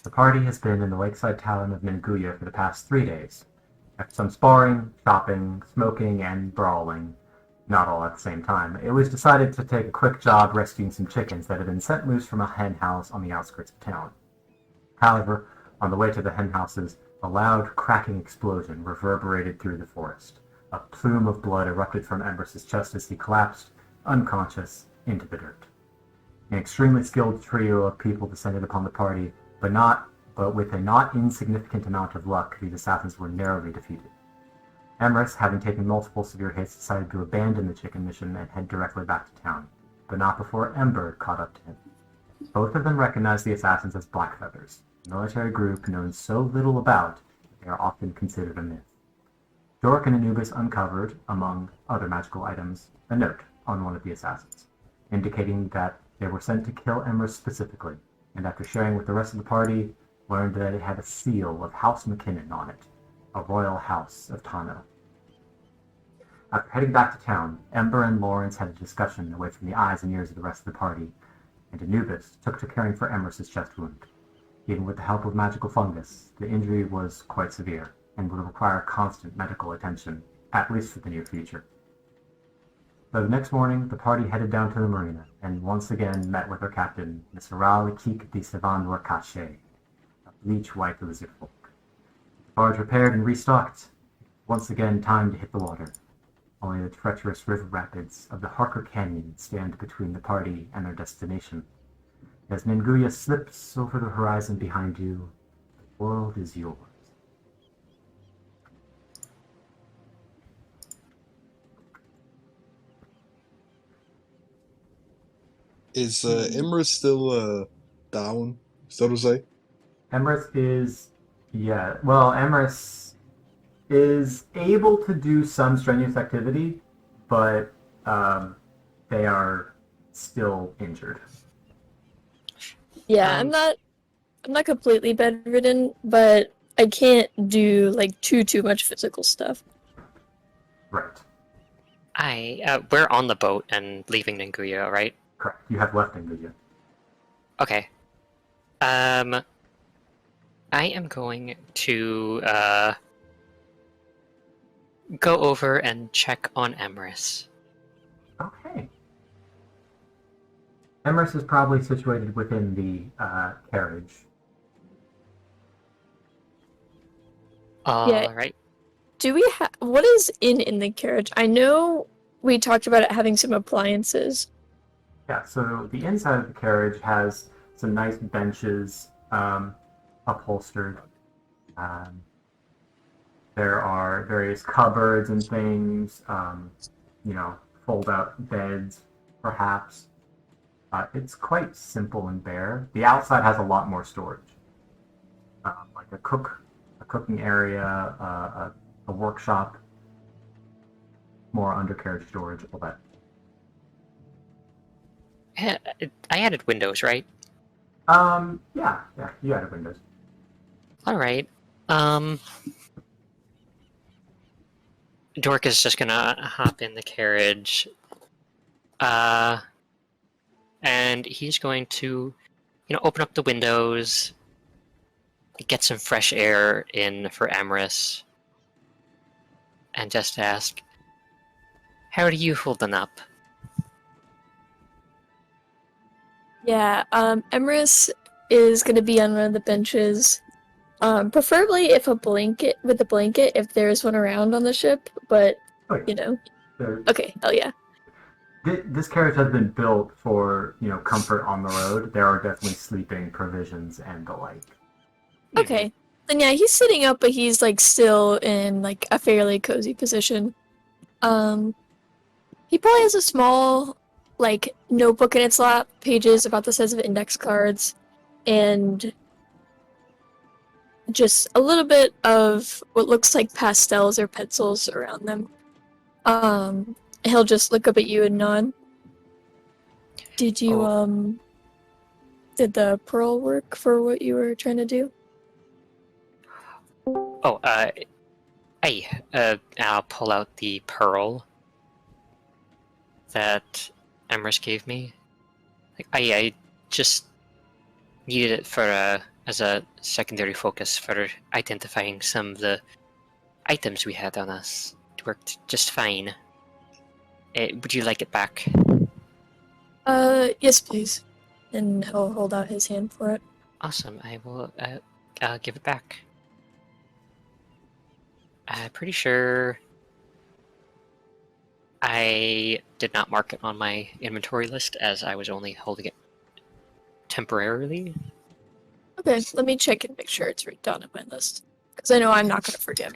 The party has been in the lakeside town of Nenguya for the past 3 days. After some sparring, shopping, smoking, and brawling, not all at the same time, it was decided to take a quick job rescuing some chickens that had been set loose from a hen house on the outskirts of town. However, on the way to the hen houses, a loud, cracking explosion reverberated through the forest. A plume of blood erupted from Emrys' chest as he collapsed, unconscious, into the dirt. An extremely skilled trio of people descended upon the party, but with a not insignificant amount of luck, these assassins were narrowly defeated. Emrys, having taken multiple severe hits, decided to abandon the chicken mission and head directly back to town, but not before Ember caught up to him. Both of them recognized the assassins as Blackfeathers, a military group known so little about that they are often considered a myth. Dork and Anubis uncovered, among other magical items, a note on one of the assassins, indicating that they were sent to kill Emrys specifically, and after sharing with the rest of the party, learned that it had a seal of House McKinnon on it, a royal house of Tano. After heading back to town, Ember and Lawrence had a discussion away from the eyes and ears of the rest of the party, and Anubis took to caring for Emrys' chest wound. Even with the help of magical fungus, the injury was quite severe, and would require constant medical attention, at least for the near future. So the next morning, the party headed down to the marina, and once again met with their captain, Miss Kik de Savandor Cache, a bleach-white Lizardfolk. The barge repaired and restocked. Once again, time to hit the water. Only the treacherous river rapids of the Harker Canyon stand between the party and their destination. As Nenguya slips over the horizon behind you, the world is yours. Is Emrys still down, so to say? Emrys Emrys is able to do some strenuous activity, but they are still injured. Yeah, I'm not completely bedridden, but I can't do like too much physical stuff. Right. We're on the boat and leaving Nenguya, right? Correct. You have left Nenguya. Okay. I am going to go over and check on Emrys. Okay. Emrys is probably situated within the carriage. All right. Do we have what is in the carriage? I know we talked about it having some appliances. Yeah, so the inside of the carriage has some nice benches upholstered. There are various cupboards and things, fold-out beds, perhaps. It's quite simple and bare. The outside has a lot more storage, like a cooking area, a workshop, more undercarriage storage, all that. I added windows, right? Yeah, you added windows. All right. Dork is just gonna hop in the carriage, and he's going to, open up the windows, get some fresh air in for Emrys, and just ask, "How are you holding up?" Yeah, Emrys is gonna be on one of the benches. Preferably if a blanket if there's one around on the ship, but Okay, hell yeah. This carriage has been built for, comfort on the road. There are definitely sleeping provisions and the like. Okay. Then yeah, he's sitting up, but he's like still in like a fairly cozy position. He probably has a small like notebook in its lap, pages about the size of index cards, and just a little bit of what looks like pastels or pencils around them. He'll just look up at you and nod. Did you did the pearl work for what you were trying to do? I'll pull out the pearl that Emrys gave me. I just needed it for as a secondary focus for identifying some of the items we had on us. It worked just fine. Would you like it back? Yes, please. And he'll hold out his hand for it. Awesome. I will give it back. I'm pretty sure I did not mark it on my inventory list as I was only holding it temporarily. Okay, let me check and make sure it's written down in my list. Because I know I'm not going to forget.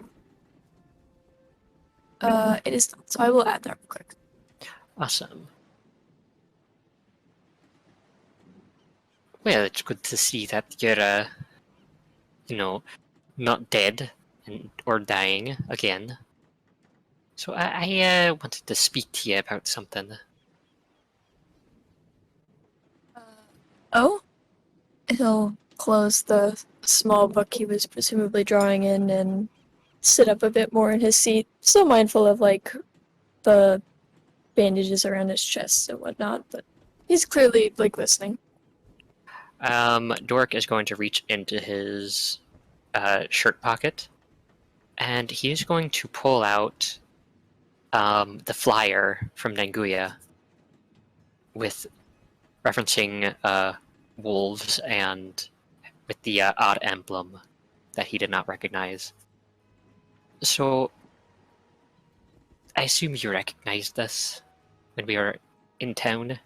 It is not, so I will add that real quick. Awesome. Well, it's good to see that you're, not dead or dying again. So I wanted to speak to you about something. Oh? He'll close the small book he was presumably drawing in and sit up a bit more in his seat, still mindful of, like, the bandages around his chest and whatnot, but he's clearly, like, listening. Dork is going to reach into his shirt pocket, and he's going to pull out the flyer from Nenguya with referencing wolves and with the odd emblem that he did not recognize. So, I assume you recognized this when we were in town?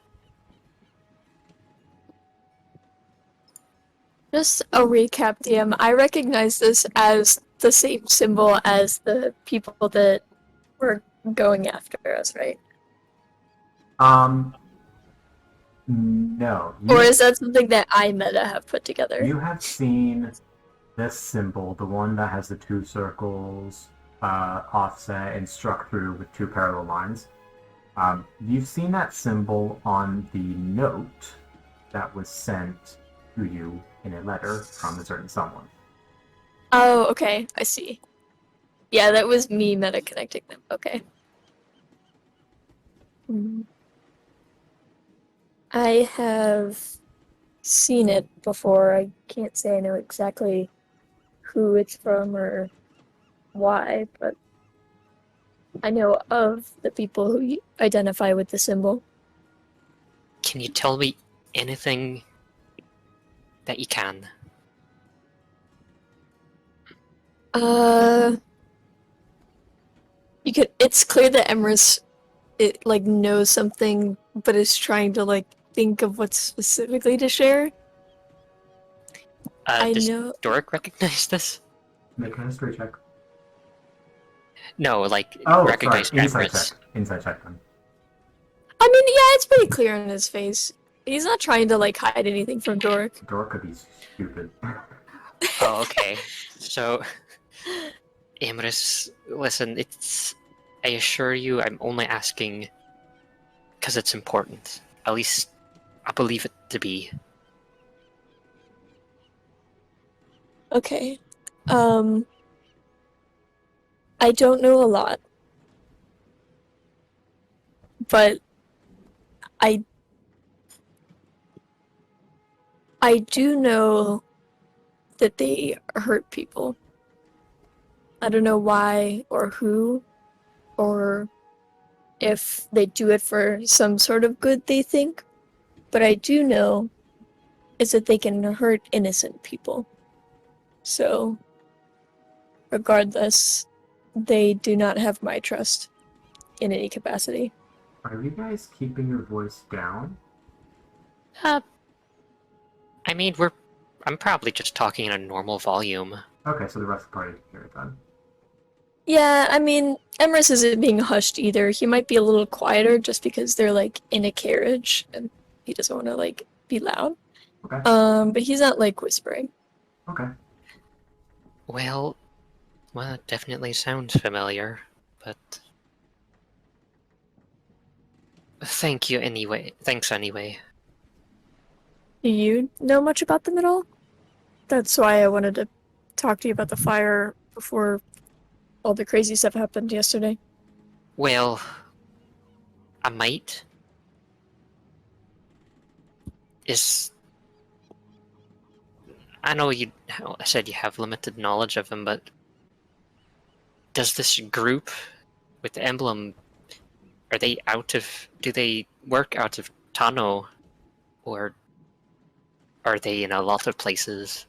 Just a recap, DM. I recognize this as the same symbol as the people that were going after us, right? No. Or is that something that I meta have put together? You have seen this symbol, the one that has the two circles offset and struck through with two parallel lines. You've seen that symbol on the note that was sent to you in a letter from a certain someone. Oh, okay, I see. Yeah, that was me meta connecting them. Okay. I have seen it before. I can't say I know exactly who it's from or why, but I know of the people who identify with the symbol. Can you tell me anything that you can? It's clear that Emrys knows something, but is trying to think of what specifically to share. I Does know. Dork recognize this? Make a history check. No, Oh, recognize sorry. Insight Emrys. check. Insight check then. I mean, yeah, it's pretty clear on his face. He's not trying to hide anything from Dork. Dork could be stupid. Oh, okay. So, Emrys, listen, I assure you, I'm only asking because it's important. At least, I believe it to be. Okay. I don't know a lot, but I do know that they hurt people. I don't know why or who, or if they do it for some sort of good they think, but I do know is that they can hurt innocent people. So, regardless, they do not have my trust in any capacity. Are you guys keeping your voice down? I mean, I'm probably just talking in a normal volume. Okay, so the rest of the party can hear it then. Yeah, I mean, Emrys isn't being hushed either. He might be a little quieter just because they're in a carriage and he doesn't want to be loud. Okay. But he's not whispering. Okay. Well, it definitely sounds familiar, but thank you anyway. Thanks anyway. Do you know much about them at all? That's why I wanted to talk to you about the fire before all the crazy stuff happened yesterday. Well, I might. I know you I said you have limited knowledge of him, but does this group with the emblem, do they work out of Tano, or are they in a lot of places?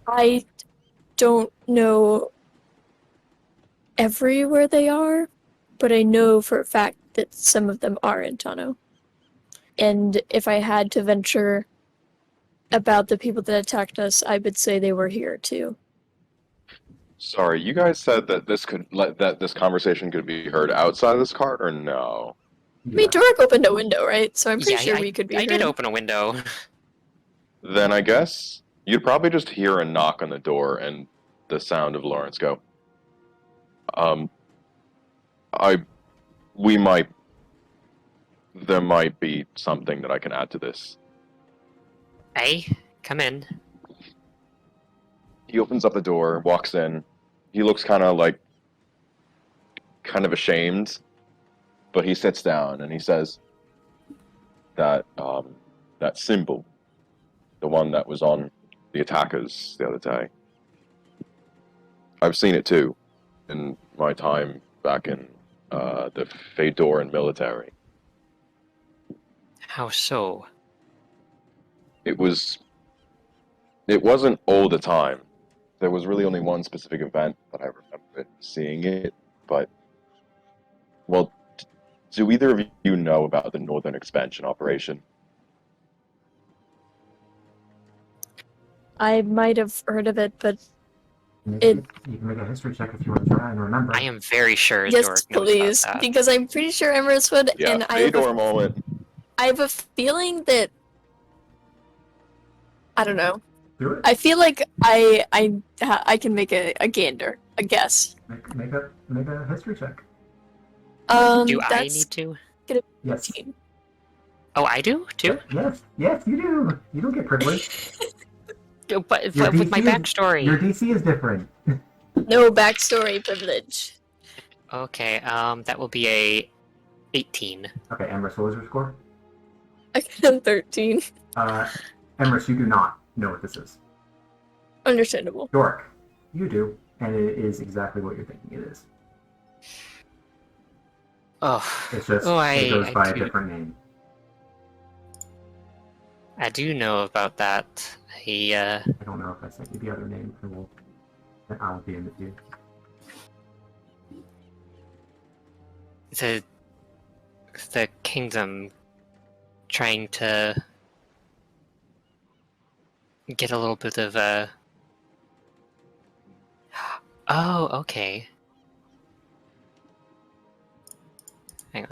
I don't know everywhere they are, but I know for a fact that some of them are in Tano. And if I had to venture about the people that attacked us, I would say they were here too. Sorry, you guys said that this conversation could be heard outside of this cart, or no? I mean, Dork opened a window, right? So I'm pretty Yeah, sure we could be I heard. did open a window. Then I guess you'd probably just hear a knock on the door and the sound of Lawrence go. Um, I, we might, there might be something that I can add to this. Hey, come in. He opens up the door, walks in. He looks kind of ashamed, but he sits down and he says that that symbol, the one that was on the attackers the other day. I've seen it too, in my time back in the Fedoran military. How so? It wasn't all the time. There was really only one specific event that I remember seeing it, but, well, do either of you know about the Northern Expansion operation? I might have heard of it, but You It- can make a history check if you want to try and remember. I am very sure yes, Dork knows please, about that. because I'm pretty sure Emrys would, Yeah, and Fedor moment. I have a feeling that I don't know. Do it. I feel like I can make a gander, a guess. Make a history check. Do I That's need to? Yes. 15. Oh, I do too. Yes, you do. You don't get privilege. But Your with my DC is- backstory. Your DC is different. No backstory privilege. Okay, that will be a 18. Okay, Emrys, what was your score? I got 13. Emrys, you do not know what this is. Understandable. Dork, you do, and it is exactly what you're thinking it is. Oh, It's just Oh, it goes I by a do- different name. I do know about that. I don't know if I sent you the other name, and I'll be in with you. The kingdom trying to get a little bit of a. Oh, okay. Hang on.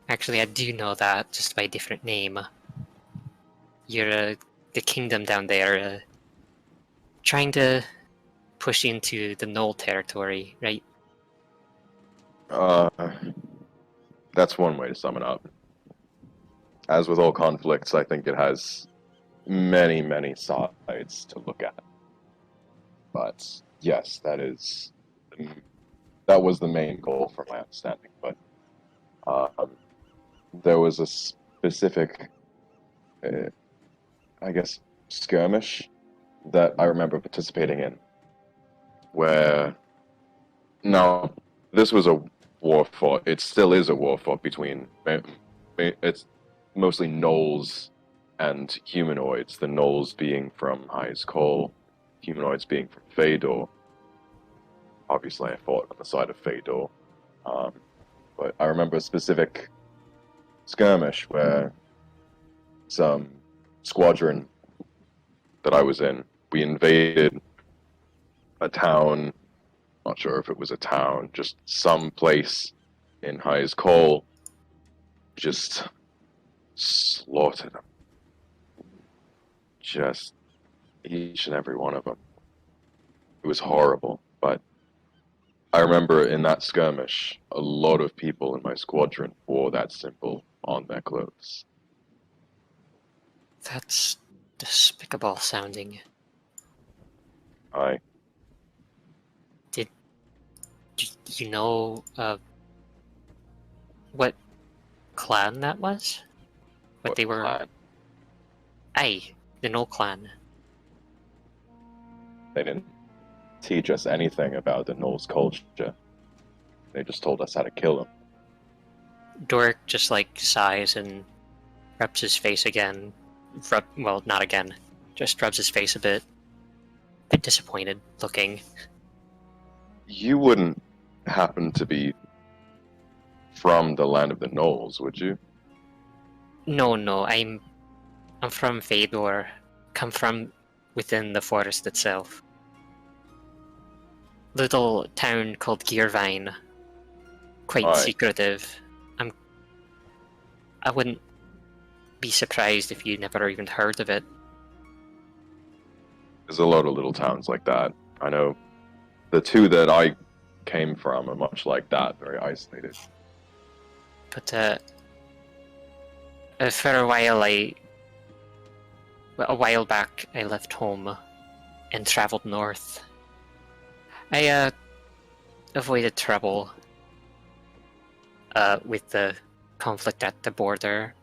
Actually, I do know that just by a different name. You're the kingdom down there, trying to push into the Knoll territory, right? That's one way to sum it up. As with all conflicts, I think it has many, many sides to look at. But yes, that was the main goal from my understanding. But there was a specific, I guess, skirmish that I remember participating in, where now this was a war fought. It still is a war fought between. It's mostly gnolls and humanoids. The gnolls being from High's Call, humanoids being from Fedor. Obviously, I fought on the side of Fedor, but I remember a specific skirmish where some squadron that I was in, we invaded a town. Not sure if it was a town, just some place in High's Call. Just slaughtered them. Just each and every one of them. It was horrible, but I remember in that skirmish, a lot of people in my squadron wore that symbol on their clothes. That's despicable sounding. Do you know what clan that was? But they were... clan? Aye, the Knoll clan. They didn't teach us anything about the Knowles culture. They just told us how to kill them. Dork just like sighs and rubs his face again. Well, not again. Just rubs his face a bit. Bit disappointed looking. You wouldn't happen to be from the land of the Knolls, would you? No, I'm from Fedor. Come from within the forest itself. Little town called Gearvine. Quite Aye. secretive. I wouldn't be surprised if you never even heard of it. There's a lot of little towns like that. I know the two that I came from are much like that, very isolated. But for a while a while back I left home and traveled north. I avoided trouble with the conflict at the border.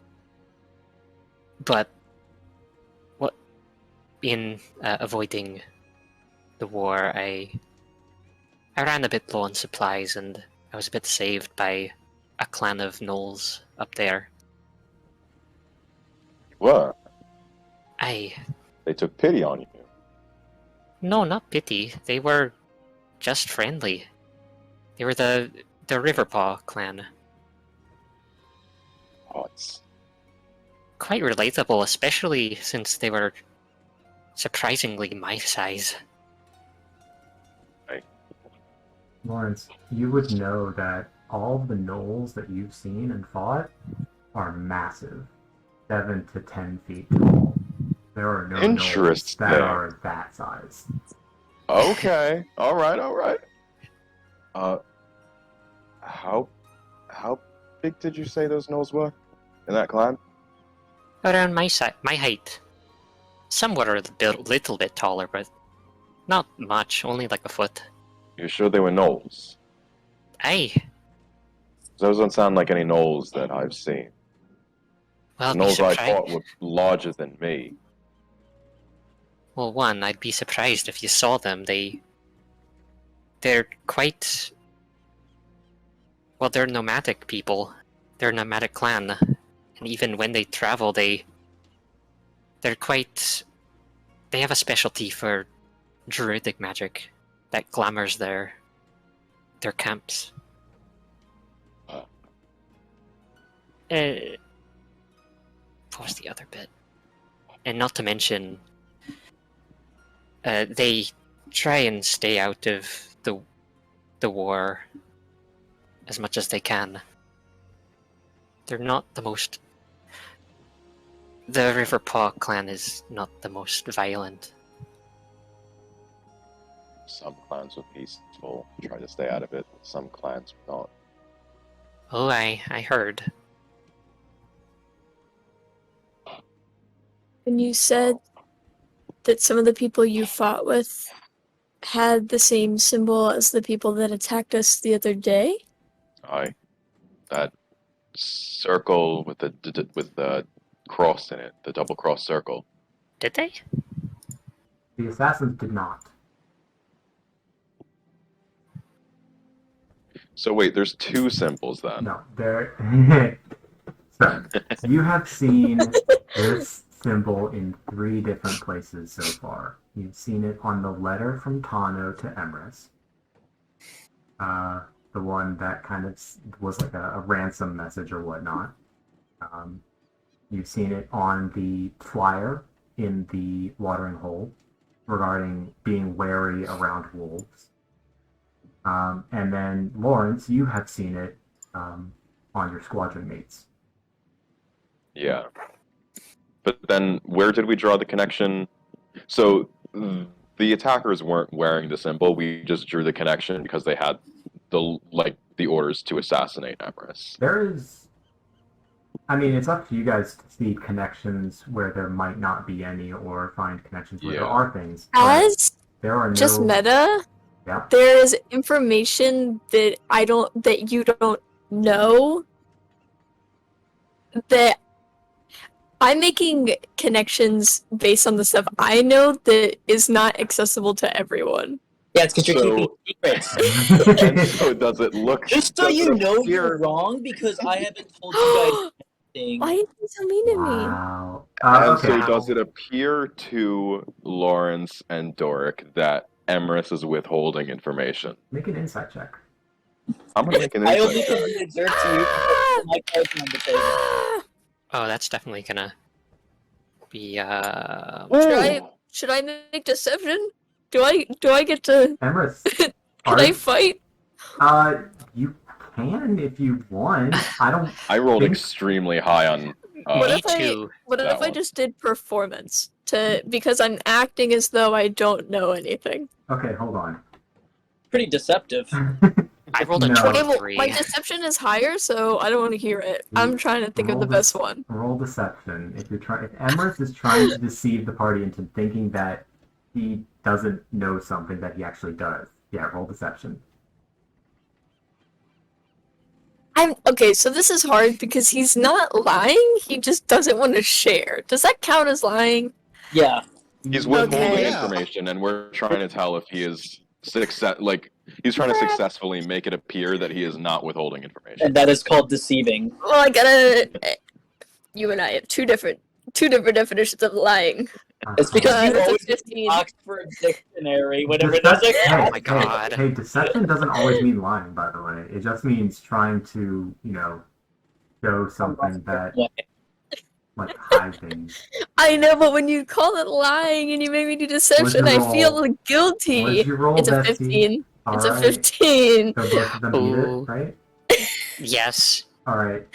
But in avoiding the war, I ran a bit low on supplies, and I was a bit saved by a clan of gnolls up there. What? They took pity on you. No, not pity. They were just friendly. They were the Riverpaw clan. Oh, it's Quite relatable, especially since they were surprisingly my size. Lawrence, you would know that all the gnolls that you've seen and fought are massive, 7 to 10 feet tall. There are no gnolls Interesting. that are that size. okay. All right. How big did you say those gnolls were in that clan? Around my height. Some were a little bit taller, but not much, only like a foot. You sure they were gnolls? Aye. Those don't sound like any gnolls that I've seen. Well, The I'd be gnolls I surprised. fought were larger than me. Well, one, I'd be surprised if you saw them. They're quite... Well, they're nomadic people. They're a nomadic clan. And even when they travel, they're quite... They have a specialty for druidic magic that glamours their camps. What was the other bit? And not to mention, they try and stay out of the war as much as they can. They're not the most... The Riverpaw clan is not the most violent. Some clans were peaceful, tried to stay out of it. Some clans were not. Oh, I heard. And you said that some of the people you fought with had the same symbol as the people that attacked us the other day? That circle with the cross in it, the double cross circle. Did they? The assassins did not. So wait, there's two symbols then. No, there. So, you have seen this symbol in 3 different places so far. You've seen it on the letter from Tano to Emrys. The one that kind of was like a ransom message or whatnot. You've seen it on the flyer in the watering hole regarding being wary around wolves. And then, Lawrence, you have seen it on your squadron mates. Yeah. But then, where did we draw the connection? So, the attackers weren't wearing the symbol. We just drew the connection because they had the orders to assassinate Emrys. There is... I mean, it's up to you guys to see connections where there might not be any, or find connections where there Yeah. are things. but As there are no... just meta, Yeah. there is information that you don't know that I'm making connections based on the stuff I know that is not accessible to everyone. Yeah, it's because you're So- keeping secrets. And so does it look? Just so does you it know appear- you're wrong, because I haven't told you guys anything. Why are you so mean to me? Wow. And Okay. so does it appear to Lawrence and Doric that Emrys is withholding information? Make an insight check. I'm gonna make an I only insight can check. be observed to you because my cards are on the table. Oh, that's definitely gonna be Should I make deception? Do I get to? Emrys, Can I fight? you can if you want. I don't. I rolled think- extremely high on. What me if I- too. What That if I one. just did performance because I'm acting as though I don't know anything? Okay, hold on. Pretty deceptive. I rolled a No. Okay, well, 23. my deception is higher, so I don't want to hear it. I'm trying to think of the Roll best one. Roll deception. If Emrys is trying to deceive the party into thinking that he doesn't know something that he actually does. Yeah, roll deception. Okay, so this is hard because he's not lying. He just doesn't want to share. Does that count as lying? Yeah. He's withholding Okay. information, and we're trying to tell if he is he's trying to successfully make it appear that he is not withholding information. And that is called deceiving. Well, I gotta. You and I have two different definitions of lying. It's because you That's a always 15. Oxford Dictionary whenever Decep- there's a... Oh my god. Hey, deception doesn't always mean lying, by the way. It just means trying to, show something that, like, hide things. I know, but when you call it lying and you make me do deception, What'd I you feel roll? What guilty. did you roll, It's a Betsy? 15. It's a Alright, 15. so both of them beat Ooh. it, right? Yes. Alright.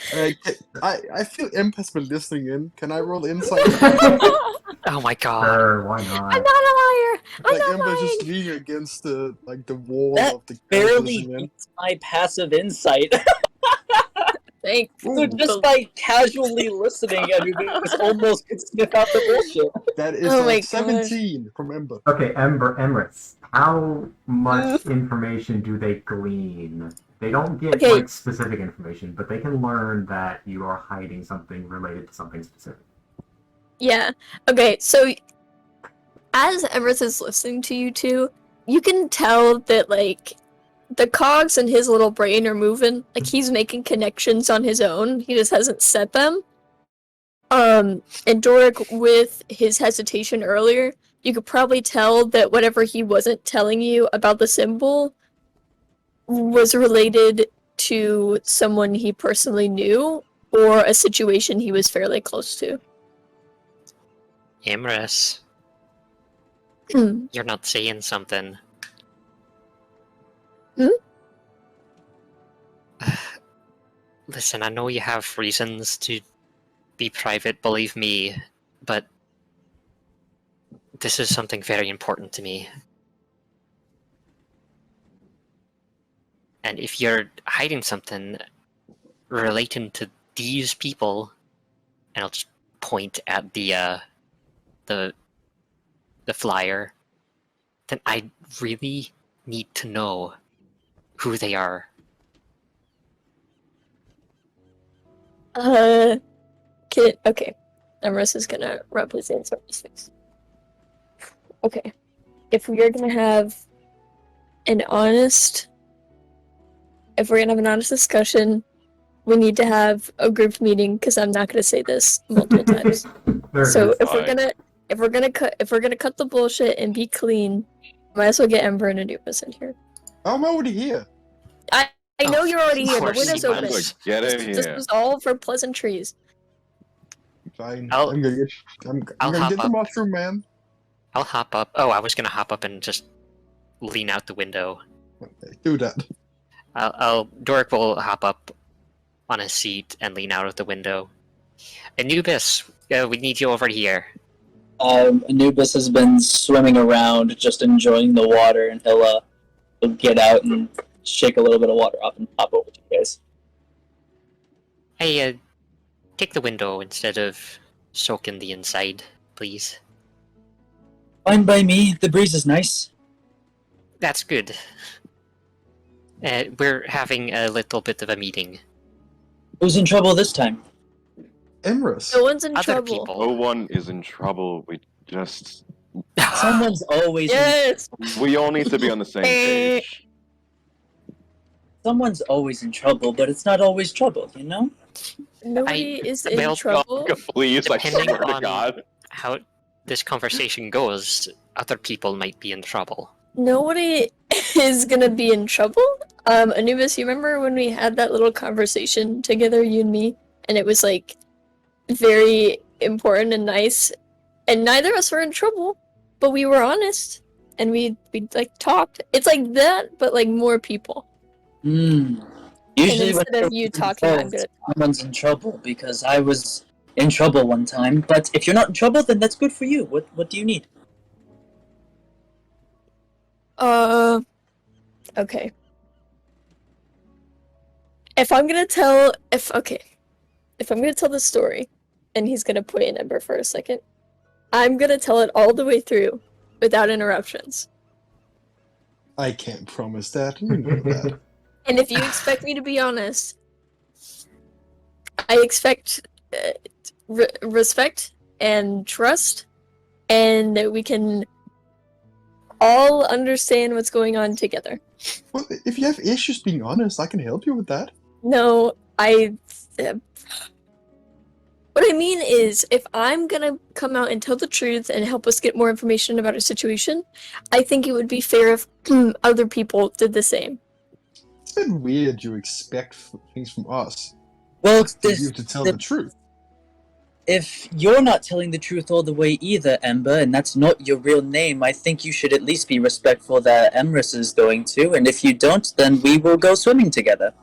I feel Imp has been listening in. Can I roll insight? Oh my god. Sure, why I'm not? not a liar. I'm Like not Imp is lying. just leaning against the wall That of the barely listening in. beats my passive insight. Thanks. So just by casually listening, Anubis almost could sniff out the bullshit. That is Oh my like gosh. 17 from Ember. Okay, Emrys, how much information do they glean? They don't get Okay. like specific information, but they can learn that you are hiding something related to something specific. Yeah. Okay, so as Emrys is listening to you two, you can tell that, like, the cogs in his little brain are moving. Like, he's making connections on his own. He just hasn't set them. And Doric, with his hesitation earlier, you could probably tell that whatever he wasn't telling you about the symbol was related to someone he personally knew or a situation he was fairly close to. Emrys, you're not saying something. Hmm? Listen, I know you have reasons to be private, believe me, but this is something very important to me. And if you're hiding something relating to these people, and I'll just point at the flyer, then I really need to know who they are. Okay. Emrys is gonna rub his hands on his face. Okay. If we're gonna have an honest discussion, we need to have a group meeting because I'm not gonna say this multiple times. There So it is. if we're gonna cut the bullshit and be clean, might as well get Ember and Anubis in here. I'm already here. I know Oh, you're already of here. The course window's he open. was. Get in This here. was all for pleasantries. Fine. I'll- I'm gonna get. I'm I'll gonna hop get the up. mushroom man. I'll hop up. Oh, I was gonna hop up and just lean out the window. Do that. Doric will hop up on a seat and lean out of the window. Anubis, we need you over here. Anubis has been swimming around, just enjoying the water, and he'll get out and shake a little bit of water off and pop over to you guys. Hey, take the window instead of soaking the inside, please. Fine by me. The breeze is nice. That's good. We're having a little bit of a meeting. Who's in trouble this time? Emrys. No one's in Other trouble. No people. one is in trouble. We just. Someone's always Yes. We all need to be on the same page. someone's always in trouble, but it's not always trouble, you know? Nobody is in well, trouble. Please, I Depending swear to on- God. How this conversation goes, other people might be in trouble. Nobody is gonna be in trouble. Anubis, you remember when we had that little conversation together, you and me, and it was like very important and nice, and neither of us were in trouble, but we were honest, and we like talked. It's like that, but like more people. Hmm. And Usually, when instead of you talking, I'm gonna talk. someone's in trouble because I was in trouble one time. But if you're not in trouble, then that's good for you. What do you need? Okay. If I'm gonna tell the story, and he's gonna point in Ember for a second, I'm gonna tell it all the way through without interruptions. I can't promise that. You know that. And if you expect me to be honest, I expect respect and trust, and that we can all understand what's going on together. Well, if you have issues being honest, I can help you with that. No, what I mean is, if I'm gonna come out and tell the truth and help us get more information about a situation, I think it would be fair if other people did the same. It's a bit weird you expect things from us. Well, For you to tell the truth. if you're not telling the truth all the way either, Ember, and that's not your real name, I think you should at least be respectful that Emrys is going to, and if you don't, then we will go swimming together.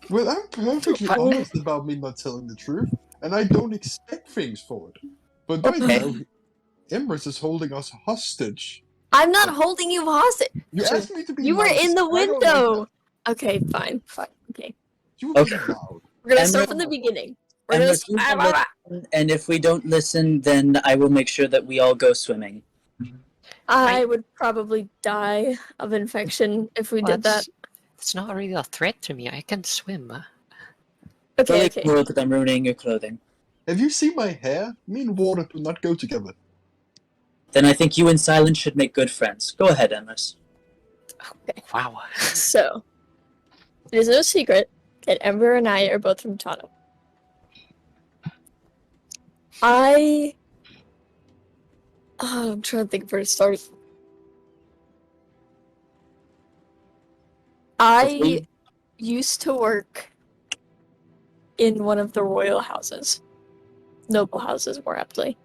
Well, I'm perfectly honest about me not telling the truth, and I don't expect things for it. But right Okay. now, Emrys is holding us hostage. I'm not holding you hostage. You asked me to be You were nice. in the I don't like window. that. Okay, fine. Okay. You were Okay. being loud. We're gonna And start then- from the beginning. We're Ember, gonna. please don't listen, and if we don't listen, then I will make sure that we all go swimming. I would probably die of infection if we did that. It's not really a threat to me. I can swim. Okay, Really okay. cool that I'm ruining your clothing. Have you seen my hair? Me and water do not go together. Then I think you and Silence should make good friends. Go ahead, Emrys. Wow. So, it is no secret that Ember and I are both from Tano. I'm trying to think where to start. I used to work in one of the royal houses. Noble houses, more aptly.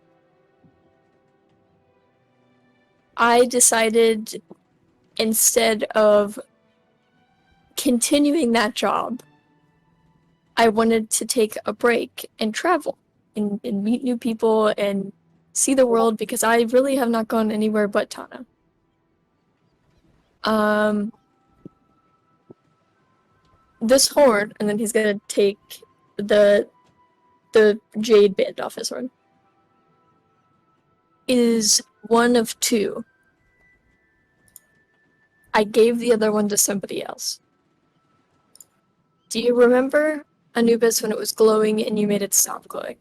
I decided, instead of continuing that job, I wanted to take a break and travel and meet new people and see the world, because I really have not gone anywhere but Tana. This horn, and then he's gonna take the jade band off his horn, is one of two. I gave the other one to somebody else. Do you remember, Anubis, when it was glowing and you made it stop glowing?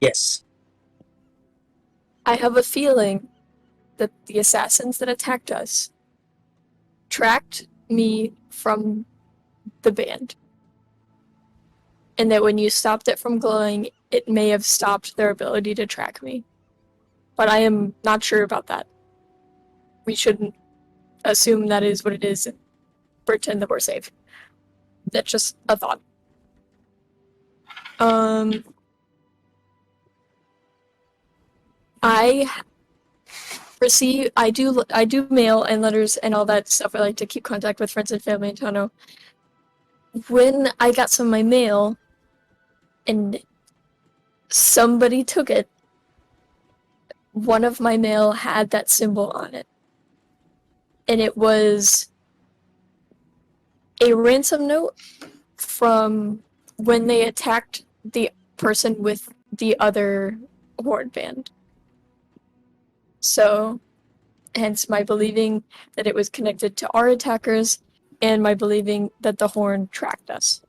Yes. I have a feeling that the assassins that attacked us tracked me from the band. And that when you stopped it from glowing, it may have stopped their ability to track me. But I am not sure about that. We shouldn't assume that is what it is and pretend that we're safe. That's just a thought. I do mail and letters and all that stuff. I like to keep contact with friends and family in Tano. When I got some of my mail and somebody took it, one of my mail had that symbol on it. And it was a ransom note from when they attacked the person with the other horde band. So, hence my believing that it was connected to our attackers, and my believing that the horn tracked us.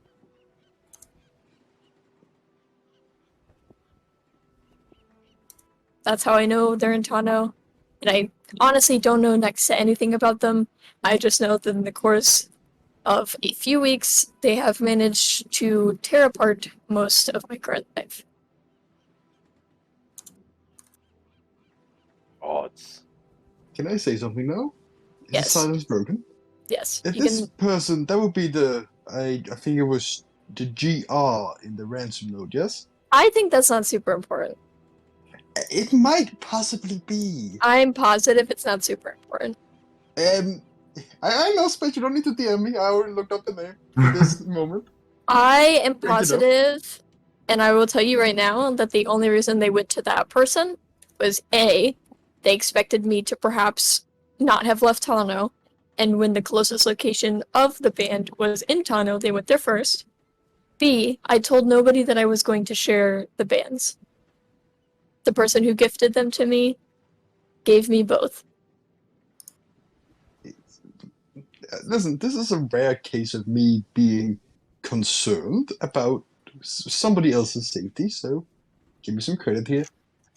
That's how I know they're in Tano. And I honestly don't know next to anything about them. I just know that in the course of a few weeks, they have managed to tear apart most of my current life. Odds. Can I say something now? Is Yes. the silence broken? Yes, If you this can. person, that would be the, I think it was the GR in the ransom note, yes? I think that's not super important. It might possibly be. I'm positive it's not super important. I know, Spence, you don't need to DM me. I already looked up the name for this moment. I am Great to know. positive, and I will tell you right now that the only reason they went to that person was A, they expected me to perhaps not have left Tano, and when the closest location of the band was in Tano, they went there first. B, I told nobody that I was going to share the bands. The person who gifted them to me gave me both. Listen, this is a rare case of me being concerned about somebody else's safety, so give me some credit here.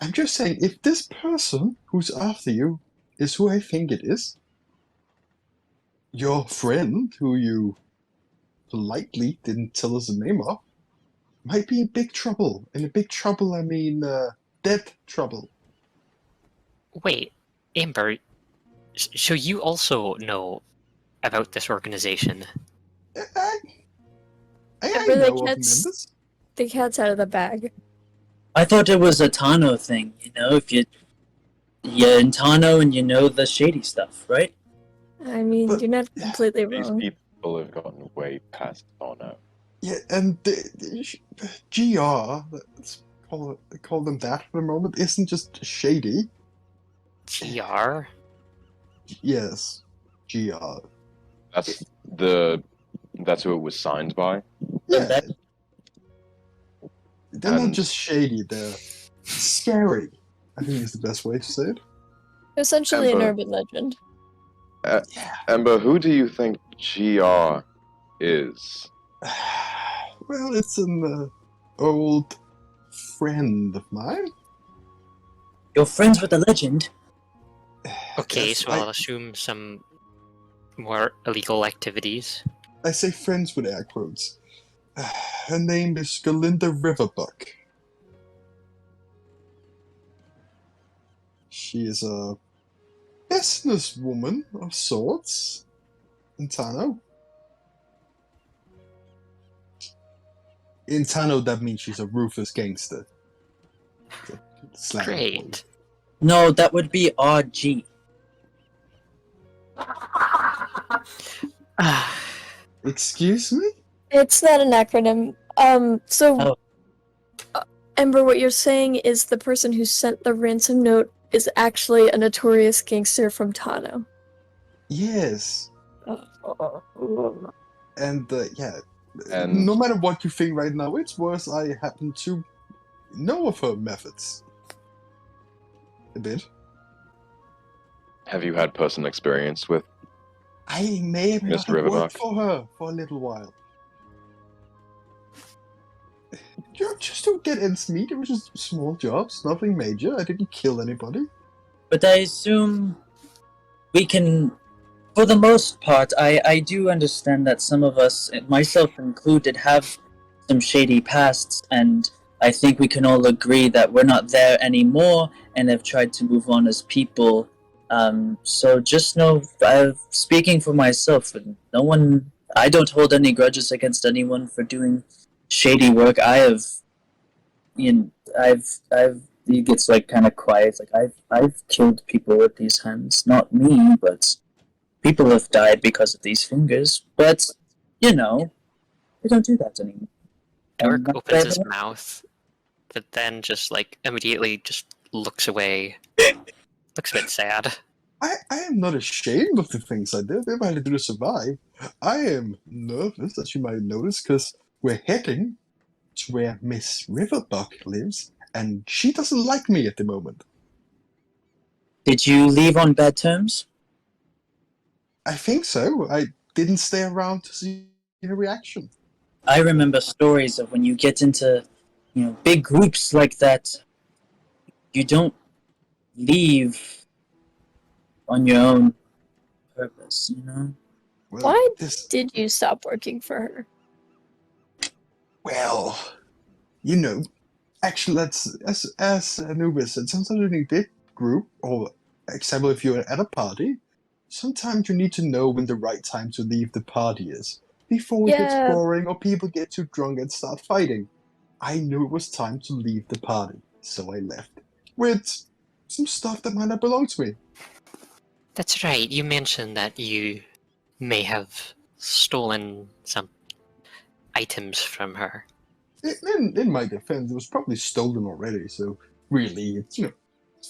I'm just saying, if this person who's after you is who I think it is, your friend who you politely didn't tell us the name of, might be in big trouble. And in big trouble, I mean dead trouble. Wait, Amber, so you also know about this organization? I Remember the know of cat's- members. The cat's out of the bag. I thought it was a Tano thing, you know, if you're in Tano and you know the shady stuff, right? I mean, But- you're not completely These wrong. people have gotten way past Tano. Yeah, and the GR, let's call them that for a moment, isn't just shady. GR? Yes, GR. That's who it was signed by. Yeah, that- they're not And- just shady, they're scary. I think is the best way to say it. Essentially an Amber. urban legend. Yeah. Ember, who do you think GR is? Well, it's an old friend of mine. You're friends with the legend. Okay, Yes, so I'll assume some more illegal activities. I say friends with air quotes. Her name is Galinda Riverbuck. She is a businesswoman of sorts in Tano. In Tano, that means she's a ruthless gangster. Slang for you. Great. No, that would be RG. Excuse me? It's not an acronym. Oh. Ember, what you're saying is the person who sent the ransom note is actually a notorious gangster from Tano. Yes. And yeah, And- no matter what you think right now, it's worse I happen to know of her methods. A bit. Have you had personal experience with? I may have Miss not have worked Riverbuck. for her for a little while. Just to get ends meet, it was just small jobs, nothing major. I didn't kill anybody. But I assume we can, for the most part, I do understand that some of us, myself included, have some shady pasts, and I think we can all agree that we're not there anymore and have tried to move on as people. So just know, speaking for myself, no one, I don't hold any grudges against anyone for doing shady work. He gets like kind of quiet. Like I've killed people with these hands, not me, but people have died because of these fingers. But you know, we don't do that anymore. Dork Not opens his everyone- mouth, but then just like immediately just looks away. Looks a bit sad. I am not ashamed of the things I did. If I had to do to survive, I am nervous, as you might notice, because we're heading to where Miss Riverbuck lives, and she doesn't like me at the moment. Did you leave on bad terms? I think so. I didn't stay around to see her reaction. I remember stories of when you get into, big groups like that. You don't leave on your own purpose, you know? Well, Why this, did you stop working for her? well, you know, actually, that's as Anubis said. Sometimes in a big group, or example, if you're at a party, sometimes you need to know when the right time to leave the party is before it gets Yeah. boring or people get too drunk and start fighting. I knew it was time to leave the party, so I left with some stuff that might not belong to me. That's right. You mentioned that you may have stolen some items from her. In my defense, it was probably stolen already, so really, it's,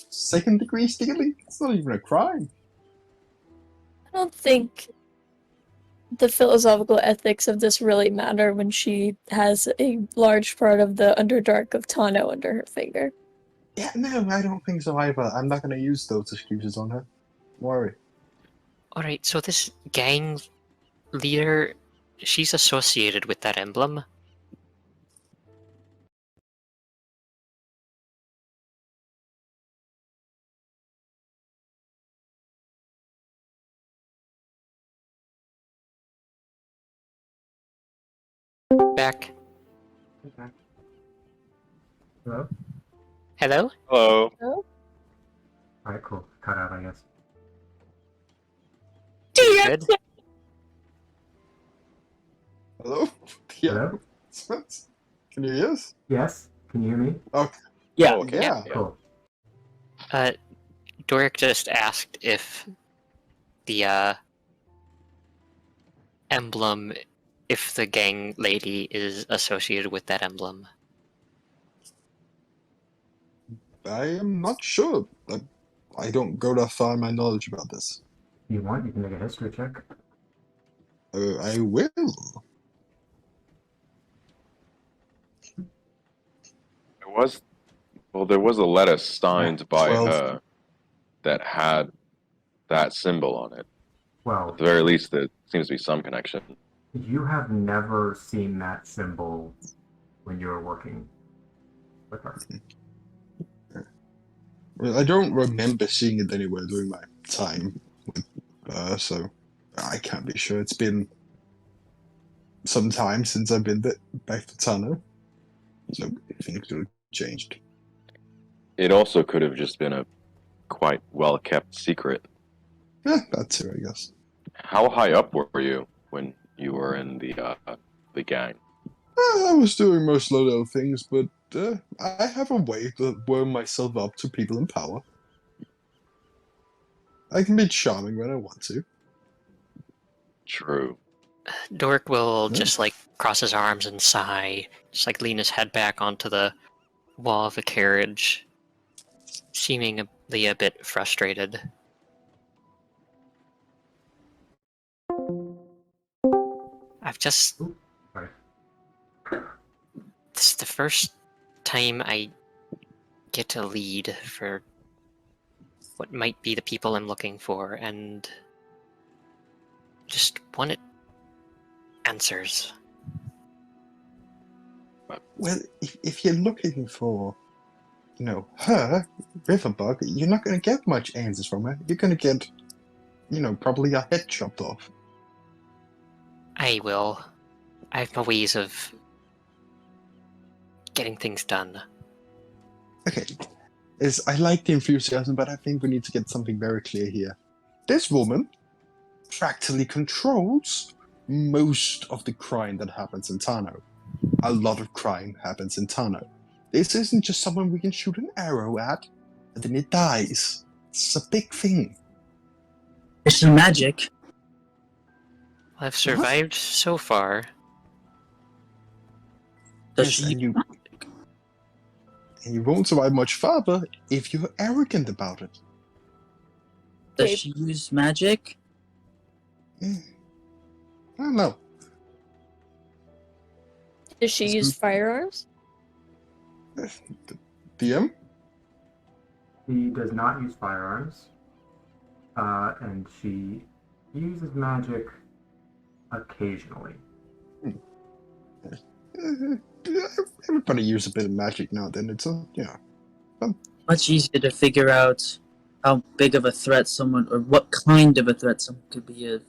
second degree stealing? It's not even a crime. I don't think the philosophical ethics of this really matter when she has a large part of the Underdark of Tano under her finger. Yeah, no, I don't think so either. I'm not going to use those excuses on her. Don't worry. Alright, so this gang leader, she's associated with that emblem. Back. Okay. Hello? Hello? Hello. Alright, cool. Cut out, I guess. Good. Hello? Yeah. Hello? Can you hear us? Yes? Can you hear me? Okay. Yeah. Oh, okay. Yeah. Cool. Doric just asked if the emblem, if the gang lady is associated with that emblem. I am not sure. I don't go that far in my knowledge about this. If you want, you can make a history check. I will. There was a letter signed by 12. her that had that symbol on it. Well, At the very least, there seems to be some connection. you have never seen that symbol when you were working with her. Well, I don't remember seeing it anywhere during my time with her, so I can't be sure. It's been some time since I've been back to Tano, so things have changed. It also could have just been a quite well-kept secret. Yeah, that's it, I guess. How high up were you when you were in the gang? I was doing most low-level things, but I have a way to warm myself up to people in power. I can be charming when I want to. True. Doric will Hmm. just like cross his arms and sigh, just like lean his head back onto the wall of the carriage, seemingly a bit frustrated. I've just. Ooh, sorry. This is the first time I get to lead for what might be the people I'm looking for, and just wanted answers. Well, if you're looking for, her, Riverbug, you're not going to get much answers from her. You're going to get, probably a head chopped off. I will. I have my ways of getting things done. Okay. I like the enthusiasm, but I think we need to get something very clear here. This woman practically controls most of the crime that happens in Tano. A lot of crime happens in Tano. This isn't just someone we can shoot an arrow at, and then it dies. It's a big thing. Is she magic? I've survived so far. Does Yes, she? and you won't survive much farther if you're arrogant about it. Does she use magic? I don't know. Does she use firearms? DM? She does not use firearms, and she uses magic occasionally. Everybody uses a bit of magic now and then. It's much easier to figure out how big of a threat someone, or what kind of a threat someone could be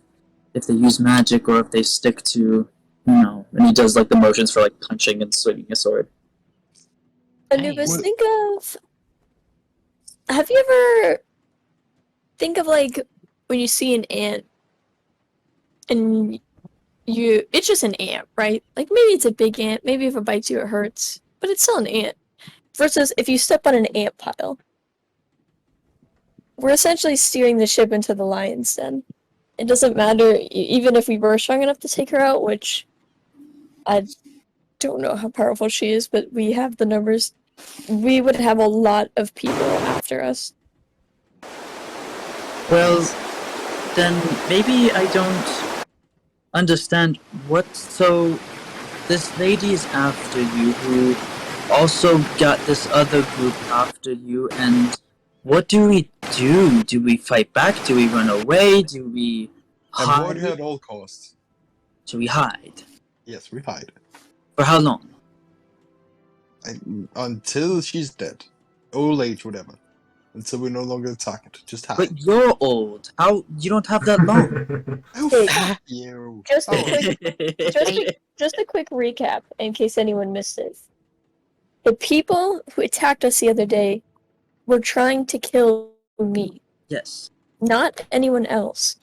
if they use magic or if they stick to, and he does like the motions for like punching and swinging a sword. Anubis, Nice. have you ever think of like when you see an ant and it's just an ant, right? Like maybe it's a big ant, maybe if it bites you it hurts, but it's still an ant. Versus if you step on an ant pile. We're essentially steering the ship into the lion's den. It doesn't matter, even if we were strong enough to take her out, which I don't know how powerful she is, but we have the numbers. We would have a lot of people after us. Well, then maybe I don't understand what. So, this lady is after you, who also got this other group after you, and what do we do? Do we fight back? Do we run away? Do we Avoid hide? her at all costs. Do we hide? Yes, we hide. For how long? Until she's dead. Old age, whatever. Until we're no longer a target. Just hide. But you're old. How? You don't have that long. Oh, Hey, fuck you. just a Oh, quick, just a quick recap in case anyone missed this. The people who attacked us the other day were trying to kill me, Yes. not anyone else.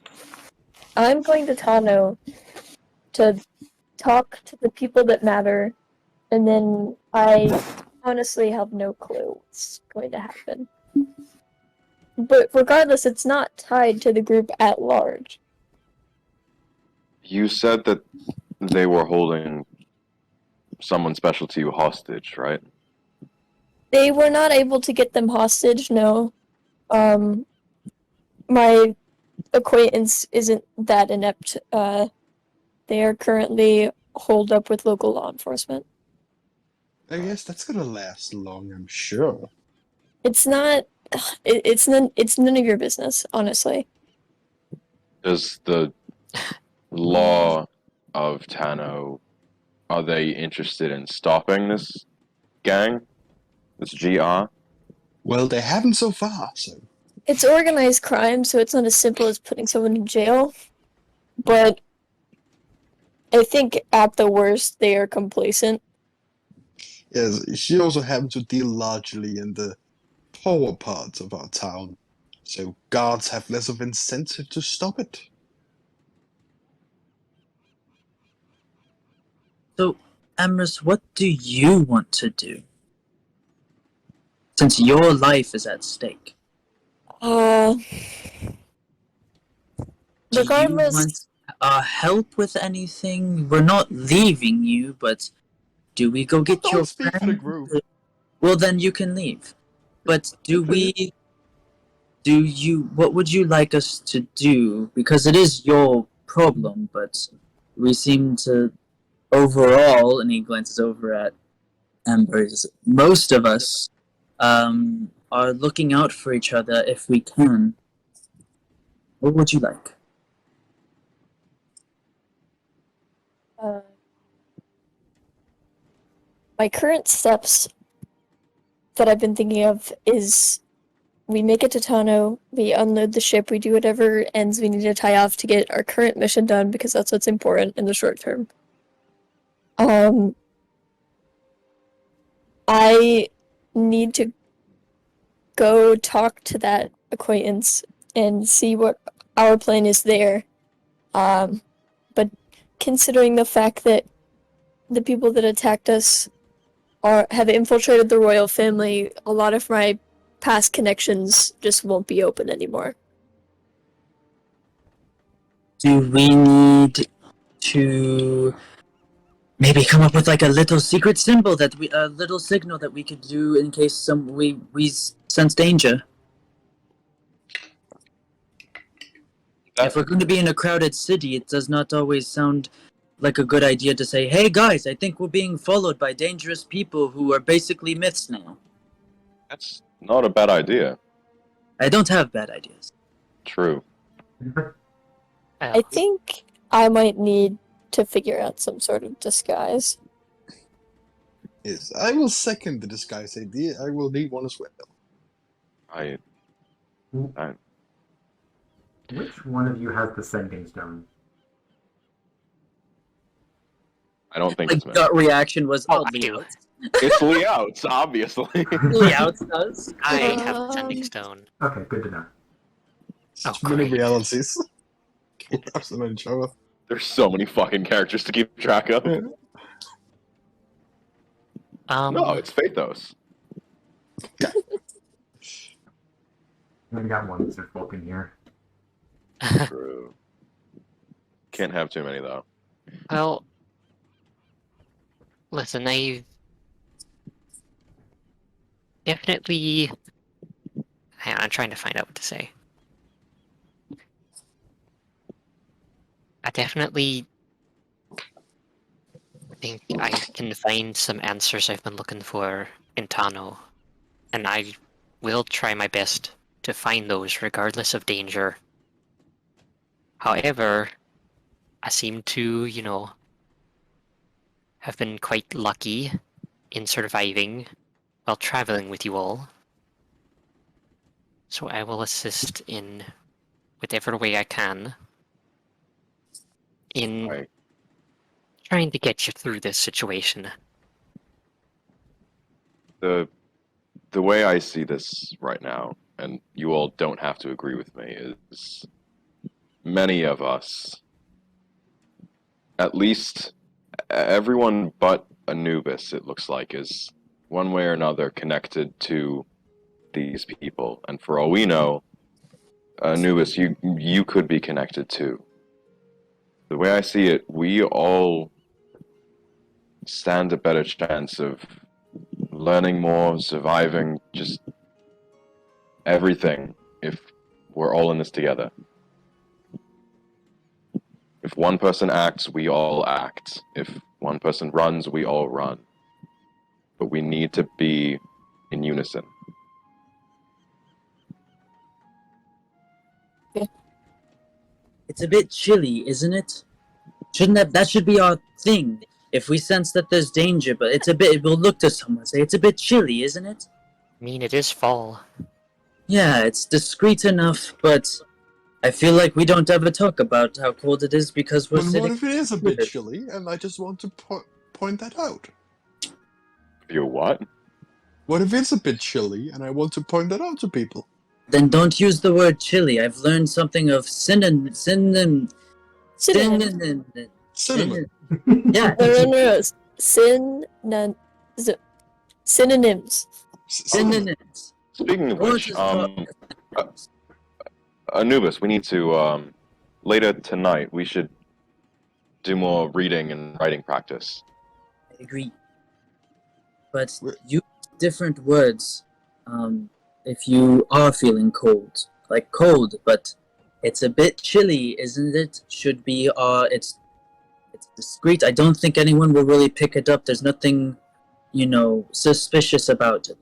I'm going to Tano to talk to the people that matter, and then I honestly have no clue what's going to happen. But regardless, it's not tied to the group at large. You said that they were holding someone special to you hostage, right? They were not able to get them hostage, no. My acquaintance isn't that inept. They are currently holed up with local law enforcement. I guess that's gonna last long, I'm sure. It's not. It's none of your business, honestly. Does the law of Tano, are they interested in stopping this gang? This GR? Well, they haven't so far, so. It's organized crime, so it's not as simple as putting someone in jail. But I think at the worst, they are complacent. Yes, she also happens to deal largely in the poorer parts of our town, so guards have less of incentive to stop it. So, Emrys, what do you want to do? Since your life is at stake. Uh, Do regardless, you want help with anything? We're not leaving you, but do we go get Don't your speak for the friend? group. Well, then you can leave. But what would you like us to do? Because it is your problem, but we seem to, overall, and he glances over at Emrys, most of us are looking out for each other if we can. What would you like? my current steps that I've been thinking of is we make it to Tano, we unload the ship, we do whatever ends we need to tie off to get our current mission done because that's what's important in the short term. I need to go talk to that acquaintance and see what our plan is there. But considering the fact that the people that attacked us have infiltrated the royal family, a lot of my past connections just won't be open anymore. Do we need to maybe come up with like a little secret symbol a little signal that we could do in case we sense danger? If we're going to be in a crowded city, it does not always sound like a good idea to say, "Hey guys, I think we're being followed by dangerous people who are basically myths now." That's not a bad idea. I don't have bad ideas. True. I think I might need to figure out some sort of disguise. Yes, I will second the disguise idea. I will need one as well. I Which one of you has the sending stone? don't think My it's me. gut reaction was, Oh, oh, I do. Leo. It's Leouts, obviously. Leo does. I have the sending Um, stone. Okay, good to know. Oh, Too many great. realities. Wraps them in each other. There's so many fucking characters to keep track of. Yeah. No, it's Phaethos. We got one Lizardfolk in here. True. Can't have too many though. Well, listen, I definitely. Hang on, I'm trying to find out what to say. I definitely think I can find some answers I've been looking for in Tano, and I will try my best to find those regardless of danger. However, I seem to, have been quite lucky in surviving while traveling with you all. So I will assist in whatever way I can in Right. trying to get you through this situation. The way I see this right now, and you all don't have to agree with me, is many of us, at least everyone but Anubis, it looks like, is one way or another connected to these people. And for all we know, Anubis, you could be connected too. The way I see it, we all stand a better chance of learning more, surviving, just everything, if we're all in this together. If one person acts, we all act. If one person runs, we all run. But we need to be in unison. It's a bit chilly, isn't it? Shouldn't that should be our thing? If we sense that there's danger, but we'll look to someone and say, it's a bit chilly, isn't it? I mean, it is fall. Yeah, it's discreet enough, but I feel like we don't ever talk about how cold it is because we're But sitting... what if it is a bit with it. chilly, and I just want to point that out? You what? What if it's a bit chilly, and I want to point that out to people? Then don't use the word chilly. I've learned something of Synonym. Cinnamon. Yeah. No. Synonyms. Cinnamon. Synonyms. Speaking of Or which, just talk- Anubis, we need to, later tonight, we should do more reading and writing practice. I agree. But Wh- use different words if you are feeling cold. Like cold, but it's a bit chilly, isn't it? Should be it's discreet. I don't think anyone will really pick it up. There's nothing, suspicious about it.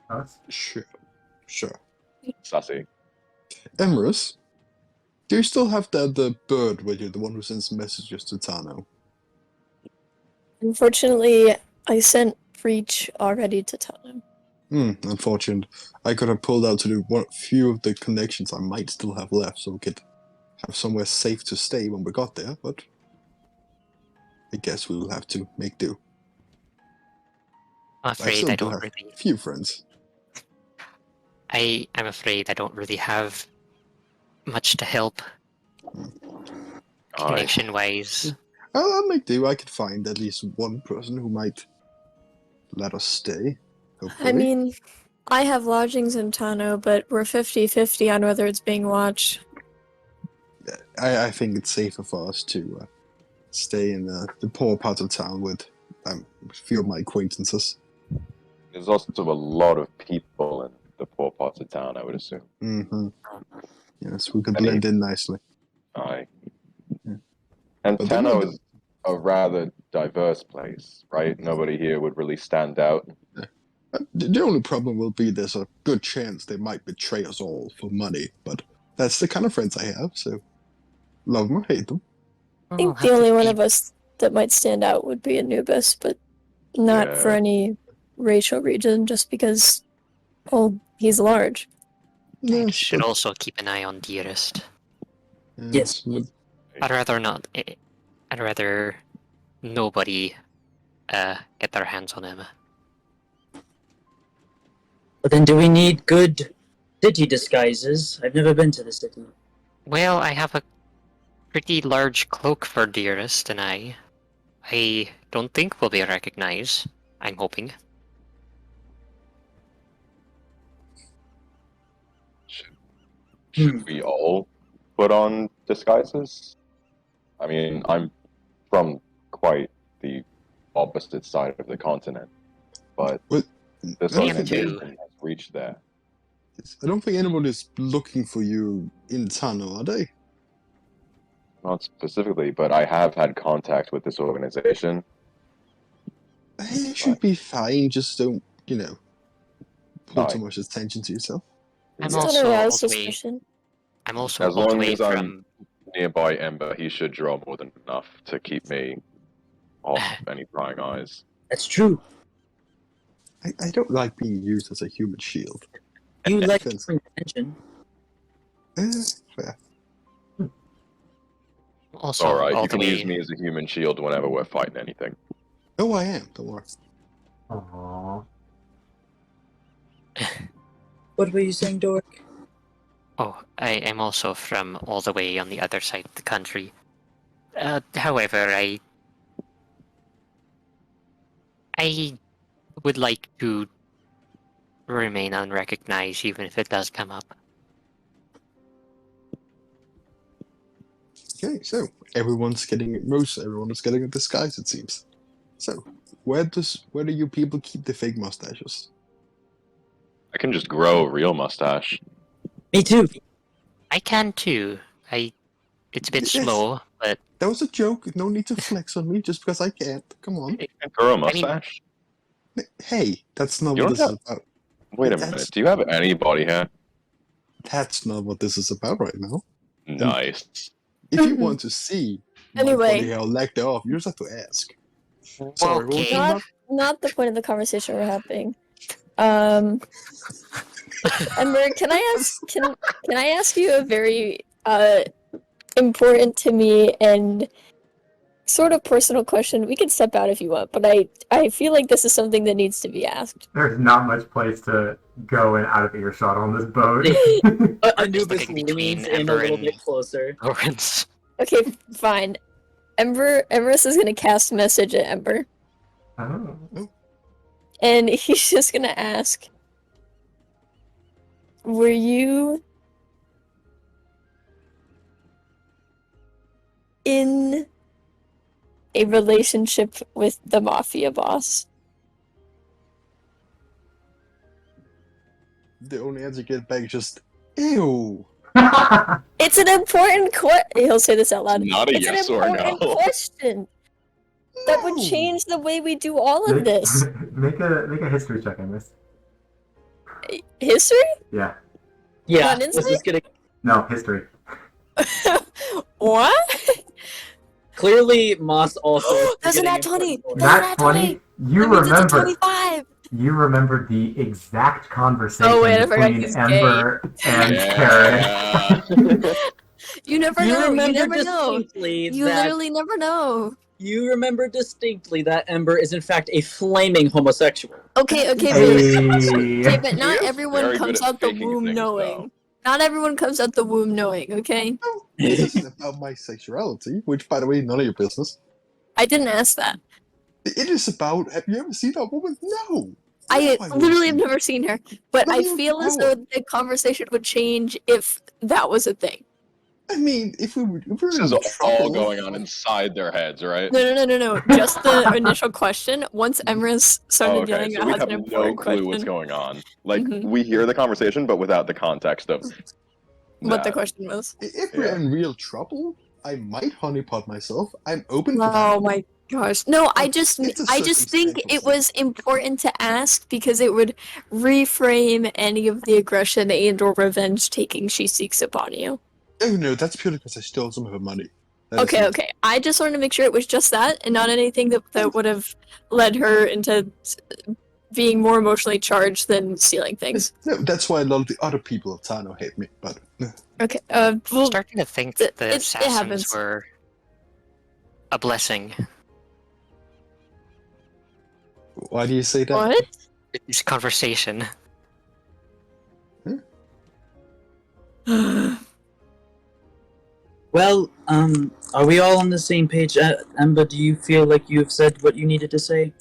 Us? Sure. Sassy. Emrys, do you still have the bird with you, the one who sends messages to Tano? Unfortunately, I sent Breach already to Tano. Unfortunate. I could have pulled out to do one few of the connections I might still have left, so we could have somewhere safe to stay when we got there, but I guess we will have to make do. I'm I afraid still I do don't have really. a few friends. I'm afraid I don't really have much to help Aye. connection-wise. I'll make do. I could find at least one person who might let us stay. Hopefully. I mean, I have lodgings in Tano, but we're 50-50 on whether it's being watched. I think it's safer for us to stay in the poor part of town with a few of my acquaintances. There's also a lot of people in the poor parts of town, I would assume. Mm-hmm. Yes, we could Any- blend in nicely. Aye. Yeah. And But then Tano is a rather diverse place, right? Nobody here would really stand out. The only problem will be there's a good chance they might betray us all for money, but that's the kind of friends I have, so love them or hate them. I think the only one of us that might stand out would be Anubis, but not for Yeah. any racial reason, just because Oh, he's large. I Yes, should but- also keep an eye on Dearest. Yes. but- I'd rather not. I'd rather nobody get their hands on him. But then do we need good city disguises? I've never been to the city. Well, I have a pretty large cloak for Dearest, and I don't think will be recognized. I'm hoping. Should we all put on disguises? I mean, I'm from quite the opposite side of the continent, but Well, this I don't Me think too. organization has reached there. I don't think anyone is looking for you in Tano, are they? Not specifically, but I have had contact with this organization. You should be fine. Just don't, pull too Fine. much attention to yourself. I'm Just also don't arouse all the way. suspicion. I'm also As all the long way as I'm from. nearby Ember, he should draw more than enough to keep me off any prying eyes. That's true. I don't like being used as a human shield. You like to Offense. bring attention. Fair. Also, Alright, all you the can use way. me as a human shield whenever we're fighting anything. Oh, I am. Don't worry. Aww. What were you saying, Dork? Oh, I am also from all the way on the other side of the country. However, I would like to remain unrecognized, even if it does come up. Okay, so everyone is getting a disguise, it seems. So, where do you people keep the fake mustaches? I can just grow a real mustache. Me too. I can too. It's a bit Yes. slow, but That was a joke. No need to flex on me just because I can't. Come on. You can grow a I mean- mustache? Hey, that's not You what don't this is have- about. Wait a That's- minute, do you have any body hair? That's not what this is about right now. Nice. If you want to see my Anyway. body hair lacked off, you just have to ask. Sorry, what was okay. it about? Not the point of the conversation we're having. Ember, can I ask you a very important to me and sort of personal question? We can step out if you want, but I feel like this is something that needs to be asked. There's not much place to go and out of earshot on this boat. Anubis looking between leans in a Ember little and- bit closer. Lawrence. Okay, fine. Emrys is gonna cast message at Ember, Oh. and he's just gonna ask, were you in a relationship with the mafia boss? The only answer you get back is just, ew. It's an important he'll say this out loud. Not a It's yes an or important no. question. That would No. change the way we do all of make, this. make a history check on this. History? Yeah. Yeah, Not this insight? is gonna No, history. What? clearly Moss also. is There's an getting nat 20! important. There's an Nat nat 20? You That means it's a remember 25! you remembered the exact conversation Oh, wait, I forgot between he's Ember and Karen. Yeah. You never You know. You remember never know. distinctly You that literally never know. you remember distinctly that Ember is in fact a flaming homosexual. Okay, okay, Hey. but not He is everyone very comes good at out the faking womb things, knowing. Not everyone comes out the womb knowing, okay? No, this isn't about my sexuality, which, by the way, none of your business. I didn't ask that. It is about, have you ever seen that woman? No. I No, literally have won't. never seen her, but No, I you feel as though haven't. the conversation would change if that was a thing. I mean, if we were This in is all trouble, going on inside their heads, right? No. Just the initial question. Once Emrys started Oh, okay, yelling, so that we has have an no important clue question. what's going on. Like, Mhm. we hear the conversation, but without the context of What the that. question was. If we're Yeah. in real trouble, I might honeypot myself. I'm open for Oh that. my gosh. No, I just It's a think circumstantial it was important to ask because it would reframe any of the aggression and or revenge taking she seeks upon you. Oh no, that's purely because I stole some of her money. That is Okay, it. okay. I just wanted to make sure it was just that and not anything that would have led her into being more emotionally charged than stealing things. No, that's why a lot of the other people of Tano hate me. But Okay. I'm Well, starting to think that the it assassins happens. were a blessing. why do you say that? what? This conversation. Well, are we all on the same page? Amber, do you feel like you've said what you needed to say?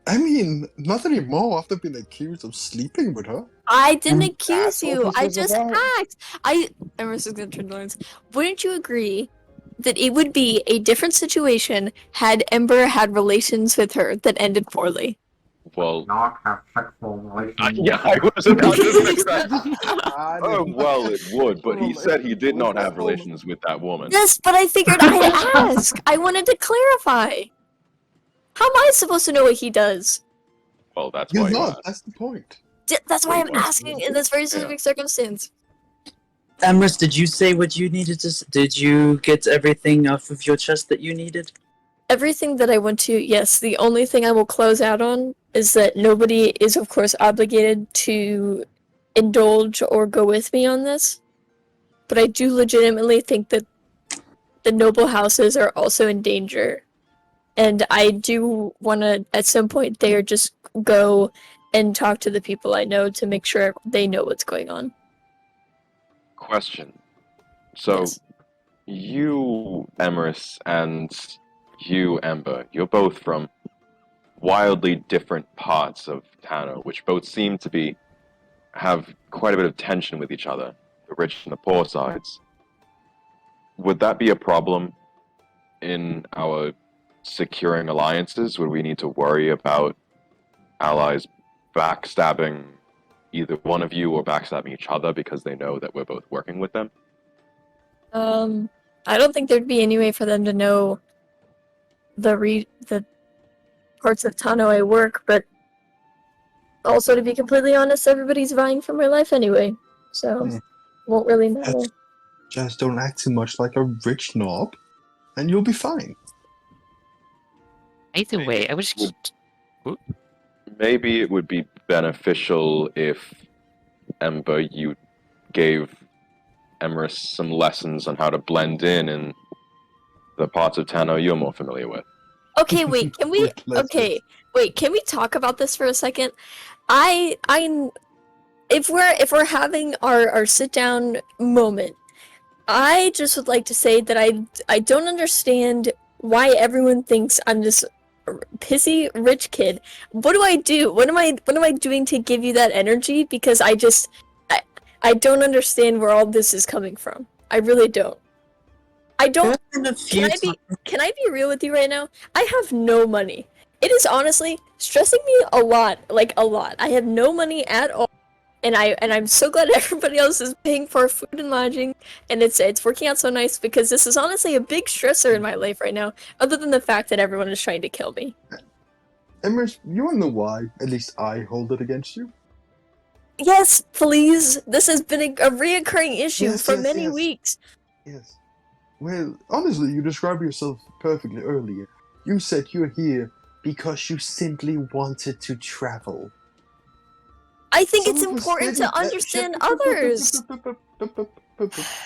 I mean, not anymore after being accused of sleeping with her. I didn't And accuse that's what you. this I was just about. asked. Emrys is gonna turn Lawrence. Wouldn't you agree that it would be a different situation had Ember had relations with her that ended poorly? Well, Not have sexual relations. yeah, I was about to say that. Oh, well, it would, but he said he did not have relations with that woman. Yes, but I figured I'd ask. I wanted to clarify. How am I supposed to know what he does? Well, that's You're why you not. asked. That's the point. That's why I'm Well, asking in this very specific circumstance. Emrys, did you say what you needed to? Did you get everything off of your chest that you needed? Everything that I want to, yes. The only thing I will close out on is that nobody is, of course, obligated to indulge or go with me on this. But I do legitimately think that the noble houses are also in danger. And I do want to, at some point there, just go and talk to the people I know to make sure they know what's going on. Question. So, Yes. you, Emrys, and you, Ember, you're both from wildly different parts of Tano, which both seem to have quite a bit of tension with each other, the rich and the poor sides. Would that be a problem in our securing alliances? Would we need to worry about allies backstabbing either one of you or backstabbing each other because they know that we're both working with them? I don't think there'd be any way for them to know the parts of Tano I work, but also, to be completely honest, everybody's vying for my life anyway, so Hmm. won't really matter. Just don't act too much like a rich knob, and you'll be fine. Either way, I was Maybe it would be beneficial if, Ember, you gave Emrys some lessons on how to blend in the parts of Tano you're more familiar with. Okay, wait, can we? Let's- Okay, wait, can we talk about this for a second? If we're having our sit down moment, I just would like to say that I don't understand why everyone thinks I'm this pissy rich kid. What do I do? What am I doing to give you that energy? Because I don't understand where all this is coming from. I really don't. I don't. Can I be real with you right now? I have no money. It is honestly stressing me a lot, like a lot. I have no money at all, and I'm so glad everybody else is paying for food and lodging, and it's working out so nice because this is honestly a big stressor in my life right now. Other than the fact that everyone is trying to kill me. Emrys, you wanna know why? At least I hold it against you. Yes, please. This has been a reoccurring issue Yes, for yes, many yes. weeks. Yes. Well, honestly, you described yourself perfectly earlier. You said you're here because you simply wanted to travel. I think Some it's of us important didn't- to understand others.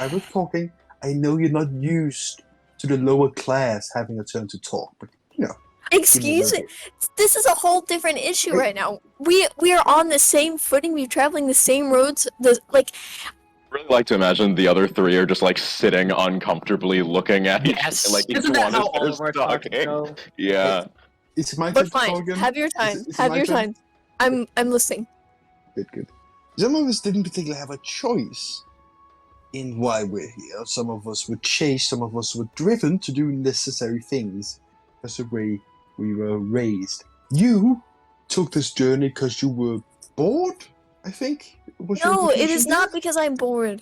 I was talking. I know you're not used to the lower class having a turn to talk, but you know. Excuse me. This is a whole different issue right now. We are on the same footing. We're traveling the same roads. I really like to imagine the other three are just like sitting uncomfortably looking at Yes. each like each Isn't that one how as all they're of our talks talking. go? Yeah. It's my But turn to talk fine. again. Have your time. Is it Have my your turn? time. I'm listening. Good. Some of us didn't particularly have a choice in why we're here. Some of us were chased, some of us were driven to do necessary things. That's the way we were raised. You took this journey because you were bored, I think. Was your No, it implication is there? not because I'm bored.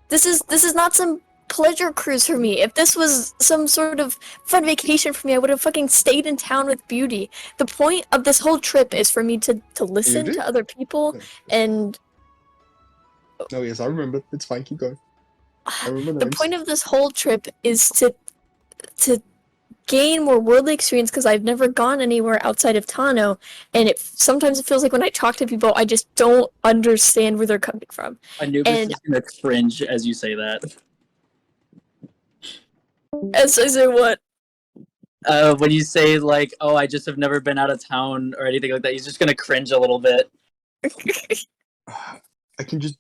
This is not some pleasure cruise for me. If this was some sort of fun vacation for me, I would have fucking stayed in town with Beauty. The point of this whole trip is for me to listen did? to other people and Oh yes, I remember. It's fine, keep going. I remember the names. point of this whole trip is to gain more worldly experience because I've never gone anywhere outside of Tano, and sometimes it feels like when I talk to people, I just don't understand where they're coming from. Anubis is gonna cringe as you say that. As I say what? When you say like, "Oh, I just have never been out of town" or anything like that, he's just gonna cringe a little bit. I can just.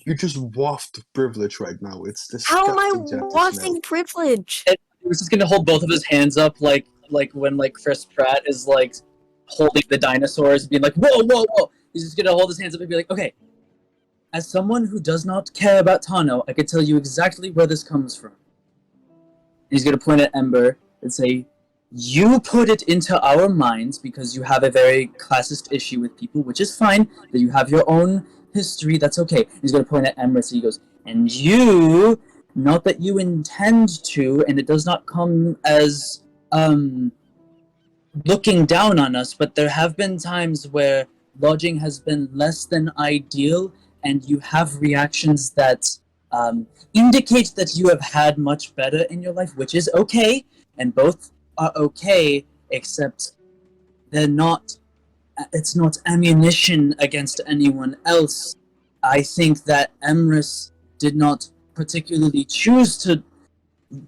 You just waft privilege right now. It's How am I disgusting. wafting privilege? He was just gonna hold both of his hands up, like when like Chris Pratt is like holding the dinosaurs, being like, "Whoa, whoa, whoa!" He's just gonna hold his hands up and be like, "Okay, as someone who does not care about Tano, I can tell you exactly where this comes from." And he's gonna point at Ember and say, "You put it into our minds because you have a very classist issue with people, which is fine. That you have your own history, that's okay." He's gonna point at Emrys and he goes, "And you, not that you intend to, and it does not come as looking down on us, but there have been times where lodging has been less than ideal, and you have reactions that indicate that you have had much better in your life, which is okay, and both are okay, except they're not. It's not ammunition against anyone else. I think that Emrys did not particularly choose to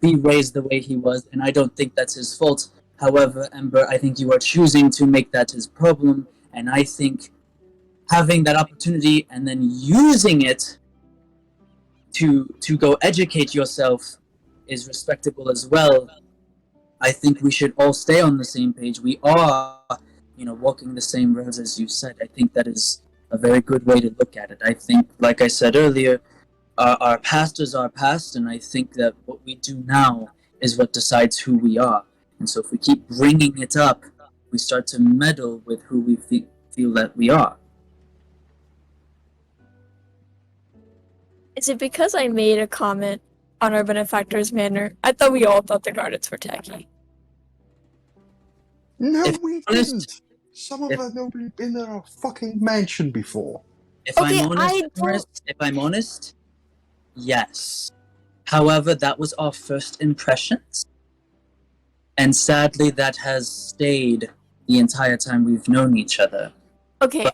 be raised the way he was, and I don't think that's his fault. However, Ember, I think you are choosing to make that his problem, and I think having that opportunity and then using it to go educate yourself is respectable as well. I think we should all stay on the same page. We are, walking the same roads as you said. I think that is a very good way to look at it. I think, like I said earlier, our past is our past, and I think that what we do now is what decides who we are. And so if we keep bringing it up, we start to meddle with who we feel that we are. Is it because I made a comment on our benefactor's manner? I thought we all thought the Garnets were tacky. No, If we honest- didn't. Some of us nobody been in our fucking mansion before. If Okay, I'm honest, I don't- Emrys, if I'm honest, yes. However, that was our first impressions, and sadly, that has stayed the entire time we've known each other. Okay,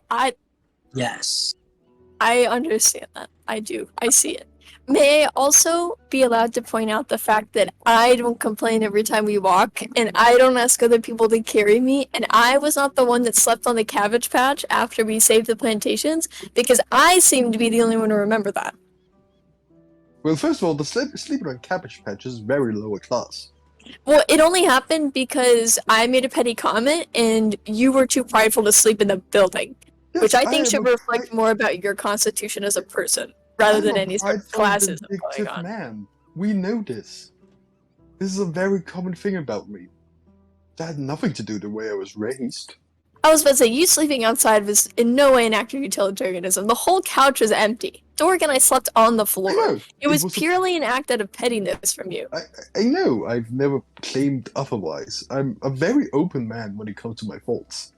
Yes. I understand that. I do. I see it. May I also be allowed to point out the fact that I don't complain every time we walk, and I don't ask other people to carry me, and I was not the one that slept on the cabbage patch after we saved the plantations, because I seem to be the only one to remember that. Well, first of all, the sleeping on cabbage patch is very lower class. Well, it only happened because I made a petty comment, and you were too prideful to sleep in the building. Yes, Which I think am should a reflect more about your constitution as a person, rather than any sort of classism going vindictive on. man. We know this. This is a very common thing about me. That had nothing to do with the way I was raised. I was about to say, you sleeping outside was in no way an act of utilitarianism. The whole couch was empty. Dork and I slept on the I floor. know. It was purely an act out of pettiness from you. I know. I've never claimed otherwise. I'm a very open man when it comes to my faults.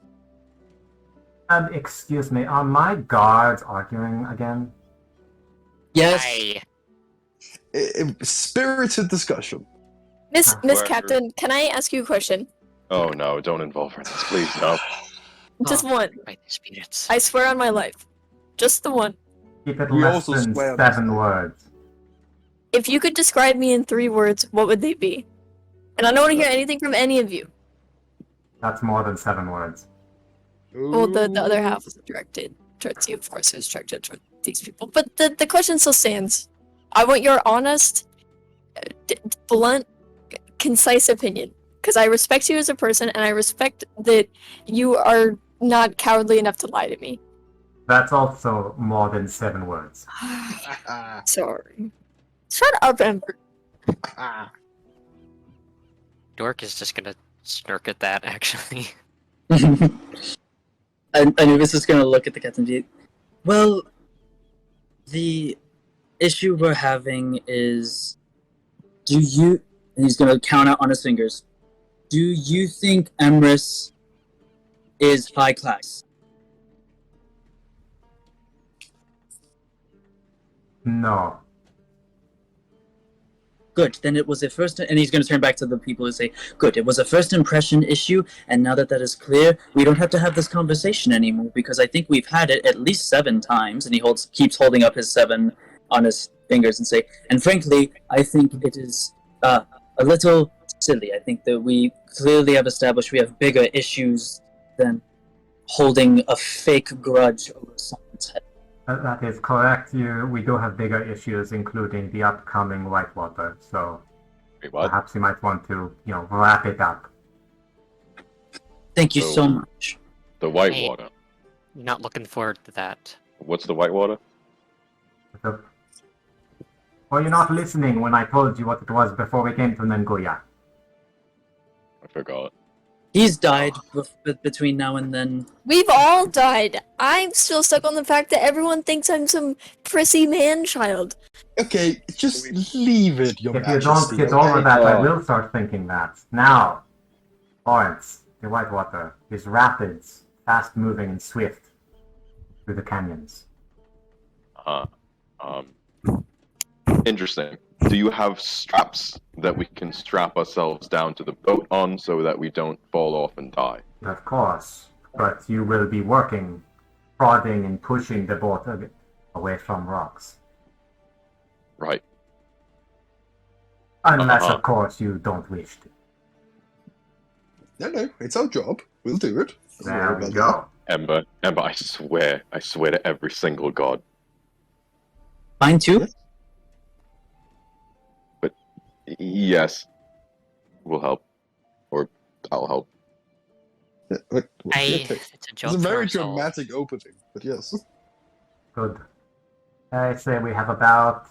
Excuse me, are my guards arguing again? Yes. Aye. Spirited discussion. Miss Whatever. Captain, can I ask you a question? Oh no, don't involve her in this, please, no. Just Oh, one. Right, the spirits. I swear on my life. Just the one. Keep it We less also than swear on 7 this. words. If you could describe me in 3 words, what would they be? And I don't want to hear anything from any of you. That's more than 7 words. Well, the other half was directed towards you, of course, it was directed toward these people. But the question still stands. I want your honest, blunt, concise opinion. Because I respect you as a person, and I respect that you are not cowardly enough to lie to me. That's also more than 7 words. Sorry. Shut up, Ember. Dork is just gonna snark at that, actually. Anubis is gonna look at the captain and be, well, the issue we're having is, do you, and he's gonna count out on his fingers, do you think Emrys is high class? No. Good. Then it was a first, and he's going to turn back to the people who say, "Good. It was a first impression issue, and now that that is clear, we don't have to have this conversation anymore because I think we've had it at least 7 times." And he keeps holding up his 7 on his fingers and say, "And frankly, I think it is a little silly. I think that we clearly have established we have bigger issues than holding a fake grudge over someone's head." That is correct. We do have bigger issues, including the upcoming whitewater. So Wait, what? perhaps you might want to, wrap it up. Thank you So- so much. The whitewater. Not looking forward to that. What's the whitewater? So, were you not listening when I told you what it was before we came to Nenguya? I forgot. He's died between now and then. We've all died. I'm still stuck on the fact that everyone thinks I'm some prissy man-child. Okay, just leave it, Your If you Majesty. don't get over okay? that, I Oh. will start thinking that. Now, Lawrence, the whitewater is rapids, fast-moving and swift through the canyons. Interesting. Do you have straps that we can strap ourselves down to the boat on so that we don't fall off and die? Of course, but you will be working, prodding and pushing the boat away from rocks. Right. Unless, Uh-huh. of course, you don't wish to. No, it's our job. We'll do it. Don't worry There we about go. Ember, I swear to every single god. Mine too? Yes. We'll help. Or I'll help. that. Yeah, It's a it's job a very for us all. dramatic opening, but yes. Good. I say we have about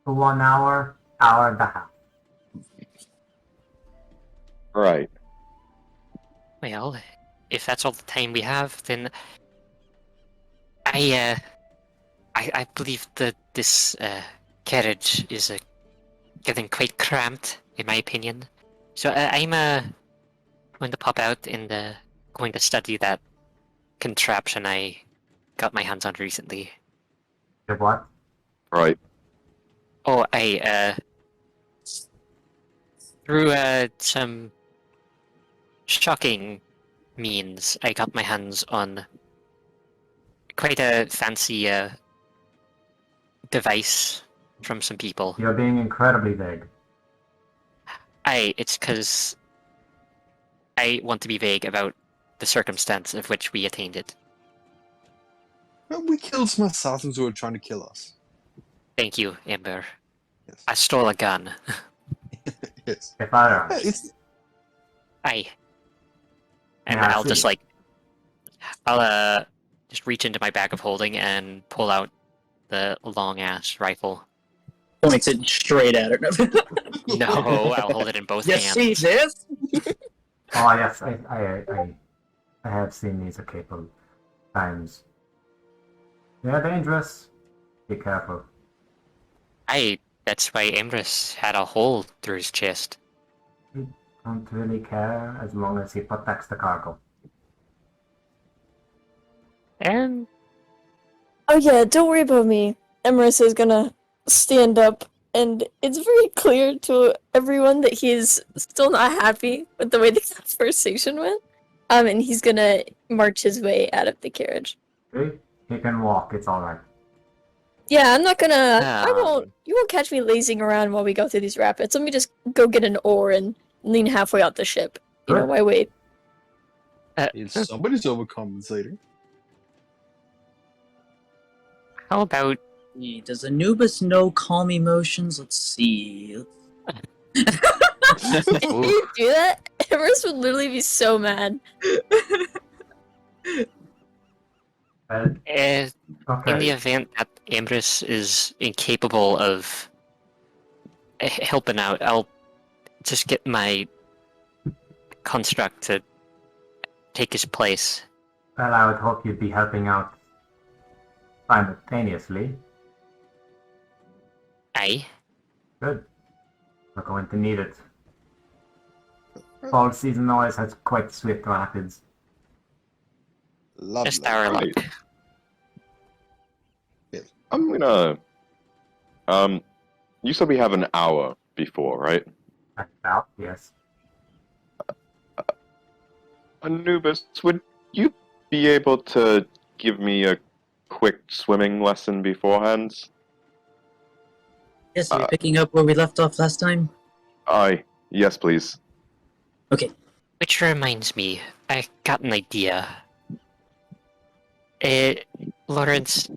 1 hour, hour and a half. Right. Well, if that's all the time we have, then I believe that this carriage is getting quite cramped, in my opinion. So I'm going to pop out and going to study that contraption I got my hands on recently. The what? Right. Oh, through some shocking means, I got my hands on quite a fancy device from some people. You're being incredibly vague. It's because I want to be vague about the circumstance of which we attained it. Well, we killed some assassins who were trying to kill us. Thank you, Ember. Yes. I stole a gun. Yes. If I Yeah, it's Aye. And Yeah, I I'll just see. I'll just reach into my bag of holding and pull out the long ass rifle. Points it straight at her. No, I'll hold it in both You hands. see this? Oh yes, I have seen these a couple times. They're dangerous. Be careful. That's why Emrys had a hole through his chest. Don't really care as long as he protects the cargo. And Oh yeah, don't worry about me. Emrys is gonna stand up, and it's very clear to everyone that he is still not happy with the way the conversation went. And he's gonna march his way out of the carriage. See? He can walk, it's alright. Yeah, I'm not gonna. I Um. won't. You won't catch me lazing around while we go through these rapids. Let me just go get an oar and lean halfway out the ship. You know, Good. why wait? somebody's overcompensating. how about Does Anubis know calm emotions? Let's see. If you do that, Emrys would literally be so mad. Well, in the okay. event that Emrys is incapable of helping out, I'll just get my construct to take his place. Well, I would hope you'd be helping out simultaneously. Aye. Good. We're going to need it. Fall season always has quite swift rapids. Lovely. Just our luck. I'm gonna You said we have an hour before, right? About, yes. Anubis, would you be able to give me a quick swimming lesson beforehand? Yes, are you picking up where we left off last time? Yes, please. Okay. Which reminds me, I got an idea. Lawrence,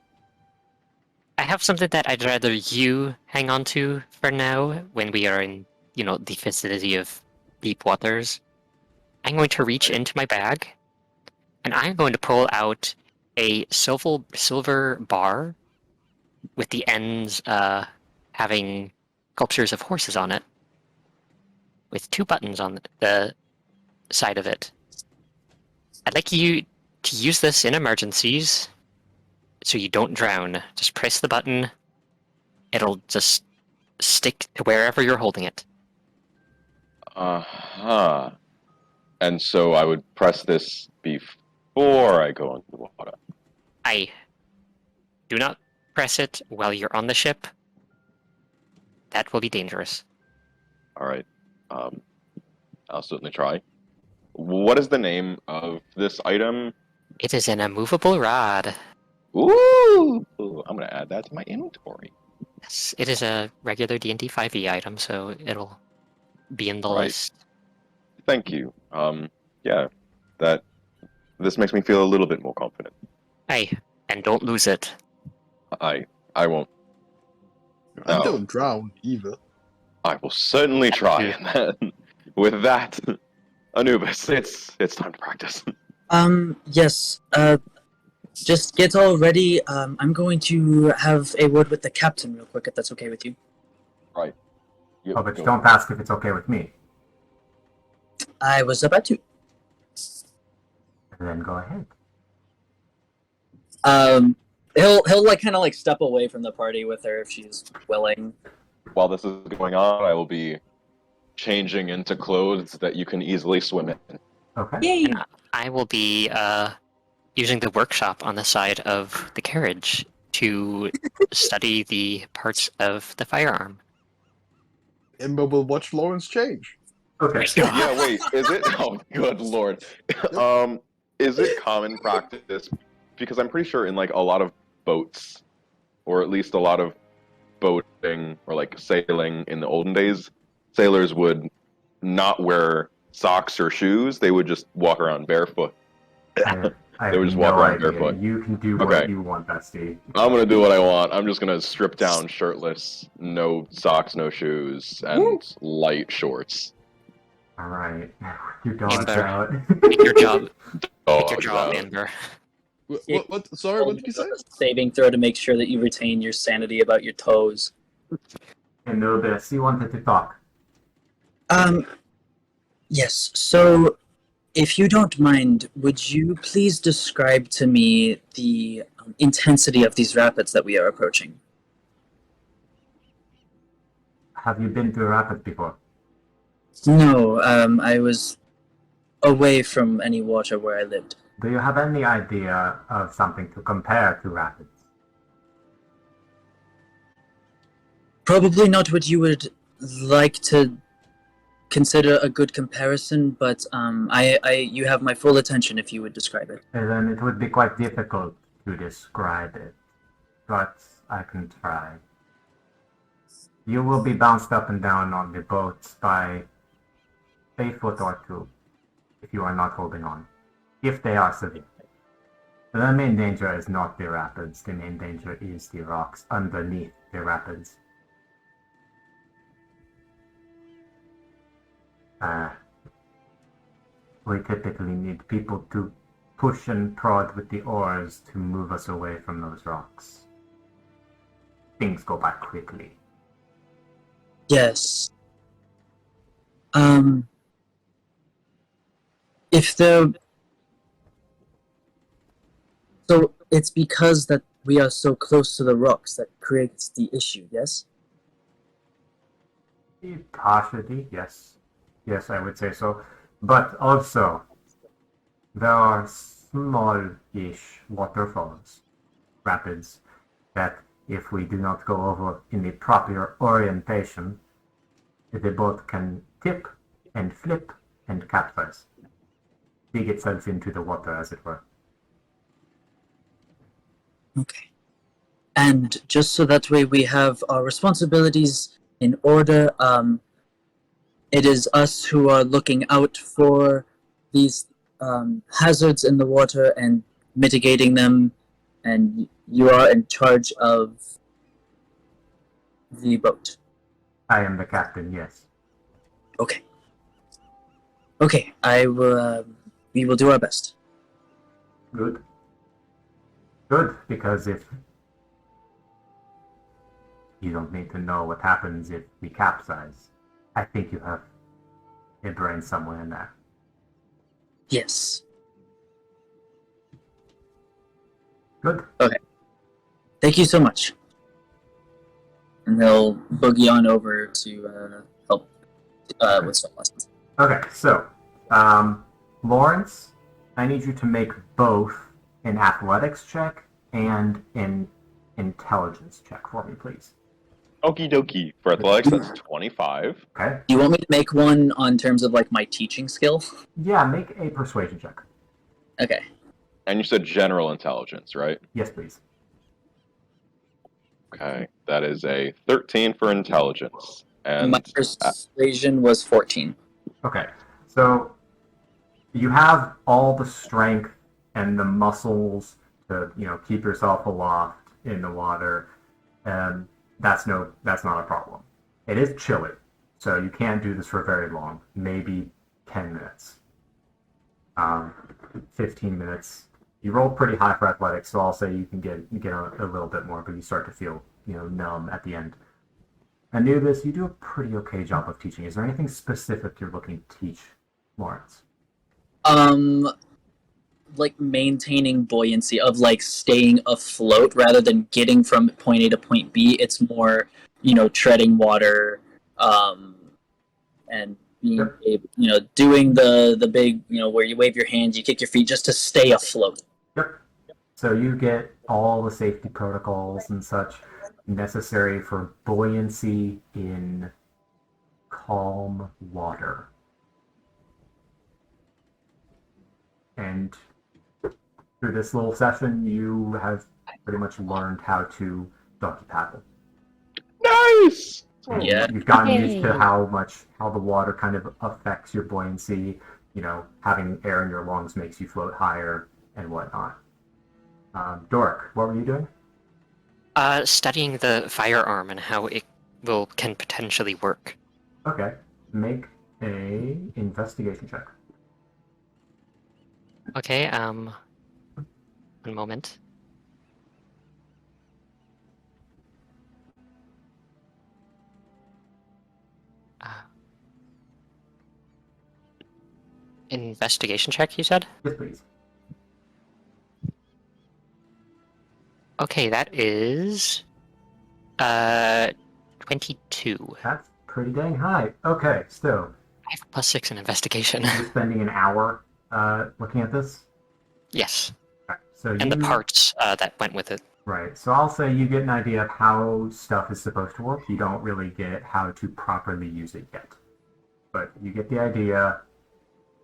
I have something that I'd rather you hang on to for now when we are in, the vicinity of deep waters. I'm going to reach into my bag, and I'm going to pull out a silver bar with the ends having sculptures of horses on it, with 2 buttons on the side of it. I'd like you to use this in emergencies, so you don't drown. Just press the button. It'll just stick to wherever you're holding it. Uh-huh. And so I would press this before I go into the water. Do not press it while you're on the ship. That will be dangerous. Alright. I'll certainly try. What is the name of this item? It is an immovable rod. Ooh! I'm gonna add that to my inventory. Yes, it is a regular D&D 5e item, so it'll be in the Right. list. Thank you. Yeah. This makes me feel a little bit more confident. And don't lose it. I won't. And No. don't drown either. I will certainly try. And then, with that, Anubis, it's time to practice. Yes. Just get all ready. I'm going to have a word with the captain real quick, if that's okay with you. Right. Oh, but you don't ask if it's okay with me. I was about to. Then go ahead. He'll like kind of like step away from the party with her if she's willing. While this is going on, I will be changing into clothes that you can easily swim in. Okay. Yay! I will be using the workshop on the side of the carriage to study the parts of the firearm. Ember will watch Lawrence change. Okay. Yeah, wait, is it? Oh, good lord. Is it common practice? Because I'm pretty sure in like a lot of boats, or at least a lot of boating or like sailing in the olden days, sailors would not wear socks or shoes. They would just walk around barefoot. I They would have just walk no around idea. barefoot. You can do what Okay. you want, Bestie. I'm gonna do what I want. I'm just gonna strip down shirtless, no socks, no shoes, and light shorts. Alright. Your dog's Amber. out. Pick your job. Pick your Dogs job, out. Amber. What? Sorry, what did you say? Saving throw to make sure that you retain your sanity about your toes. Anubis, you wanted to talk. Yes. So, if you don't mind, would you please describe to me the intensity of these rapids that we are approaching? Have you been to a rapid before? No, I was away from any water where I lived. Do you have any idea of something to compare to rapids? Probably not what you would like to consider a good comparison, but you have my full attention if you would describe it. Then it would be quite difficult to describe it, but I can try. You will be bounced up and down on the boats by a foot or two if you are not holding on, if they are severe. The main danger is not the rapids, the main danger is the rocks underneath the rapids. We typically need people to push and prod with the oars to move us away from those rocks. Things go by quickly. Yes. If the... So it's because that we are so close to the rocks that creates the issue, yes? Partially, yes. Yes, I would say so. But also, there are small-ish waterfalls, rapids, that if we do not go over in the proper orientation, the boat can tip and flip and capsize. Dig itself into the water, as it were. Okay. And just so that way we have our responsibilities in order, it is us who are looking out for these hazards in the water and mitigating them, and you are in charge of the boat. I am the captain, yes. Okay. Okay, I will. We will do our best. Good. Good, because if you don't need to know what happens if we capsize, I think you have a brain somewhere in there. Yes. Good. Thank you so much. And they'll boogie on over to help with some lessons. Okay, so, Lawrence, I need you to make both an athletics check and an intelligence check for me, please. Okie dokie. For athletics, that's 25. Okay? Do you want me to make one on terms of like my teaching skill? Yeah, make a persuasion check. Okay. And you said general intelligence, right? Yes, please. Okay. That is a 13 for intelligence. And My persuasion was 14. Okay, so you have all the strength and the muscles to, keep yourself aloft in the water, and that's not a problem. It is chilly, so you can't do this for very long. Maybe 10 minutes, 15 minutes. You rolled pretty high for athletics, so I'll say you can get a little bit more, but you start to feel numb at the end. Anubis, you do a pretty okay job of teaching. Is there anything specific you're looking to teach Lawrence? Like maintaining buoyancy of like staying afloat rather than getting from point A to point B. It's more, treading water, and being able, doing the big, where you wave your hands, you kick your feet just to stay afloat. Yep. So you get all the safety protocols and such necessary for buoyancy in calm water. And through this little session, you have pretty much learned how to donkey paddle. nice! And Yeah. You've gotten Yay. used to how the water kind of affects your buoyancy. Having air in your lungs makes you float higher and whatnot. Doric, what were you doing? Studying the firearm and how it can potentially work. Okay, make a investigation check. Okay, one moment. Investigation check, you said? Yes, please. Okay, that is 22. That's pretty dang high. Okay, so I have a +6 in investigation. you're spending an hour looking at this. Yes, Okay, so and the parts that went with it. Right. So I'll say you get an idea of how stuff is supposed to work. You don't really get how to properly use it yet. But you get the idea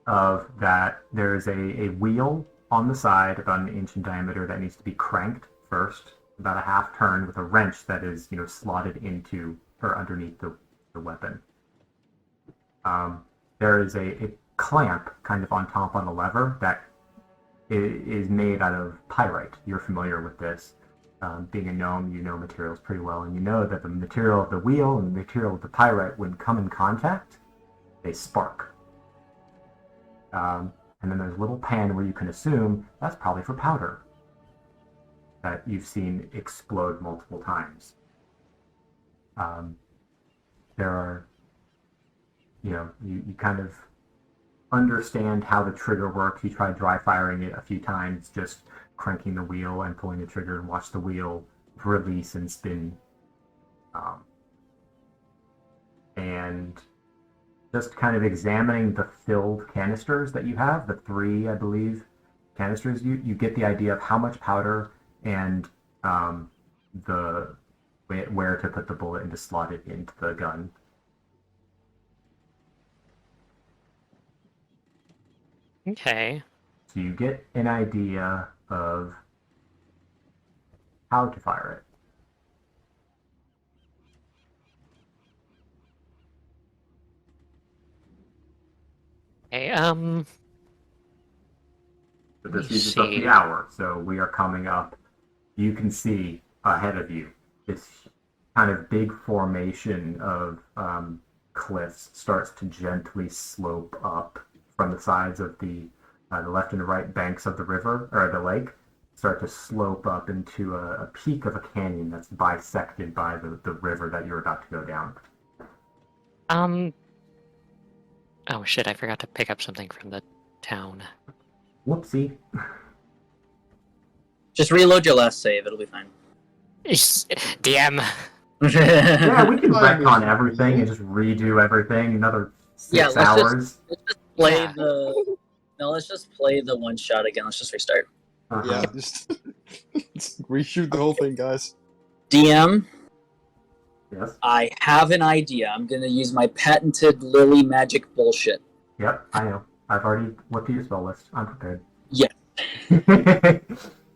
of that there is a wheel on the side about an inch in diameter that needs to be cranked first, about a half turn with a wrench that is, slotted into or underneath the weapon. There is a clamp kind of on top on the lever that is made out of pyrite. You're familiar with this. Being a gnome, you know materials pretty well, and you know that the material of the wheel and the material of the pyrite, when come in contact, they spark. And then there's a little pan where you can assume that's probably for powder that you've seen explode multiple times. There are, you kind of understand how the trigger works. You try dry firing it a few times, just cranking the wheel and pulling the trigger, and watch the wheel release and spin. And just kind of examining the filled canisters that you have, the 3, I believe, canisters, you get the idea of how much powder and the where to put the bullet and to slot it into the gun. Okay. So you get an idea of how to fire it. Okay, But let me this uses up see. the hour, so we are coming up. You can see ahead of you this kind of big formation of cliffs starts to gently slope up from the sides of the left and right banks of the river or the lake. Start to slope up into a peak of a canyon that's bisected by the river that you're about to go down. Oh shit, I forgot to pick up something from the town. Whoopsie. Just reload your last save. It'll be fine. DM. Yeah, we can Fine, retcon Mr. everything and President. just redo everything another Yeah, 6 let's just- hours. Let's just play Yeah. the. No, let's just play the one shot again. Let's just restart. Yeah, just reshoot the whole thing, guys. DM, Yes. I have an idea. I'm gonna use my patented Lily magic bullshit. Yep, I know. I've already looked at your spell list. I'm prepared. Yeah.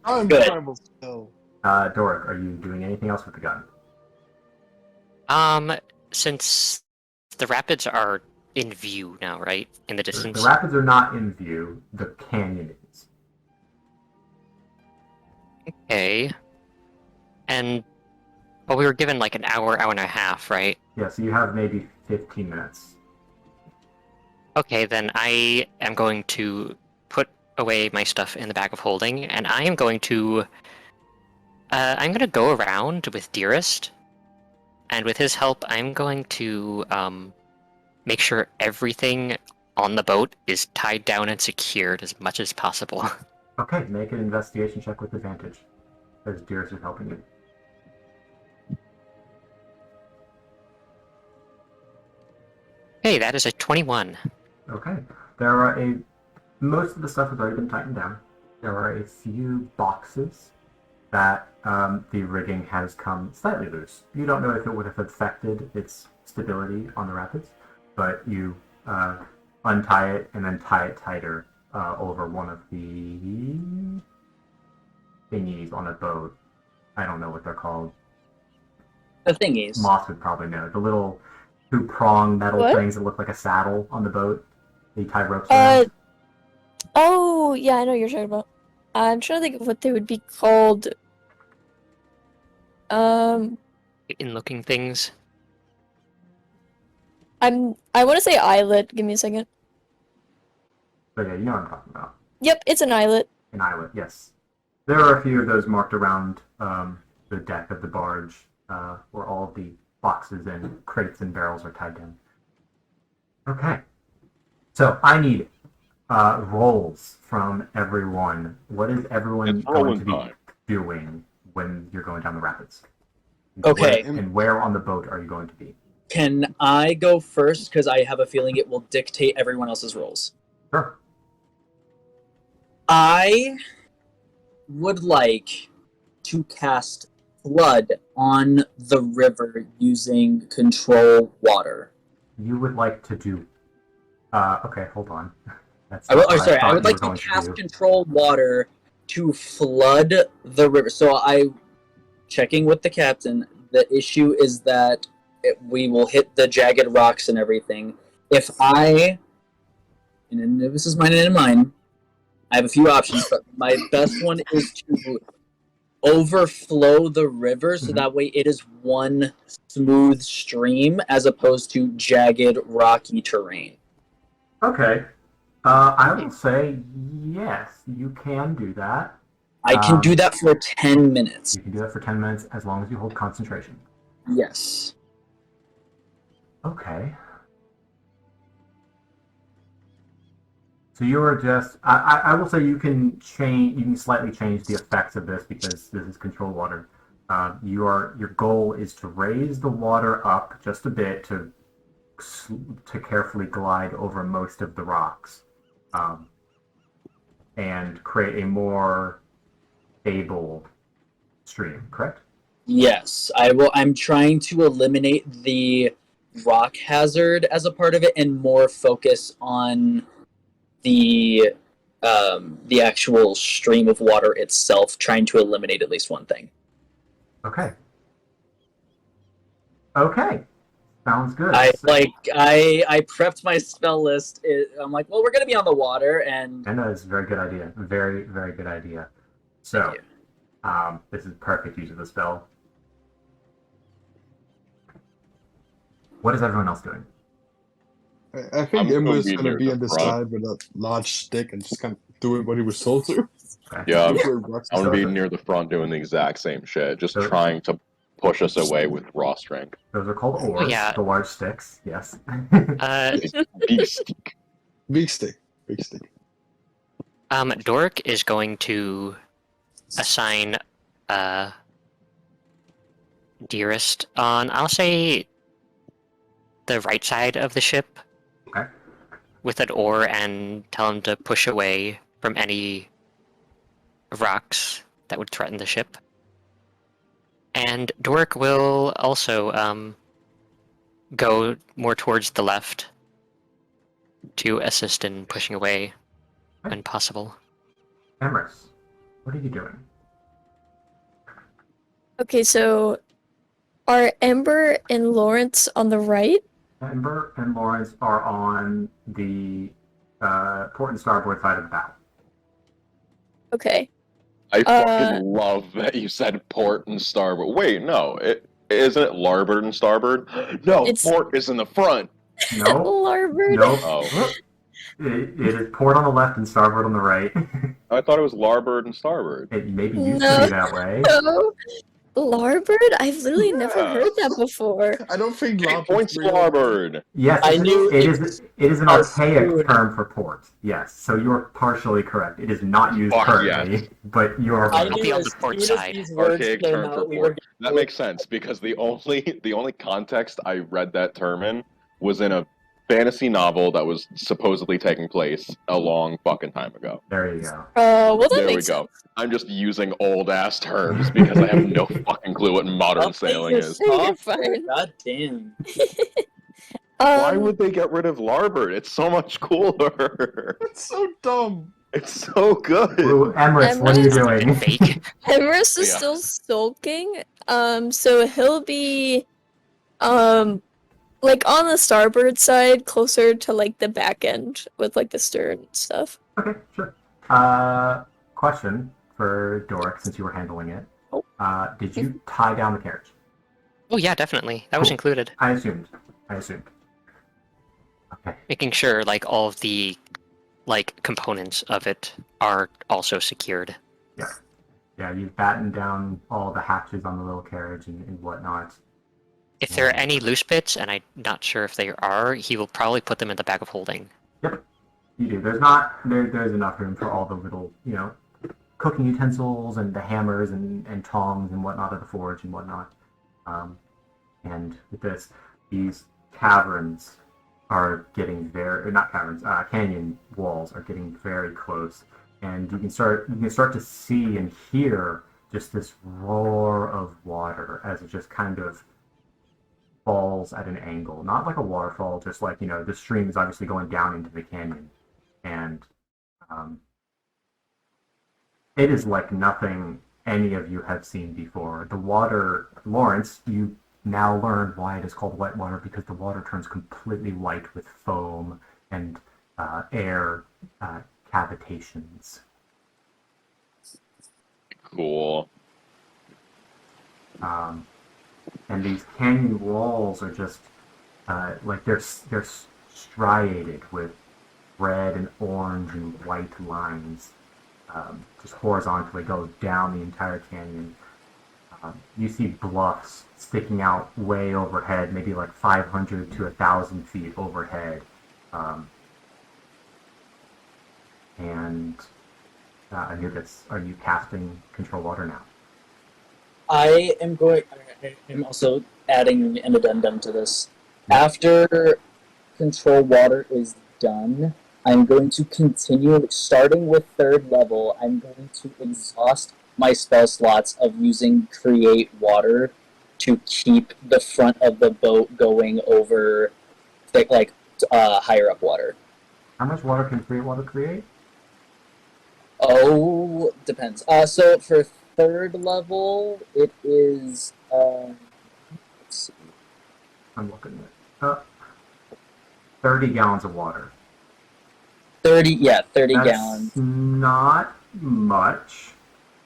I'm Good. terrible spell. Doric, are you doing anything else with the gun? Since the rapids are in view now, right? In the The distance. rapids are not in view. The canyon is. Okay. And well, we were given like an hour and a half, right? Yeah, so you have maybe 15 minutes. Okay, then I am going to put away my stuff in the bag of holding, and I am going to go around with Dearest, and with his help, I'm going to make sure everything on the boat is tied down and secured as much as possible. Okay, make an investigation check with advantage. As Dearest is helping you. Hey, that is a 21. Okay. There are most of the stuff has already been tightened down. There are a few boxes that the rigging has come slightly loose. You don't know if it would have affected its stability on the rapids, but you untie it and then tie it tighter over one of the thingies on a boat. I don't know what they're called. The thingies. Moss would probably know. The little two-prong metal What? things that look like a saddle on the boat. They tie ropes around. Oh, yeah, I know what you're talking about. I'm trying to think of what they would be called. In looking things. I want to say eyelet. Give me a second. But yeah, you know what I'm talking about. Yep, it's an eyelet. An islet, yes. There are a few of those marked around the deck of the barge where all of the boxes and crates and barrels are tied down. Okay. So I need rolls from everyone. What is everyone It's going rolling to be time. doing when you're going down the rapids? Okay. And where on the boat are you going to be? Can I go first? Because I have a feeling it will dictate everyone else's roles. Sure. I would like to cast Flood on the river using control water. You would like to do... okay, hold on. That's I not what would thought you like were to going cast do. control water to flood the river. So checking with the captain, the issue is that we will hit the jagged rocks and everything. If and this is mine and mine, I have a few options, but my best one is to overflow the river so Mhm. that way it is one smooth stream as opposed to jagged rocky terrain. Okay. I will say yes, you can do that. I can do that for 10 minutes. You can do that for 10 minutes as long as you hold concentration. Yes. Okay. So you are just... I will say you can slightly change the effects of this because this is control water. Your goal is to raise the water up just a bit to carefully glide over most of the rocks and create a more stable stream, correct? Yes, I will. I'm trying to eliminate the rock hazard as a part of it and more focus on the actual stream of water itself, trying to eliminate at least one thing. Okay. Okay. Sounds good. I prepped my spell list. I'm like, well, we're gonna be on the water, and I know it's a very good idea. Very, very good idea. So, this is perfect use of the spell. What is everyone else doing? I think I'm gonna Emrys be gonna near be the on the front. side with a large stick and just kind of doing what he was told to. Okay. Yeah, Throw rocks and I'm gonna be stuff. near the front doing the exact same shit, just So- trying to push us away with raw strength. Those are called oars, yeah. the large sticks, yes. Beast. Big stick. Big stick. Dork is going to assign Dearest on, I'll say, the right side of the ship. Okay. With an oar and tell him to push away from any rocks that would threaten the ship. And Dork will also go more towards the left to assist in pushing away when possible. Emrys, what are you doing? Okay, so are Ember and Lawrence on the right? Ember and Lawrence are on the port and starboard side of the bow. Okay. I fucking love that you said port and starboard. Wait, no, isn't it larboard and starboard? No, It's- port is in the front. No, Larboard. no. Oh, It is port on the left and starboard on the right. I thought it was larboard and starboard. It maybe used No. to be that way. No. Larboard? I've literally never Yeah. heard that before. I don't think It larboard points larboard. Yes, I knew it is an a archaic spoon. term for port. Yes, so you're partially correct. It is not used Fuck currently, yes. but you are I right. I'll be knew on as the port soon as side. these words Archaic came term for out, we were port. That makes sense because the only context I read that term in was in a fantasy novel that was supposedly taking place a long fucking time ago. There you go. Well, that There we makes go. I'm just using old ass terms because I have no fucking clue what modern sailing is. You're fine. God damn. Why would they get rid of larboard? It's so much cooler. That's so dumb. It's so good. Ooh, Emrys, what are you Emrys? doing? Fake. Emrys is Yeah. still sulking. So he'll be, like on the starboard side, closer to like the back end with like the stern and stuff. Okay, sure. Question for Doric, since you were handling it. Oh. Did you tie down the carriage? Oh yeah, definitely. That was Cool. included. I assumed. Okay. Making sure like all of the components of it are also secured. Yeah, you've battened down all the hatches on the little carriage and whatnot. If there are any loose bits, and I'm not sure if there are, he will probably put them in the bag of holding. You do. There's enough room for all the little, cooking utensils and the hammers and tongs and whatnot of the forge and whatnot. And with this, these caverns are getting canyon walls are getting very close, and you can start to see and hear just this roar of water as it just kind of falls at an angle, not like a waterfall, just like the stream is obviously going down into the canyon, and it is like nothing any of you have seen before. The water, Lawrence, you now learn why it is called whitewater, because the water turns completely white with foam and air cavitations. Cool. And these canyon walls are just like they're striated with red and orange and white lines, just horizontally go down the entire canyon. You see bluffs sticking out way overhead, maybe like 500 to 1,000 feet overhead. And Anubis, are you casting Control Water now? I am also adding an addendum to this. After Control Water is done, I'm going to continue, starting with 3rd level, I'm going to exhaust my spell slots of using create water to keep the front of the boat going over higher up water. How much water can create water create? Oh, depends. So for third level, it is. Let's see. I'm looking at 30 gallons of water. 30 That's gallons. not much,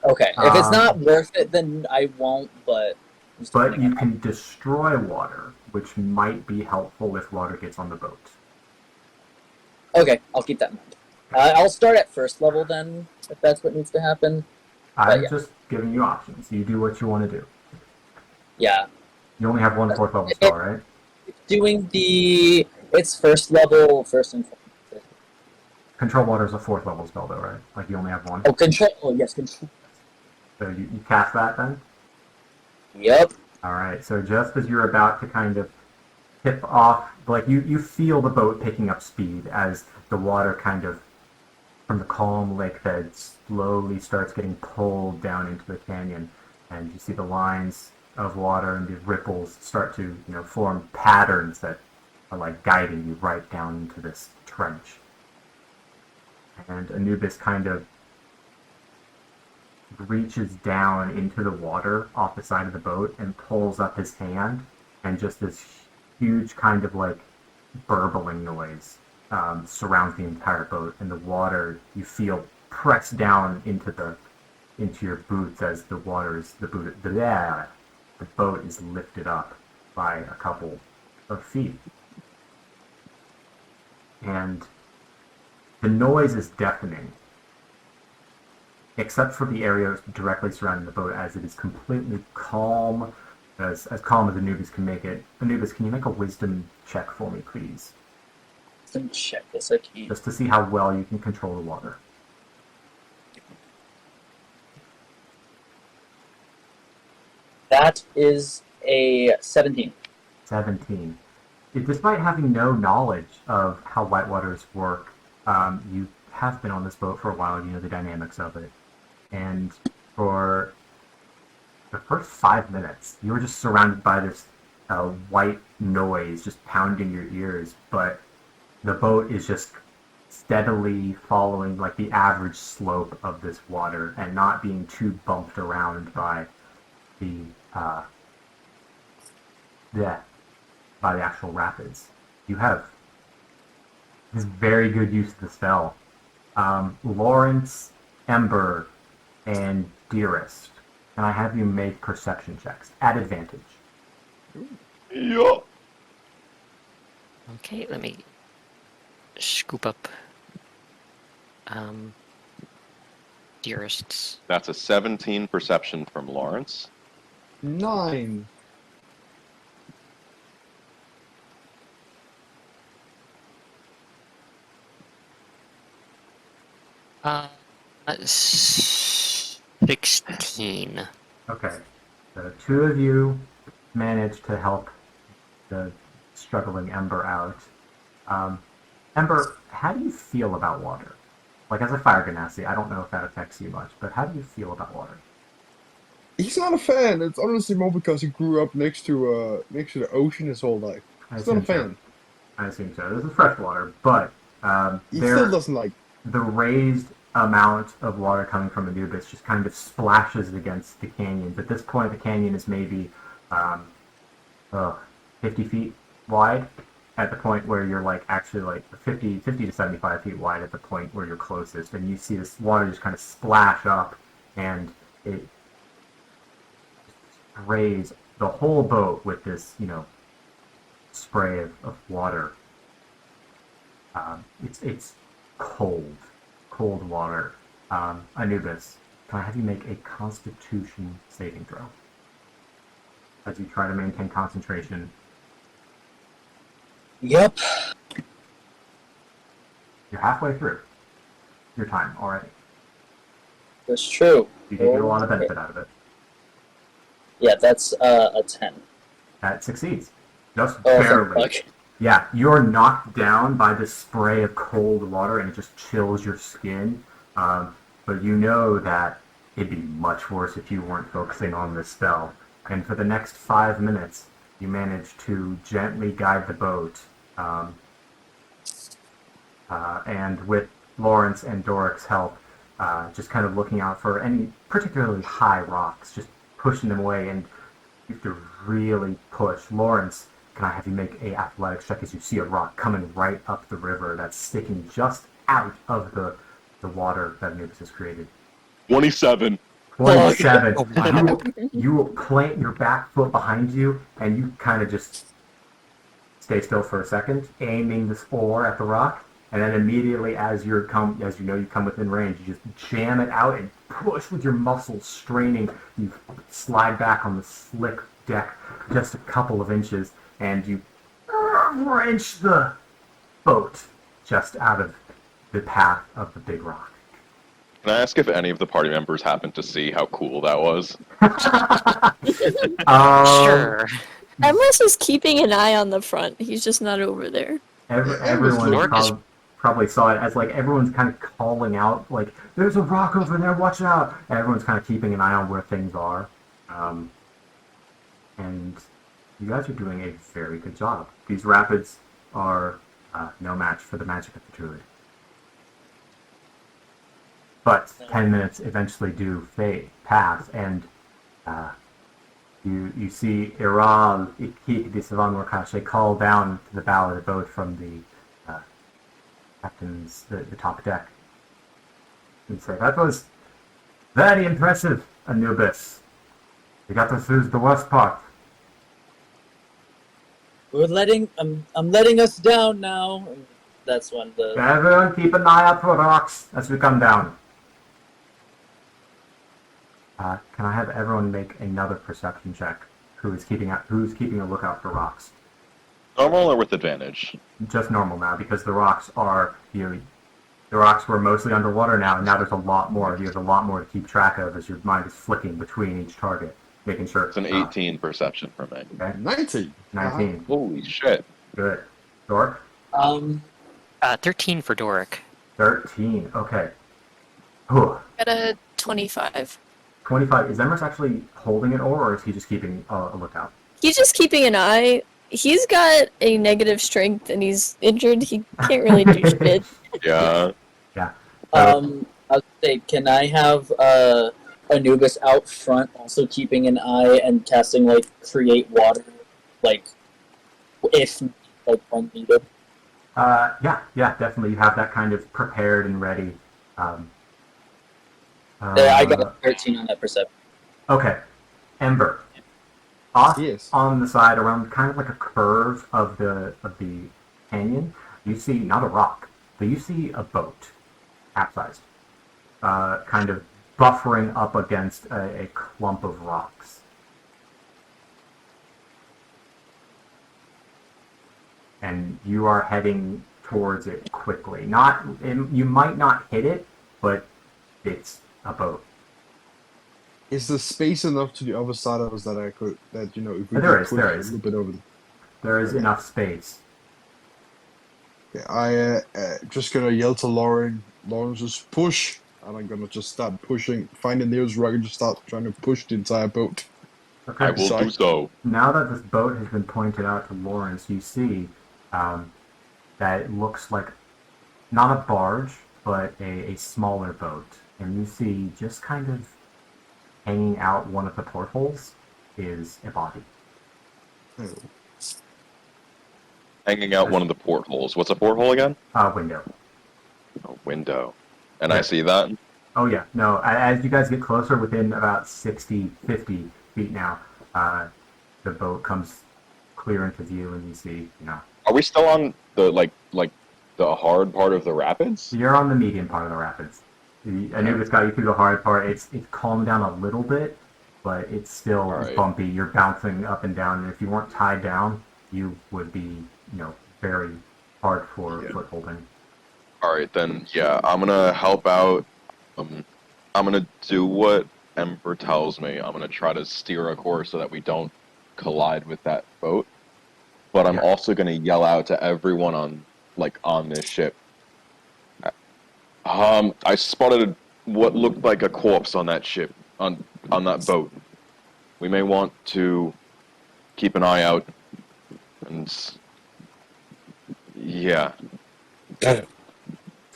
Okay, if it's not worth it, then I won't. But you can destroy water, which might be helpful if water gets on the boat. Okay, I'll keep that in mind. I'll start at first level then, if that's what needs to happen. I'm just giving you options. You do what you want to do. Yeah. You only have one fourth level spell, right? It's first level, first and foremost. Control water is a fourth level spell, though, right? Like you only have one. Oh, control. Oh, yes, control. So you cast that then? Yep. Alright, so just as you're about to kind of tip off, like you feel the boat picking up speed as the water kind of from the calm lake bed slowly starts getting pulled down into the canyon, and you see the lines of water and the ripples start to, form patterns that are like guiding you right down into this trench. And Anubis kind of reaches down into the water off the side of the boat and pulls up his hand, and just this huge kind of like burbling noise surrounds the entire boat, and the water you feel pressed down into your boots as the boat is lifted up by a couple of feet. And the noise is deafening, except for the area directly surrounding the boat, as it is completely calm, as calm as Anubis can make it. Anubis, can you make a wisdom check for me, please? Wisdom check, yes I can. Just to see how well you can control the water. That is a 17. 17. Despite having no knowledge of how whitewaters work, you have been on this boat for a while, you know the dynamics of it. And for the first 5 minutes, you were just surrounded by this white noise just pounding your ears, but the boat is just steadily following like the average slope of this water and not being too bumped around by the actual rapids. You have this very good use of the spell. Lawrence, Ember, and Dearest, and I have you make perception checks at advantage. Yeah. Okay, let me scoop up Dearest's. That's a 17 perception from Lawrence. 9. Uh, 16. Okay, the two of you managed to help the struggling Ember out. Ember, how do you feel about water? Like, as a fire genasi, I don't know if that affects you much, but how do you feel about water? He's not a fan. It's honestly more because he grew up next to the ocean his whole life. He's not a fan. I assume so. This is fresh water, but He still doesn't like. the raised amount of water coming from Anubis just kind of splashes against the canyon. At this point, the canyon is maybe 50 feet wide. At the point where you're like actually like 50 to 75 feet wide at the point where you're closest, and you see this water just kind of splash up, and it sprays the whole boat with this, spray of water. It's cold water. Anubis, can I have you make a Constitution saving throw as you try to maintain concentration? Yep. You're halfway through your time already. That's true. You did get a lot of benefit out of it. Yeah, that's a 10. That succeeds. Just Oh, barely. fuck. Yeah, you're knocked down by this spray of cold water, and it just chills your skin. But you know that it'd be much worse if you weren't focusing on this spell. And for the next 5 minutes, you manage to gently guide the boat, and with Lawrence and Doric's help, just kind of looking out for any particularly high rocks, just pushing them away, and you have to really push. Lawrence, can I have you make a athletics check as you see a rock coming right up the river that's sticking just out of the water that Emrys has created? 27. 27. Oh, wow. You will plant your back foot behind you, and you kind of just stay still for a second, aiming this oar at the rock, and then immediately as you come within range, you just jam it out and push with your muscles straining. You slide back on the slick deck just a couple of inches, and you wrench the boat just out of the path of the big rock. Can I ask if any of the party members happened to see how cool that was? Sure. Emrys is keeping an eye on the front. He's just not over there. Everyone Dork is- probably saw it as like everyone's kind of calling out, like, "There's a rock over there, watch out!" And everyone's kind of keeping an eye on where things are. And you guys are doing a very good job. These rapids are no match for the magic of the druid. But 10 minutes eventually do pass, and you see Iral Ikik de Savan Wakashe call down to the bow of the boat from the captain's the top deck and say, "That was very impressive, Anubis. You got us through the worst part." I'm letting us down now. And that's when the Everyone keep an eye out for rocks as we come down. Can I have everyone make another perception check? Who's keeping a lookout for rocks? Normal or with advantage? Just normal now, because the rocks are the rocks were mostly underwater now, and now there's a lot more. You have a lot more to keep track of as your mind is flicking between each target, making sure. It's an 18 perception for me. Okay, 19. 19. Holy shit. Good. Dork? 13 for Doric. 13. Okay. Whew. Got a 25. 25. Is Emrys actually holding it, or is he just keeping a lookout? He's just keeping an eye. He's got a negative strength and he's injured. He can't really do shit. Yeah. I'll say, can I have Anubis out front, also keeping an eye and casting like create water, like if when needed? Yeah, definitely. You have that kind of prepared and ready. I got a 13 on that perception. Okay. Ember. Off Yes. on the side, around kind of like a curve of the canyon, you see not a rock, but you see a boat, capsized, kind of buffering up against a clump of rocks. And you are heading towards it quickly. You might not hit it, but it's a boat. Is the space enough to the other side of us that if we There could is, push there a is. little bit over the... There is enough space. Okay, I just gonna yell to Lauren, just push, and I'm gonna just start pushing, find the nearest rock and just start trying to push the entire boat. Okay. I will Sorry. do so. Now that this boat has been pointed out to Lawrence, you see that it looks like not a barge, but a smaller boat. And you see just kind of hanging out one of the portholes is a body. Oh. Hanging out one of the portholes. What's a porthole again? Window. A window. And I see that? Oh yeah, no, as you guys get closer, within about 60, 50 feet now, the boat comes clear into view and you see, Are we still on the, like the hard part of the rapids? you're on the medium part of the rapids. Anubis got you through the hard part. It's calmed down a little bit, but it's still Alright. bumpy. You're bouncing up and down, and if you weren't tied down, you would be, very hard for footholding. Alright, then, yeah, I'm gonna help out. I'm gonna do what Ember tells me. I'm gonna try to steer a course so that we don't collide with that boat. But I'm Yeah. also gonna yell out to everyone on this ship. I spotted what looked like a corpse on that ship, on that boat. We may want to keep an eye out, and yeah. So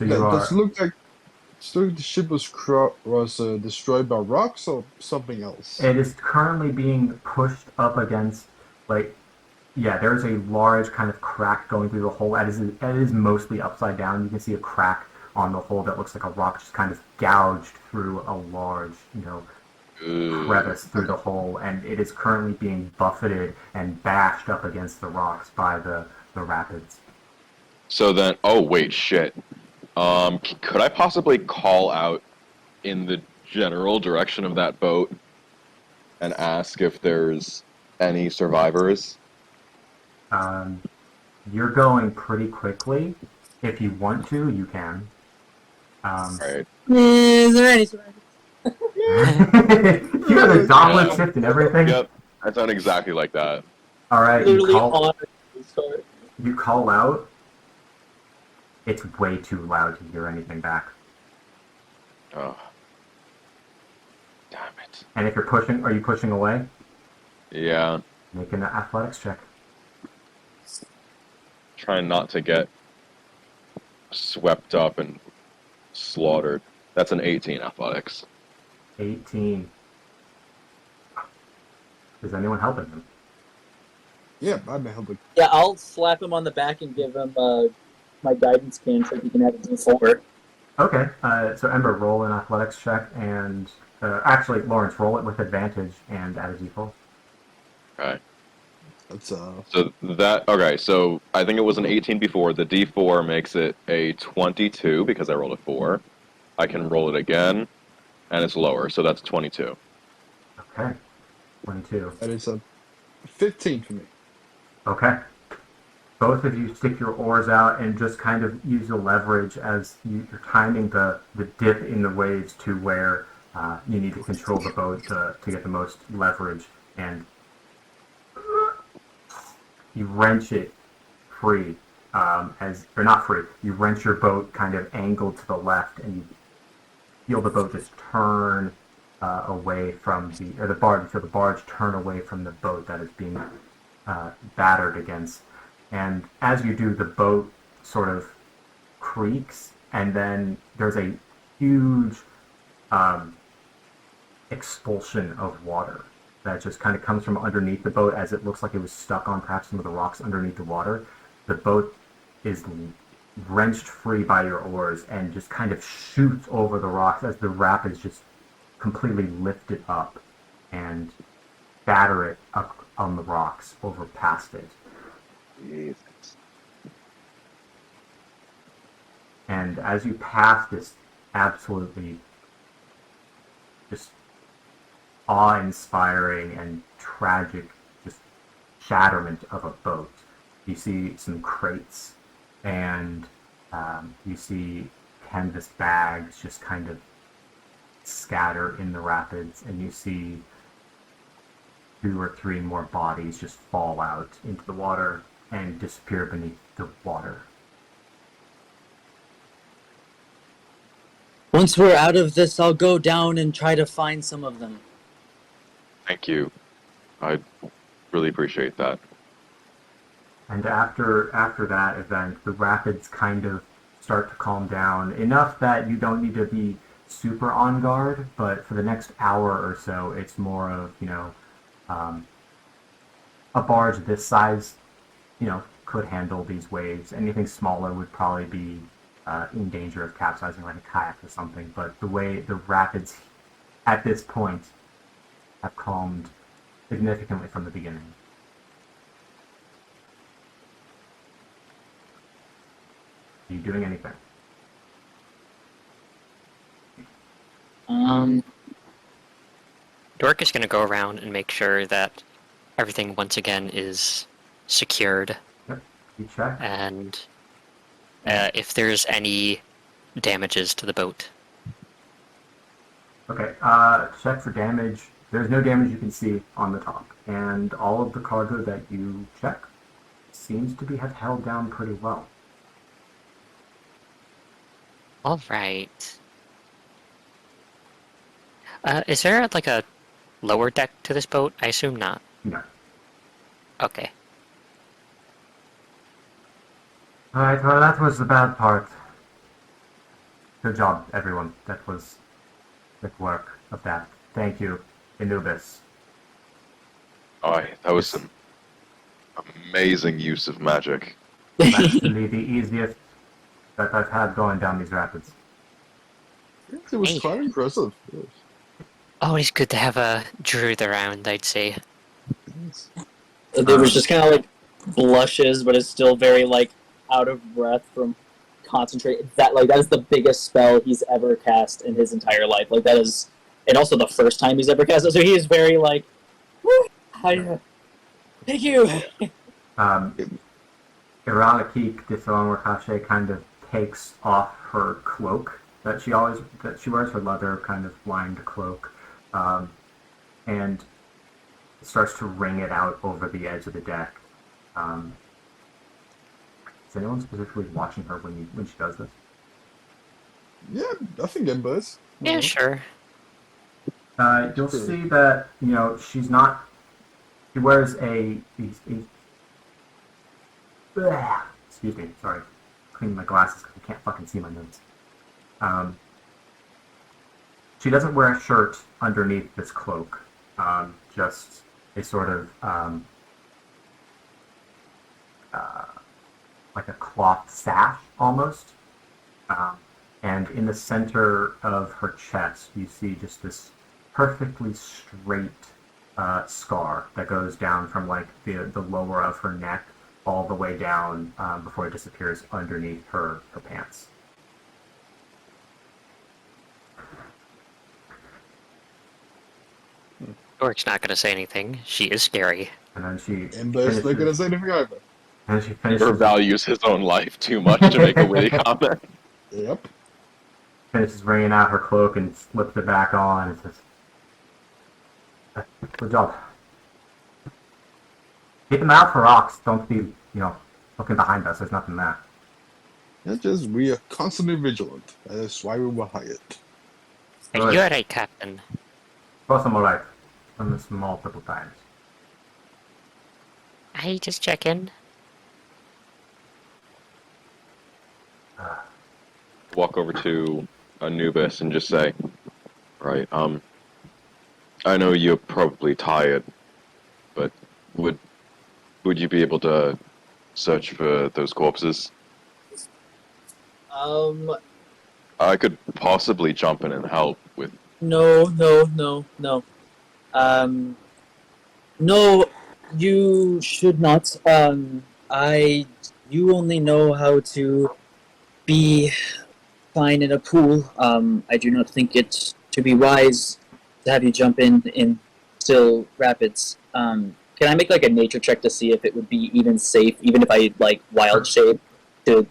you Does it are. look like the ship was destroyed by rocks or something else? It is currently being pushed up against, like, yeah, there's a large kind of crack going through the hole. It is mostly upside down. You can see a crack on the hole that looks like a rock just kind of gouged through a large, crevice through the hole, and it is currently being buffeted and bashed up against the rocks by the rapids. So then, oh wait, shit. Could I possibly call out in the general direction of that boat and ask if there's any survivors? You're going pretty quickly. If you want to, you can. Right. Is there any survivors? You got a goblet shift and everything. Yep. I sound exactly like that. All right, Literally on the start. you call out. It's way too loud to hear anything back. Oh. Damn it. And if you're pushing, are you pushing away? Yeah. Make an athletics check. Trying not to get swept up and slaughtered. That's an 18 athletics. 18. Is anyone helping him? Yeah, I'm helping. Yeah, I'll slap him on the back and give him my guidance cantrip. He can have a D4. Okay, so Ember, roll an athletics check, and actually, Lawrence, roll it with advantage and add a d4. Okay. That's So I think it was an 18 before. The D4 makes it a 22 because I rolled a 4. I can roll it again, and it's lower, so that's 22. Okay, 22. that is a 15 for me. Okay. Both of you stick your oars out and just kind of use the leverage as you're timing the dip in the waves to where you need to control the boat to get the most leverage, and you wrench it free, or not free. You wrench your boat kind of angled to the left, and you feel the boat just turn away from the barge. You feel the barge turn away from the boat that is being battered against. And as you do, the boat sort of creaks, and then there's a huge expulsion of water that just kind of comes from underneath the boat as it looks like it was stuck on perhaps some of the rocks underneath the water. The boat is wrenched free by your oars and just kind of shoots over the rocks as the rapids just completely lift it up and batter it up on the rocks over past it. Jesus. And as you pass this absolutely just awe-inspiring and tragic just shatterment of a boat, you see some crates, and you see canvas bags just kind of scatter in the rapids, and you see 2 or 3 more bodies just fall out into the water and disappear beneath the water. Once we're out of this, I'll go down and try to find some of them. Thank you. I really appreciate that. And after that event, the rapids kind of start to calm down enough that you don't need to be super on guard. But for the next hour or so, it's more of a barge this size, could handle these waves. Anything smaller would probably be in danger of capsizing, like a kayak or something. But the way the rapids at this point have calmed significantly from the beginning. Are you doing anything? Dork is going to go around and make sure that everything once again is secured, Yep. You check. and if there's any damages to the boat. Okay. Check for damage. There's no damage you can see on the top, and all of the cargo that you check seems to have held down pretty well. All right. Is there like a lower deck to this boat? I assume not. No. Okay. Alright, well, that was the bad part. Good job, everyone. That was the work of that. Thank you, Anubis. That was some amazing use of magic. Actually, the easiest that I've had going down these rapids. Yes, it was Hey. quite impressive. Yes. Always good to have a druid around, I'd say. Yes. There was just kind of like blushes, but is still very like out of breath from concentrate. That is the biggest spell he's ever cast in his entire life. Like that is, and also the first time he's ever cast it. So he is very like, woo, thank you. Iranakik Disonwakache kind of takes off her cloak that she wears, her leather kind of lined cloak, and starts to wring it out over the edge of the deck. Is anyone specifically watching her when she does this? Yeah, I think Embers. Yeah, sure. You'll see that she's not. She wears excuse me, sorry. Cleaning my glasses because I can't fucking see my notes. She doesn't wear a shirt underneath this cloak. Just a sort of like a cloth sash almost. And in the center of her chest, you see just this perfectly straight scar that goes down from like the lower of her neck all the way down before it disappears underneath her pants. Dork's not gonna say anything. She is scary. And then she Embers not gonna say anything either. and she Or finishes, values his own life too much to make a witty comment. Yep. finishes wringing out her cloak and slips it back on and says, "Good job. Keep an eye out for rocks. Don't be, looking behind us. There's nothing there." It's just we are constantly vigilant. That's why we were hired. Hey, Alright. you're right, Captain. Cross them all right. Done this multiple times. I just check in. Walk over to Anubis and just say, right, I know you're probably tired, but would you be able to search for those corpses? I could possibly jump in and help with. No. No, you should not. You only know how to be fine in a pool. I do not think it to be wise to have you jump in still rapids. Can I make like a nature check to see if it would be even safe, even if I like wild shape to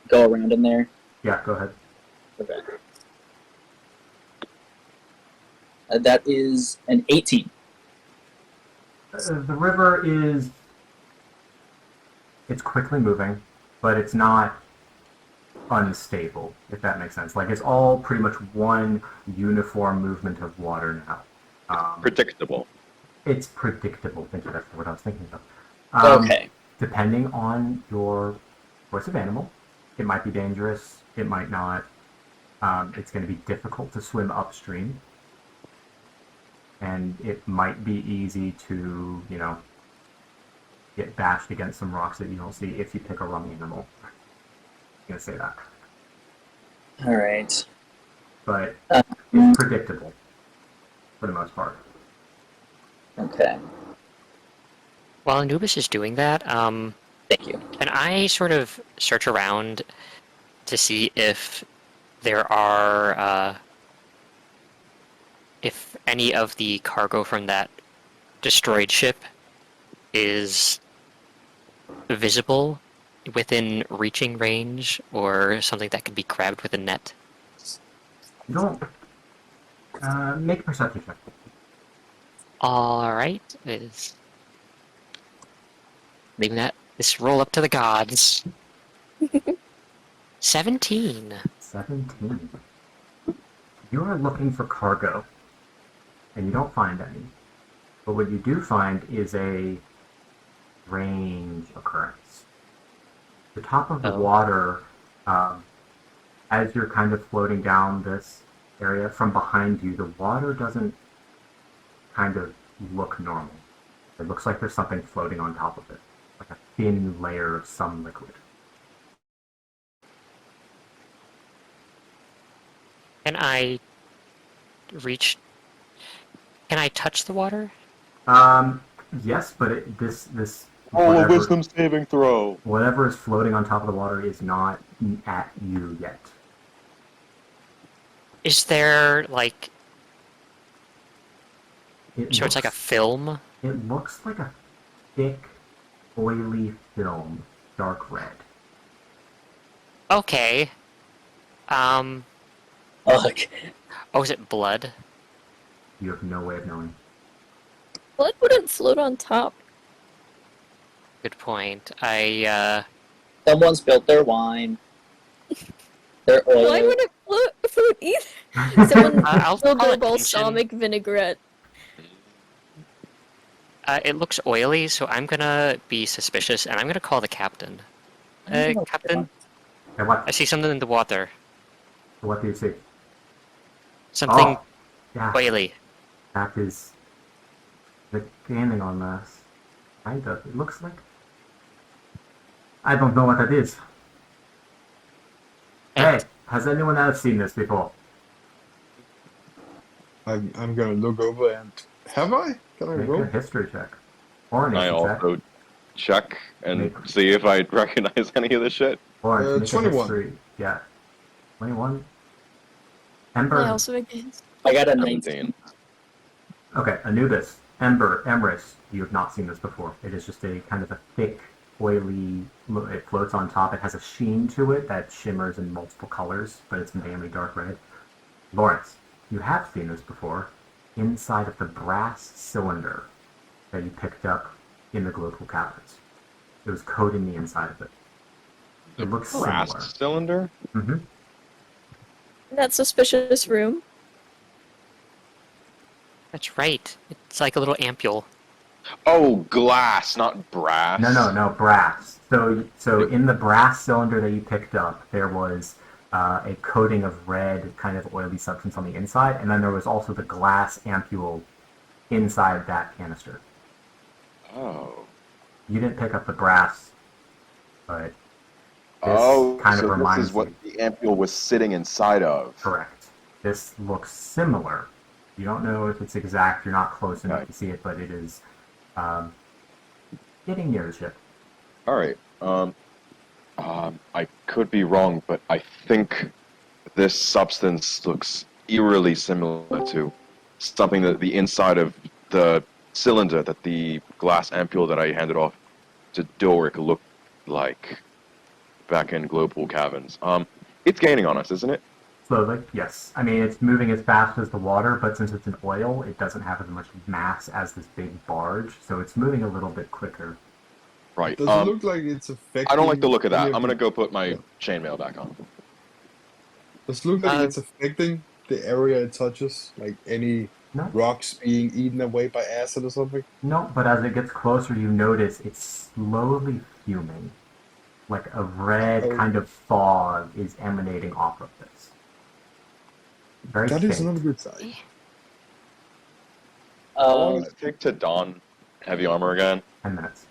go around in there? Yeah, go ahead. Okay. That is an 18. The river it's quickly moving, but it's not unstable, if that makes sense. Like, it's all pretty much one uniform movement of water now. Predictable. It's predictable. Thank you, that's what I was thinking of. Okay. Depending on your choice of animal, it might be dangerous, it might not. It's going to be difficult to swim upstream. And it might be easy to, get bashed against some rocks that you don't see if you pick a wrong animal. I'm going to say that. All right. But it's predictable, for the most part. Okay. While Anubis is doing that, Thank you. can I sort of search around to see if there are, if any of the cargo from that destroyed ship is visible within reaching range, or something that can be grabbed with a net? You don't... make a perception check. Alright, is leaving this roll up to the gods. 17. 17. You are looking for cargo and you don't find any. But what you do find is a strange occurrence. The top of the water, as you're kind of floating down this area, from behind you, the water doesn't kind of look normal. It looks like there's something floating on top of it, like a thin layer of some liquid. Can I reach? Can I touch the water? Yes, but this Oh, a whatever, wisdom saving throw. whatever is floating on top of the water is not at you yet. Is there like? It It's like a film. It looks like a thick, oily film, dark red. Okay. Ugh. Oh, is it blood? You have no way of knowing. Blood wouldn't float on top. Good point. Someone spilled their wine. Their oil. Why would it float either? Someone I'll spilled call their attention. balsamic vinaigrette. It looks oily, so I'm gonna be suspicious, and I'm gonna call the captain. Captain, And what? I see something in the water. What do you see? Something Oh, yeah, oily. that is the gaming on this. Kind of. It looks like. I don't know what that is. Hey, has anyone else seen this before? I'm gonna look over and have I? Can I Make roll? a history check. Or a I nature check. also check and Make- see if I recognize any of this shit. Or make 21. a history. Yeah. 21? I Ember. also make it. I got a 17. Okay, Anubis. Emrys. You have not seen this before. It is just a kind of a thick, oily. It floats on top. It has a sheen to it that shimmers in multiple colors, but it's mainly dark red. Lawrence, you have seen this before. Inside of the brass cylinder that you picked up in the global caverns. It was coating the inside of it. It looks Brass similar. cylinder? Mm-hmm. That suspicious room. That's right. It's like a little ampule. Oh, glass, not brass. No, brass. So in the brass cylinder that you picked up, there was a coating of red, kind of oily substance on the inside, and then there was also the glass ampule inside that canister. Oh. You didn't pick up the brass, but this Oh, kind so of reminds this is what you. the ampule was sitting inside of. Correct. This looks similar. You don't know if it's exact. You're not close enough Right. to see it, but it is getting near the ship. All right. I could be wrong, but I think this substance looks eerily similar to something that the inside of the cylinder that the glass ampule that I handed off to Doric looked like back in Global Caverns. It's gaining on us, isn't it? Slowly, yes. I mean, it's moving as fast as the water, but since it's an oil, it doesn't have as much mass as this big barge, so it's moving a little bit quicker. Right. Does it look like it's affecting? I don't like the look of that. any I'm gonna go put my Yeah. chainmail back on. Does it look like it's affecting the area it touches? Like any No. rocks being eaten away by acid or something? No, but as it gets closer, you notice it's slowly fuming. Like a red Oh. kind of fog is emanating off of this. Very That faint. is not a good sign. How long does it take to don heavy armor again? 10 minutes.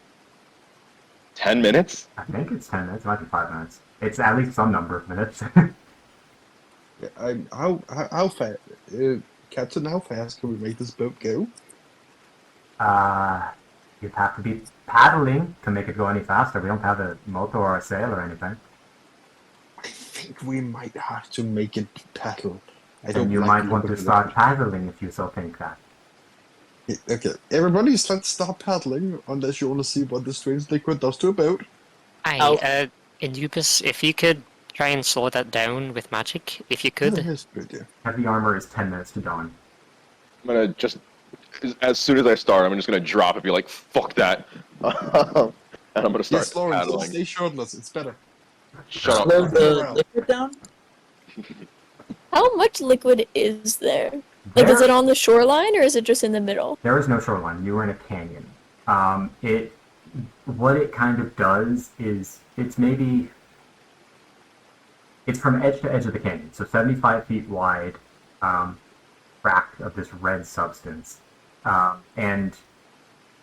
10 minutes? I think it's 10 minutes. It might be 5 minutes. It's at least some number of minutes. Yeah, how fast, Captain? How fast can we make this boat go? You'd have to be paddling to make it go any faster. We don't have a motor or a sail or anything. I think we might have to make it paddle. I Then don't you like might the want look to of start paddling if you so think that. it. Okay, everybody, let's stop paddling unless you want to see what the strange liquid does to a boat. Anubis, if you could try and slow that down with magic, if you could. Yes, good, yeah. Heavy armor is 10 minutes to dawn. I'm gonna just, as soon as I start, I'm just gonna drop and be like, fuck that. And I'm gonna start Yes, Lawrence, paddling. stay shirtless. It's better. Shut Slow up. the liquid down? How much liquid is there? Like, is There- it on the shoreline or is it just in the middle? There is no shoreline. You were in a canyon. What it kind of does is it's from edge to edge of the canyon, so 75 feet wide, tract of this red substance, and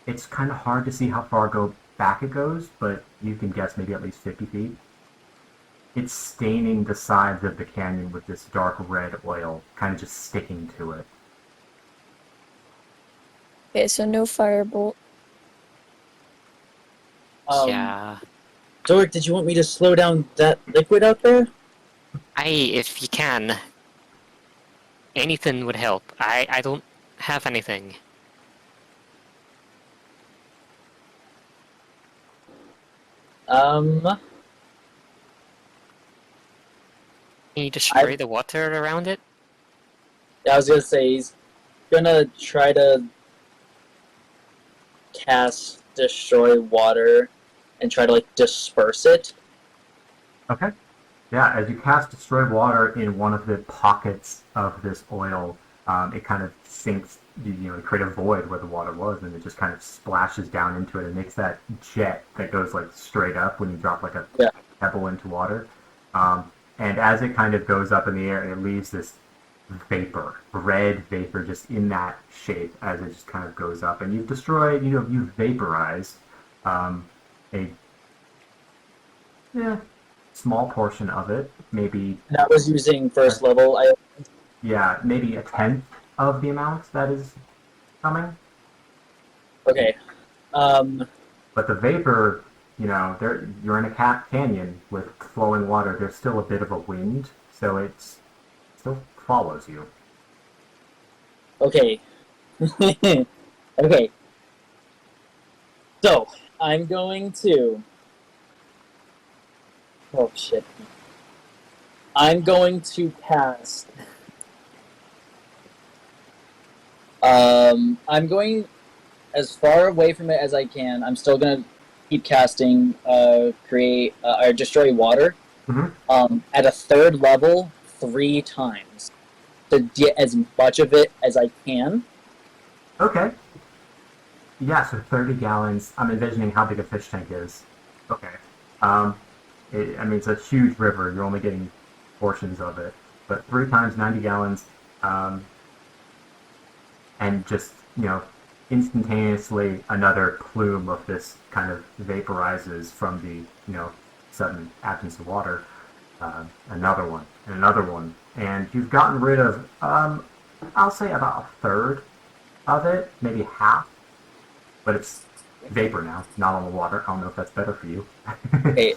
it's kind of hard to see how far back it goes, but you can guess maybe at least 50 feet. It's staining the sides of the canyon with this dark red oil, kind of just sticking to it. Okay, so no firebolt. Yeah. Dork, did you want me to slow down that liquid out there? If you can, anything would help. I don't have anything. Um, Can you destroy the water around it? I was gonna say he's gonna try to cast destroy water and try to like disperse it. Okay. Yeah, as you cast Destroy Water in one of the pockets of this oil, it kind of sinks, to create a void where the water was, and it just kind of splashes down into it and makes that jet that goes like straight up when you drop like a pebble into water. And as it kind of goes up in the air, it leaves this vapor, red vapor, just in that shape as it just kind of goes up. And you've destroyed, you've vaporized a small portion of it, maybe. That was using first level. Yeah, maybe a tenth of the amount that is coming. Okay. But the vapor, you're in a canyon with flowing water. There's still a bit of a wind, so it still follows you. Okay. Okay. So, I'm going to... Oh, shit. I'm going to cast... I'm going as far away from it as I can. I'm still going to keep casting, create, or destroy water. Mm-hmm. At a third level, 3 times. To get as much of it as I can. Okay. Yeah, so 30 gallons. I'm envisioning how big a fish tank is. Okay. It's a huge river. You're only getting portions of it. But 3 times 90 gallons, and just, instantaneously another plume of this kind of vaporizes from the, sudden absence of water. Another one, and another one. And you've gotten rid of, I'll say about a third of it, maybe half. But it's vapor now, not on the water. I don't know if that's better for you. Okay,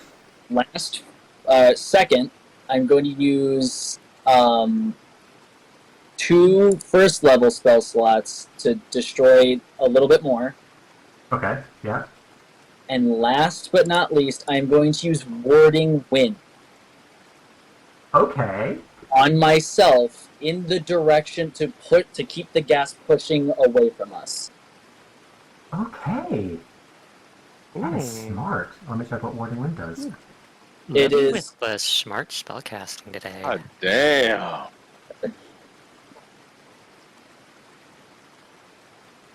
last second, I'm going to use 2 first level spell slots to destroy a little bit more. Okay, yeah. And last but not least, I'm going to use Warding Wind Okay. on myself in the direction to keep the gas pushing away from us. Okay. That is Ooh. smart. Let me check what Warding Wind does. It is- With the smart spellcasting today. God damn.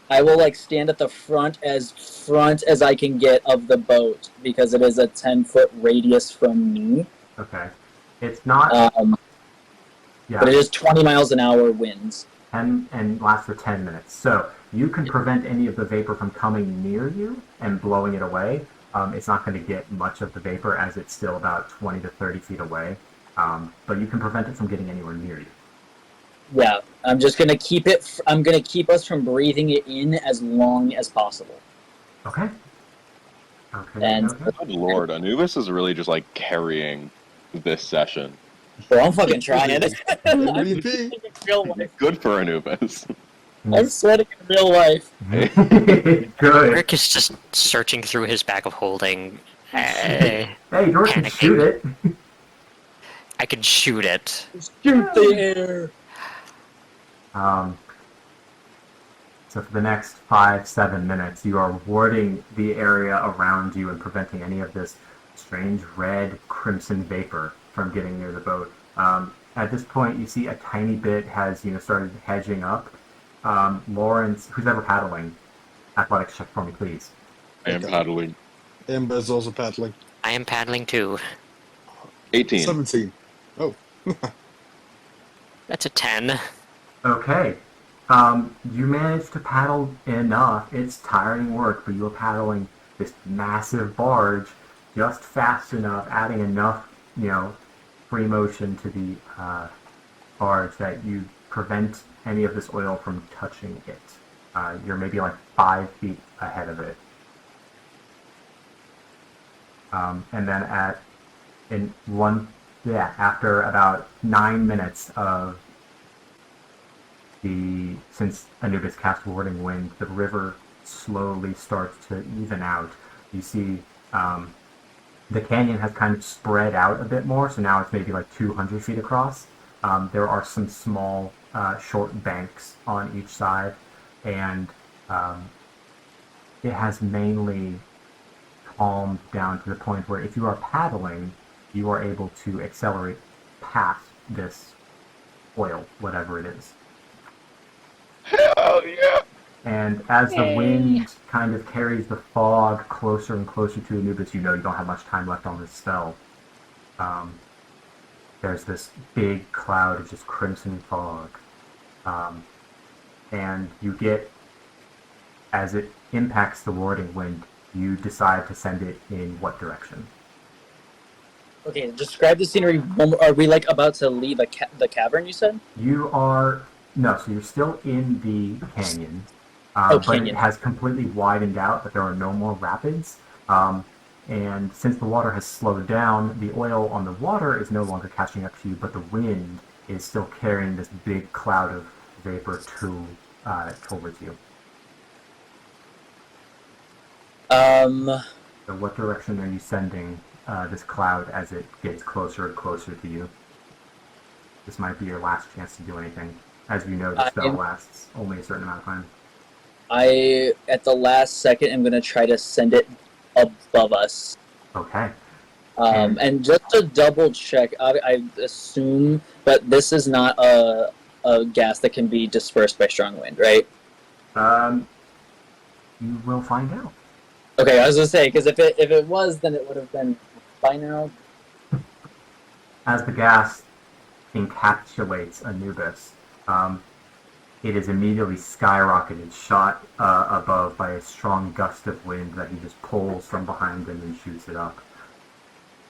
I will stand at the front as I can get of the boat because it is a 10-foot radius from me. Okay. It's not... But it is 20 miles an hour winds. 10 and lasts for 10 minutes. So you can prevent any of the vapor from coming near you and blowing it away. It's not going to get much of the vapor as it's still about 20 to 30 feet away. But you can prevent it from getting anywhere near you. Yeah, I'm just gonna keep it. I'm gonna keep us from breathing it in as long as possible. Okay. Okay. And- okay. Good lord, Anubis is really just carrying this session. Bro, I'm fucking trying. I'm Really sweating big. in real life. Good for Anubis. I'm sweating in real life. Good. Rick is just searching through his bag of holding. Hey, George can Panicking. shoot it. I can shoot it. Shoot the air. So for the next 5-7 minutes, you are warding the area around you and preventing any of this strange red crimson vapor from getting near the boat. At this point, you see a tiny bit has started hedging up. Lawrence, who's ever paddling, athletics check for me, please. I am Okay. paddling. Ember's also paddling. I am paddling too. 18. 17. Oh. That's a 10. Okay. You managed to paddle enough. It's tiring work, but you are paddling this massive barge just fast enough, adding enough, free motion to the barge that you prevent any of this oil from touching it. You're maybe like 5 feet ahead of it. And then after about 9 minutes of since Anubis cast Warding Wind, the river slowly starts to even out. You see the canyon has kind of spread out a bit more, so now it's maybe like 200 feet across. There are some small, short banks on each side, and it has mainly calmed down to the point where if you are paddling, you are able to accelerate past this oil, whatever it is. Hell yeah! And as the wind kind of carries the fog closer and closer to Anubis, you don't have much time left on this spell. There's this big cloud of just crimson fog. And you get, as it impacts the warding wind, you decide to send it in what direction? Okay, describe the scenery. Are we about to leave the cavern? You said. So you're still in the canyon, but canyon. it has completely widened out. But there are no more rapids, and since the water has slowed down, the oil on the water is no longer catching up to you, but the wind is still carrying this big cloud of vapor towards you. So what direction are you sending this cloud as it gets closer and closer to you? This might be your last chance to do anything. As you know, the spell lasts only a certain amount of time. At the last second, am going to try to send it above us. Okay. And just to double check, I assume, but this is not a gas that can be dispersed by strong wind, right? You will find out. Okay, I was going to say, because if it was, then it would have been by now. As the gas encapsulates Anubis, it is immediately skyrocketed, shot above by a strong gust of wind that he just pulls from behind him and shoots it up.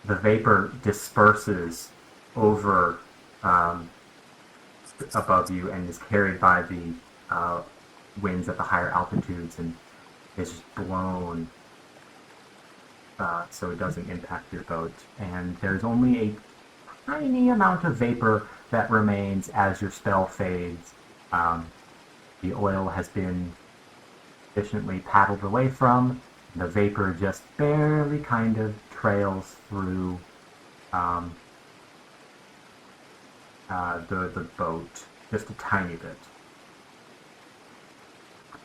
The vapor disperses over above you and is carried by the winds at the higher altitudes and is just blown so it doesn't impact your boat. And there's only a tiny amount of vapor that remains as your spell fades. The oil has been efficiently paddled away from. The vapor just barely kind of trails through the boat, just a tiny bit.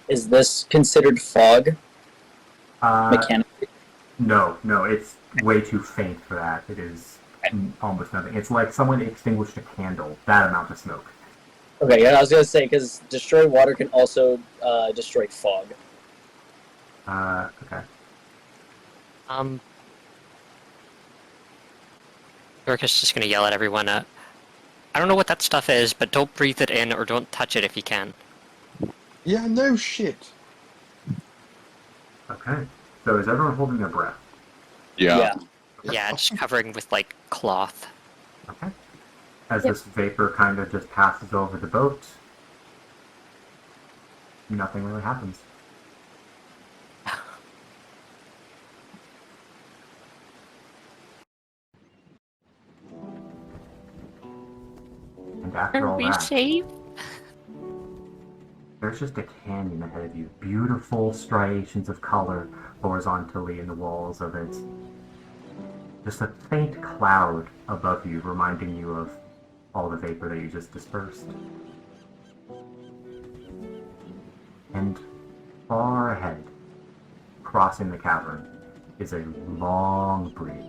Is this considered fog? Mechanically? No, it's way too faint for that. It is almost nothing. It's like someone extinguished a candle, that amount of smoke. Okay, yeah, I was going to say, because destroy water can also destroy fog. Okay. Dorcas just gonna yell at everyone, I don't know what that stuff is, but don't breathe it in or don't touch it if you can. Yeah, no shit. Okay. So is everyone holding their breath? Yeah. Yeah, just covering with, cloth. Okay. As this vapor kind of just passes over the boat, nothing really happens. And after Are all we that, safe? there's just a canyon ahead of you. Beautiful striations of color horizontally in the walls of it. Just a faint cloud above you, reminding you of all the vapor that you just dispersed. And far ahead, crossing the cavern, is a long bridge.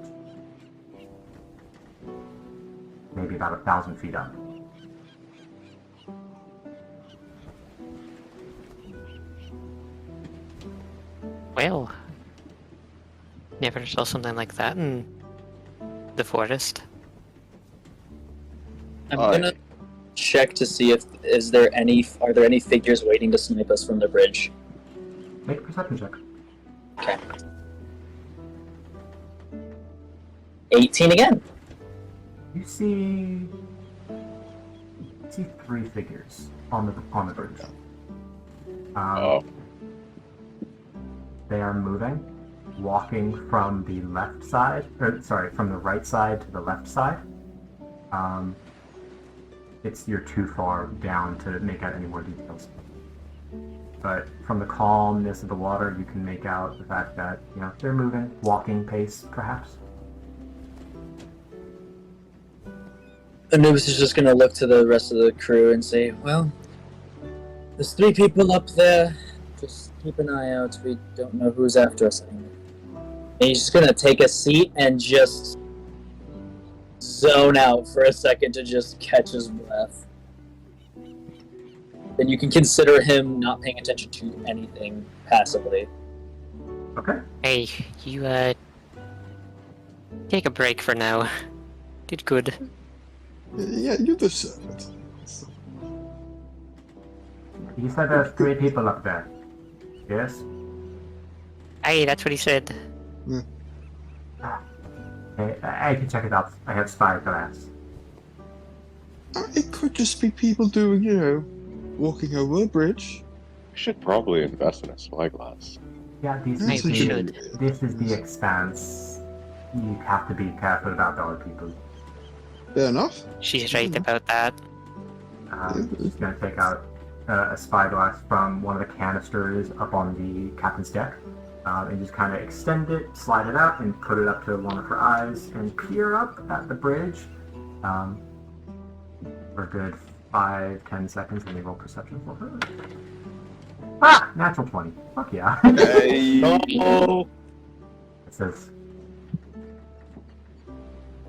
Maybe about 1,000 feet up. Well, never saw something like that in the forest. I'm Aye. gonna check to see if are there any figures waiting to snipe us from the bridge. Make a perception check. Okay. 18 again. You see 3 figures on the bridge. Oh. They are moving, walking from the left side, from the right side to the left side. You're too far down to make out any more details. But from the calmness of the water, you can make out the fact that, they're moving, walking pace, perhaps. Anubis is just gonna look to the rest of the crew and say, well, there's 3 people up there. Just keep an eye out. We don't know who's after us anymore. And he's just gonna take a seat and just zone out for a second to just catch his breath. Then you can consider him not paying attention to anything passively. Okay. Hey, you take a break for now. Did good. Yeah, you deserve it. You said there's 3 people up there. Yes? Hey, that's what he said. Okay, I can check it out. I have spyglass. It could just be people doing, walking over a bridge. We should probably invest in a spyglass. Yeah, That's Maybe we a should. good idea. this is the expanse. You have to be careful about the other people. Fair enough. She's right about that. He's going to take out a spyglass from one of the canisters up on the captain's deck, and just kind of extend it, slide it out, and put it up to one of her eyes, and peer up at the bridge for a good 5-10 seconds. Let me roll perception for her. Ah! Natural 20. Fuck yeah. Hey! Oh! It says,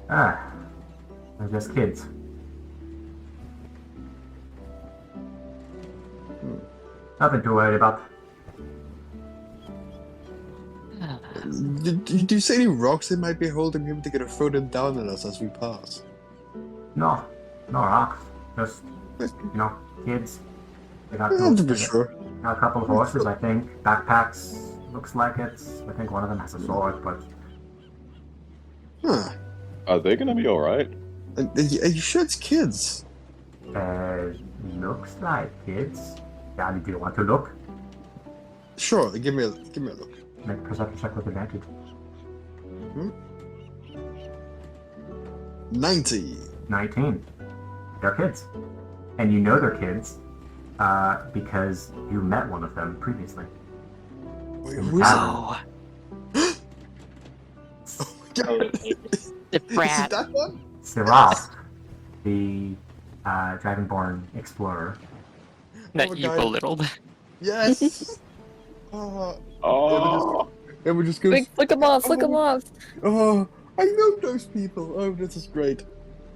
they're just kids. Nothing to worry about. Do you see any rocks that might be holding him to get a throw them down on us as we pass? No rocks. Just, kids. They got, Yeah, to be sure. got a couple of horses, I think. Backpacks, looks like it's. I think one of them has a sword, but Huh. Are they gonna be alright? Are you sure it's kids? looks like kids. Yeah, do you want to look? Sure, give me a look. Make a perception check with advantage. 90. 19. They're kids. And you know they're kids because you met one of them previously. Wait, who is it? Oh, Oh my god. the Is it brat. that one? Siraf, the Dragonborn explorer. That my you God. belittled. Yes! Oh! It would just go. Quick, flick him off, flick him off. Oh, I know those people. Oh, this is great.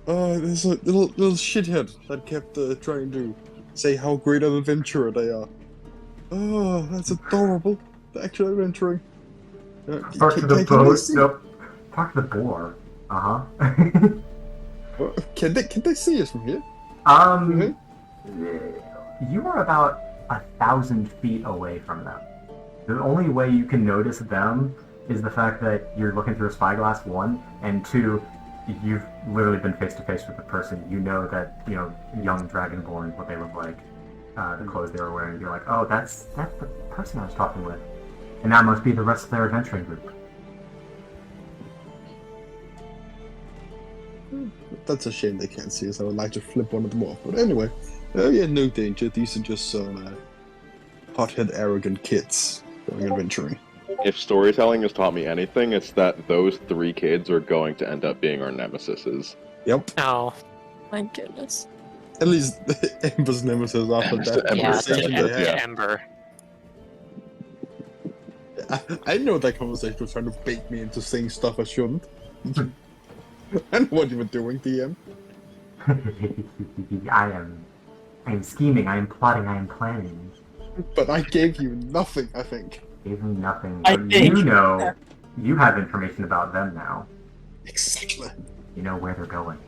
There's a little shithead that kept trying to say how great an adventurer they are. Oh, that's adorable. They're actually adventuring. Park to the they boat. see- Nope. Park to the boar. Can they see us from here? You are about 1,000 feet away from them. The only way you can notice them is the fact that you're looking through a spyglass, 1, and 2, you've literally been face to face with the person. You know that, young Dragonborn, what they look like, the clothes they were wearing. You're like, oh, that's the person I was talking with. And that must be the rest of their adventuring group. That's a shame they can't see us. I would like to flip one of them off. But anyway, yeah, no danger. These are just some hothead, arrogant kids going adventuring. If storytelling has taught me anything, it's that those 3 kids are going to end up being our nemesises. Yep. Oh, My goodness. At least Ember's nemesis after Ember's that the yeah, conversation Ember, they had. Ember. I know that conversation was trying to bait me into saying stuff I shouldn't. I know what you were doing, DM. I am scheming, I am plotting, I am planning. But I gave you nothing, I think. Gave me nothing, I but think- you know, you have information about them now. Exactly. You know where they're going.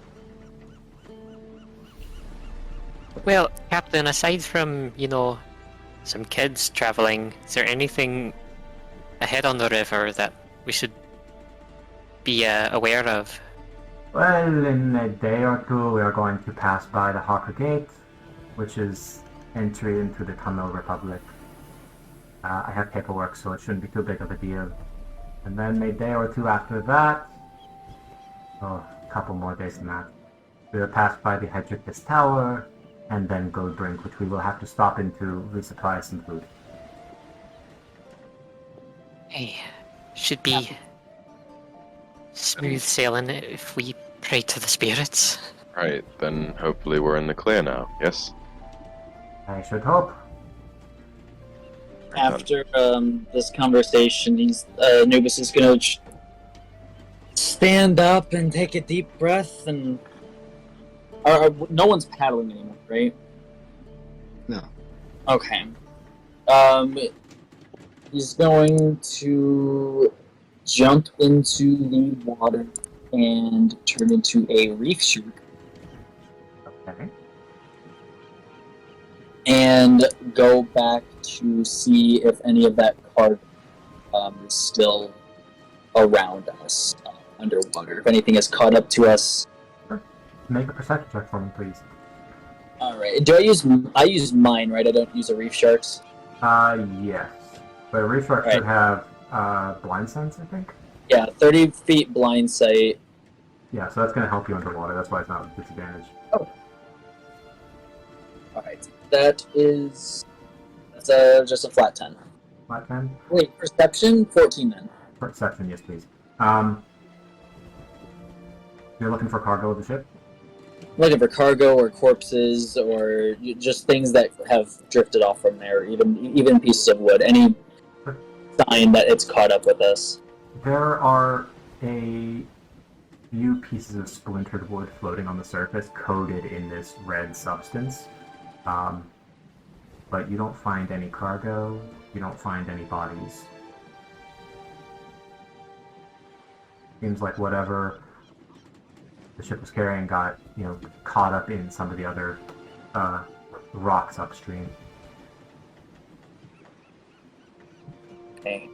Well, Captain, aside from, some kids traveling, is there anything ahead on the river that we should be aware of? Well, in a day or two, we are going to pass by the Hawker Gate, which is entry into the Tano Republic. I have paperwork, so it shouldn't be too big of a deal. And then a day or two after that, a couple more days than that, we will pass by the Hedricus Tower, and then Goldbrink, which we will have to stop into resupply some food. Hey, should be smooth sailing if we pray to the spirits. Right, then hopefully we're in the clear now, yes? I should hope. After this conversation, Anubis is gonna stand up and take a deep breath, and no one's paddling anymore, right? No. Okay. He's going to jump into the water and turn into a reef shark Okay. and go back to see if any of that cargo is still around us underwater. If anything has caught up to us. Make a perception check for me, please. All right. Do I use mine, right? I don't use a reef shark's. Yes. But a reef shark Right. should have blind sense, I think. Yeah, 30 feet blind sight. Yeah, so that's going to help you underwater. That's why it's not a disadvantage. All right. That's just a flat 10. Flat 10? Wait, perception 14 then. Perception, yes, please. You're looking for cargo of the ship? Looking for cargo or corpses or just things that have drifted off from there, even pieces of wood. Any sign that it's caught up with us. There are a few pieces of splintered wood floating on the surface, coated in this red substance. But you don't find any cargo, you don't find any bodies. Seems like whatever the ship was carrying got, caught up in some of the other rocks upstream. Okay.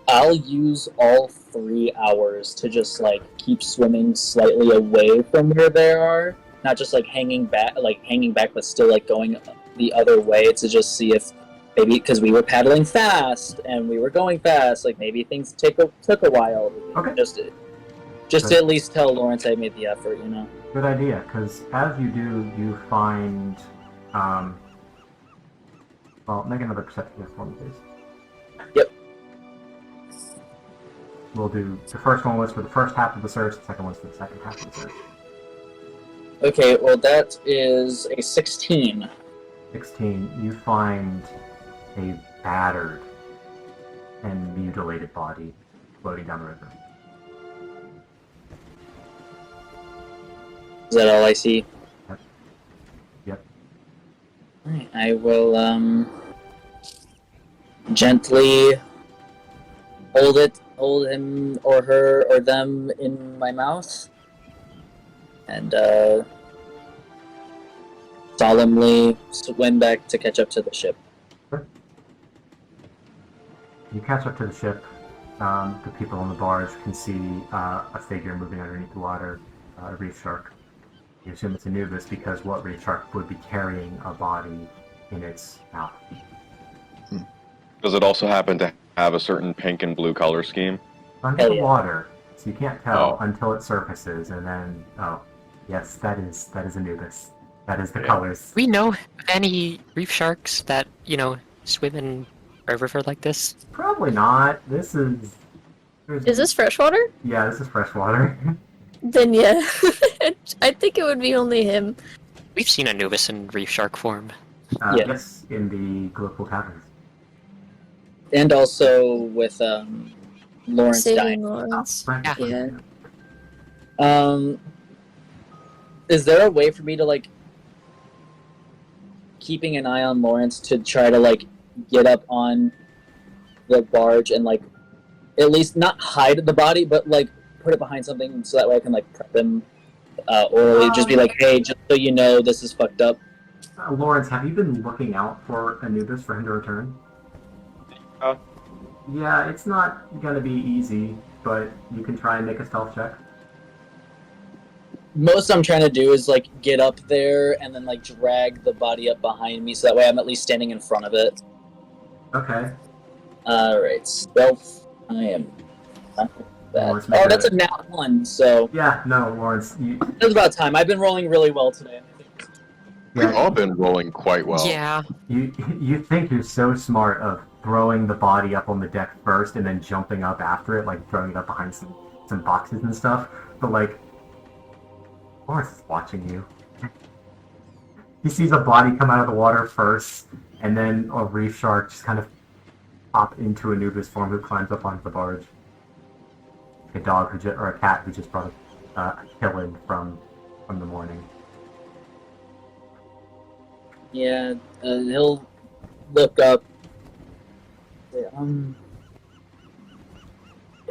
I'll use all 3 hours to just keep swimming slightly away from where they are, not just hanging back, but still going the other way to just see if maybe because we were paddling fast and we were going fast, maybe things took a while. Okay. Just to at least tell Lawrence I made the effort, Good idea, because as you do, you find, well, make another perception check for me, please. Yep. We'll do, the first one was for the first half of the search, the second one's for the second half of the search. Okay, well that is a 16. 16, you find a battered and mutilated body floating down the river. Is that all I see? Yep. Alright, I will gently hold him or her or them in my mouth, and solemnly swim back to catch up to the ship. You catch up to the ship. The people on the barge can see a figure moving underneath the water, a reef shark. You assume it's Anubis because what reef shark would be carrying a body in its mouth? Does it also happen to have a certain pink and blue color scheme? Under Hell the yeah. water, so you can't tell Oh. until it surfaces, and then yes, that is Anubis. That is the Yeah. colors. We know of any reef sharks that, swim in a river like this? Probably not. This is. Is this freshwater? Yeah, this is freshwater. Then yeah. I think it would be only him. We've seen Anubis in reef shark form. Yeah. Yes, in the Global Taverns. And also with Lawrence Saving dying. Lawrence. Right. Yeah. Is there a way for me to, like, keeping an eye on Lawrence to try to, like, get up on the barge and, like, at least not hide the body, but, like, put it behind something so that way I can, like, prep him orally. Just be like, hey, just so you know, this is fucked up. Lawrence, have you been looking out for Anubis for him to return? Yeah, it's not gonna be easy, but you can try and make a stealth check. Most I'm trying to do is, like, get up there and then, like, drag the body up behind me so that way I'm at least standing in front of it. Okay. Alright, stealth. I am not that. Lawrence, make Oh, that's a nat 1, so Yeah, no, Lawrence, it's about time. I've been rolling really well today. We've all been rolling quite well. Yeah. you think you're so smart of throwing the body up on the deck first and then jumping up after it, like throwing it up behind some boxes and stuff, but like Lawrence is watching you. He sees a body come out of the water first, and then a reef shark just kind of pop into Anubis form who climbs up onto the barge. A dog or a cat who just brought a killing from the morning. Yeah, he'll look up.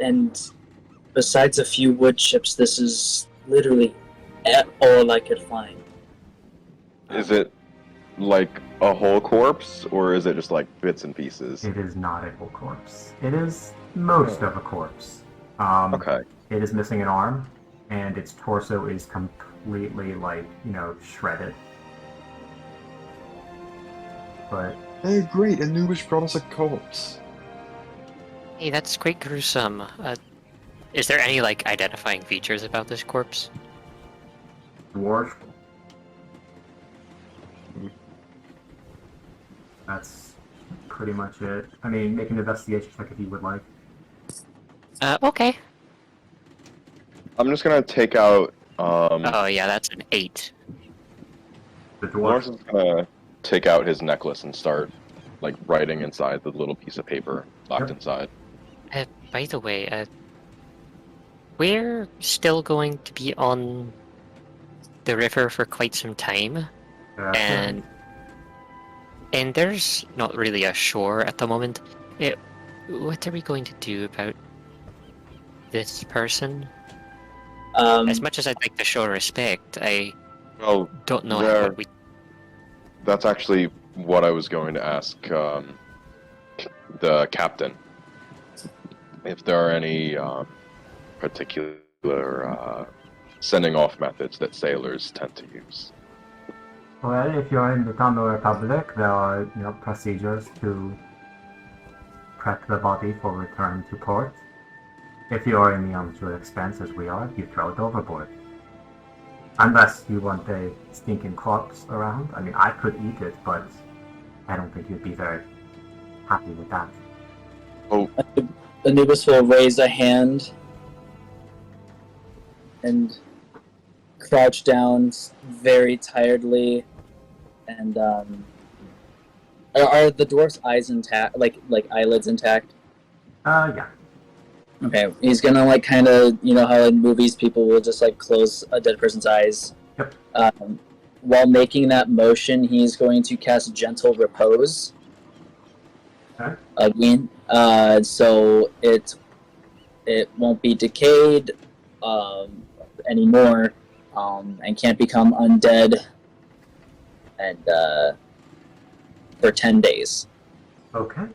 And besides a few wood chips, this is literally all I could find. Is it like a whole corpse, or is it just like bits and pieces? It is not a whole corpse. It is most of a corpse. Okay. It is missing an arm, and its torso is completely, like, shredded. But Oh, great, Anubis brought us a corpse. Hey, that's quite gruesome. Is there any, like, identifying features about this corpse? dwarf. That's pretty much it. I mean, make an investigation check if you would like. Okay. I'm just gonna take out. Oh, yeah, that's an 8. The dwarf. Lawrence is gonna take out his necklace and start, like, writing inside the little piece of paper locked Yep. inside. By the way, we're still going to be on the river for quite some time, and there's not really a shore at the moment. What are we going to do about this person? As much as I'd like to show respect, I Well, don't know there- what we... that's actually what I was going to ask the captain. If there are any particular sending off methods that sailors tend to use. Well, if you're in the Tano Republic, there are procedures to prep the body for return to port. If you are in the unsure expense, as we are, you throw it overboard. Unless you want a stinking corpse around. I mean, I could eat it, but I don't think you'd be very happy with that. Anubis will raise a hand and crouch down very tiredly. And are the dwarf's eyes intact, like eyelids intact? Yeah. Okay, he's gonna like kind of, you know how in movies people will just like close a dead person's eyes. Yep. While making that motion, he's going to cast Gentle Repose. Okay. Again, so it won't be decayed anymore, and can't become undead, and for 10 days. Okay.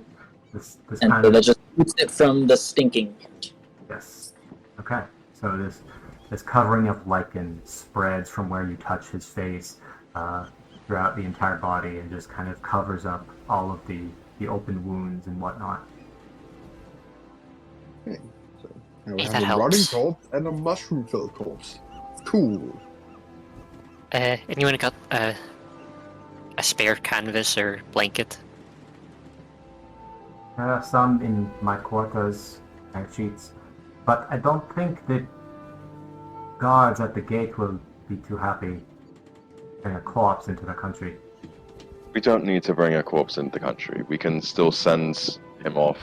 This And kind so of that just keeps it from the stinking. yes. Okay. So this covering of lichen spreads from where you touch his face throughout the entire body and just kind of covers up all of the open wounds and whatnot. Okay, so now we Hey, have that a helps. rotting corpse and a mushroom-filled corpse. Cool. Anyone got a spare canvas or blanket? There are some in my quarters and sheets, but I don't think that guards at the gate will be too happy getting a corpse into the country. We don't need to bring a corpse into the country. We can still send him off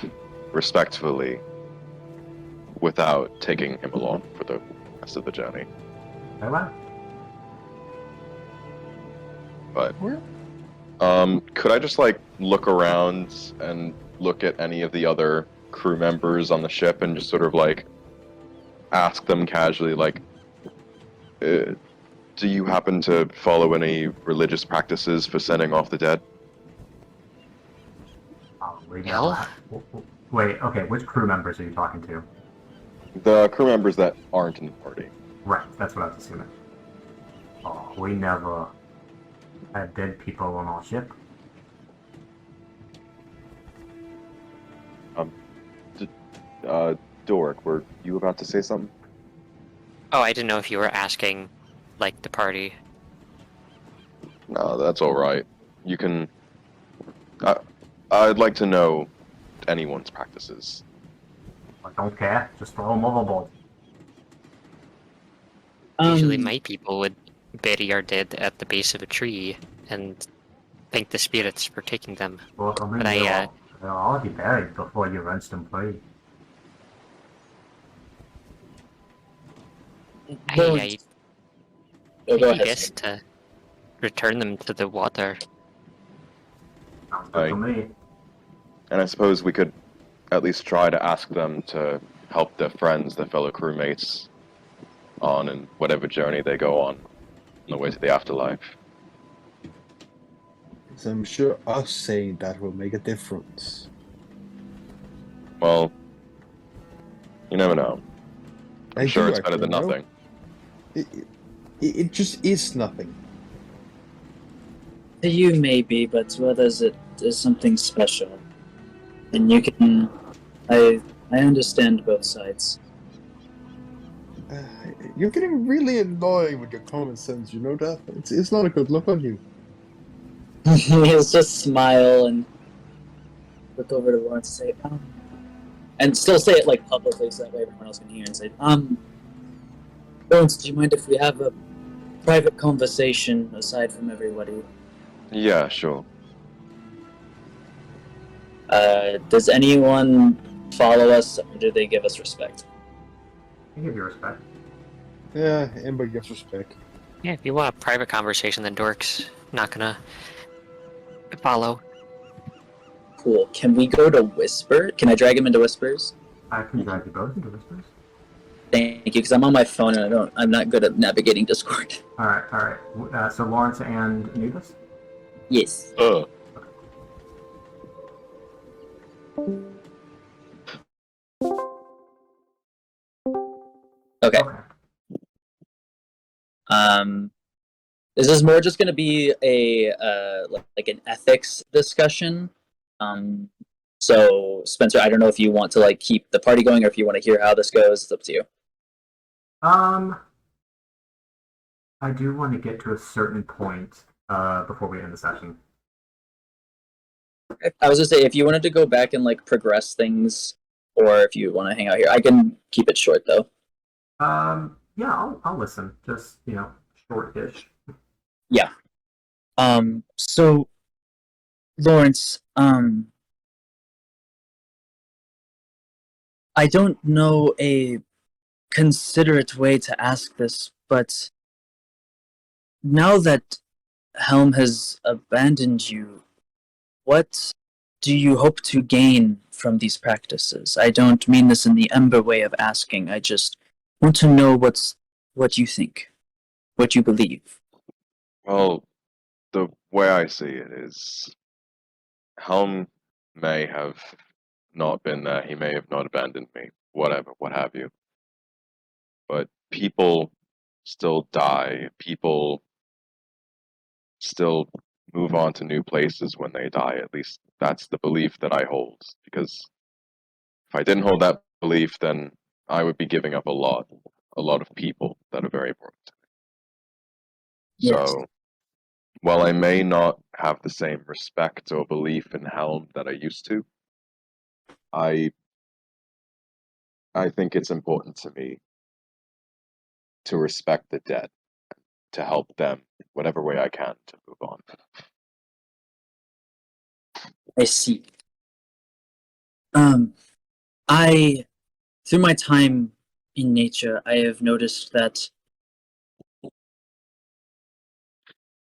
respectfully without taking him along for the rest of the journey. Very well. But Well, could I just like look around and look at any of the other crew members on the ship and just sort of like ask them casually, like, do you happen to follow any religious practices for sending off the dead? Probably Hell? never. Wait, okay, which crew members are you talking to? The crew members that aren't in the party. Right, that's what I was assuming. Oh, we never had dead people on our ship. Doric, were you about to say something? Oh, I didn't know if you were asking, like, the party. No, that's all right. You can. I'd like to know anyone's practices. I don't care, just throw them overboard. Usually my people would bury our dead at the base of a tree and thank the spirits for taking them. Well, I mean, But they'll all be buried before you rinse them free. I Oh, go ahead. guess to return them to the water. Sounds good to me. And I suppose we could at least try to ask them to help their friends, their fellow crewmates, on in whatever journey they go on the way to the afterlife. so I'm sure us saying that will make a difference. Well, you never know. I'm I sure do it's better actually than know. nothing. It just is nothing. To you, maybe, but to others, it is something special. And you can. I understand both sides. You're getting really annoying with your common sense, you know that? It's not a good look on you. He'll just smile and look over to Lawrence and say, and still say it like publicly so that way everyone else can hear and say, Lawrence, do you mind if we have a private conversation aside from everybody? Yeah, sure. Does anyone follow us, or do they give us respect? I give you respect. Yeah, Ember gives respect. Yeah, if you want a private conversation, then Dork's not gonna follow. Cool. Can we go to Whisper? Can I drag him into Whispers? I can drag you both into whispers. Thank you, because I'm on my phone and I'm not good at navigating Discord. Alright. So Lawrence and Anubis? Yes. Okay. This is more just going to be a like an ethics discussion. So Spencer, I don't know if you want to like keep the party going or if you want to hear how this goes. It's up to you. I do want to get to a certain point before we end the session. I was gonna say if you wanted to go back and like progress things, or if you want to hang out here, I can keep it short though. Yeah, I'll listen. Just short-ish. Yeah. So Lawrence, I don't know a considerate way to ask this, but now that Helm has abandoned you, what do you hope to gain from these practices? I don't mean this in the Ember way of asking. I just want to know what you think, what you believe. Well, the way I see it is, Helm may have not been there. He may have not abandoned me. Whatever, what have you. But people still die. People still move on to new places when they die. At least that's the belief that I hold. Because if I didn't hold that belief, then I would be giving up a lot of people that are very important to me. Yes. So, while I may not have the same respect or belief in Helm that I used to, I think it's important to me to respect the dead, to help them whatever way I can to move on. I see. I, through my time in nature, I have noticed that,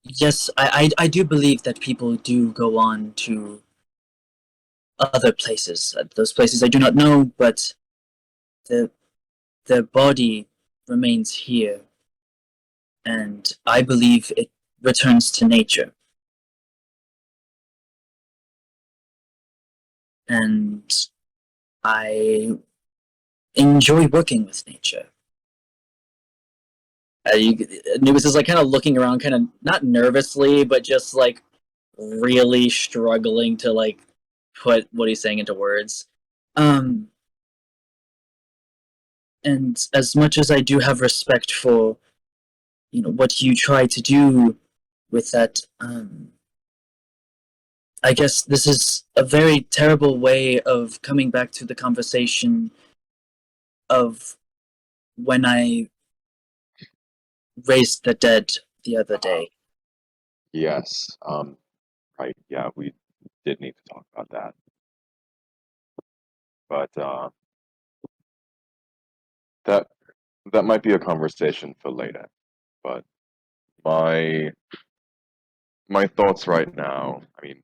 yes, I do believe that people do go on to other places. Those places I do not know, but their body remains here, and I believe it returns to nature. And I enjoy working with nature. Nubis is like kind of looking around, kind of not nervously, but just like really struggling to like put what he's saying into words. And as much as I do have respect for, what you try to do with that, I guess this is a very terrible way of coming back to the conversation of when I raised the dead the other day. Yes. Right. Yeah, we did need to talk about that. But that might be a conversation for later. But my thoughts right now, I mean,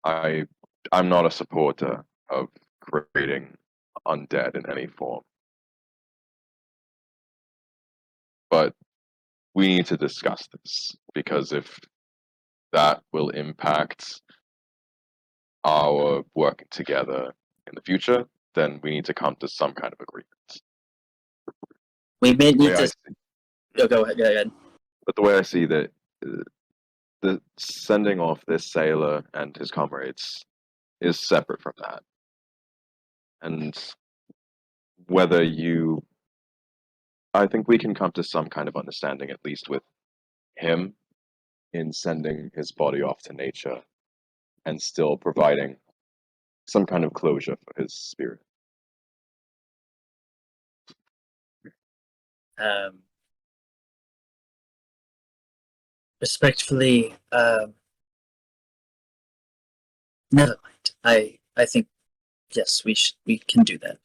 I'm not a supporter of creating undead in any form. But we need to discuss this, because if that will impact our working together in the future, then we need to come to some kind of agreement. We may The way need I to. see- Oh, go ahead. But the way I see that, the sending off this sailor and his comrades is separate from that. And whether I think we can come to some kind of understanding, at least with him, in sending his body off to nature and still providing some kind of closure for his spirit. Respectfully, never mind. I think yes, we can do that.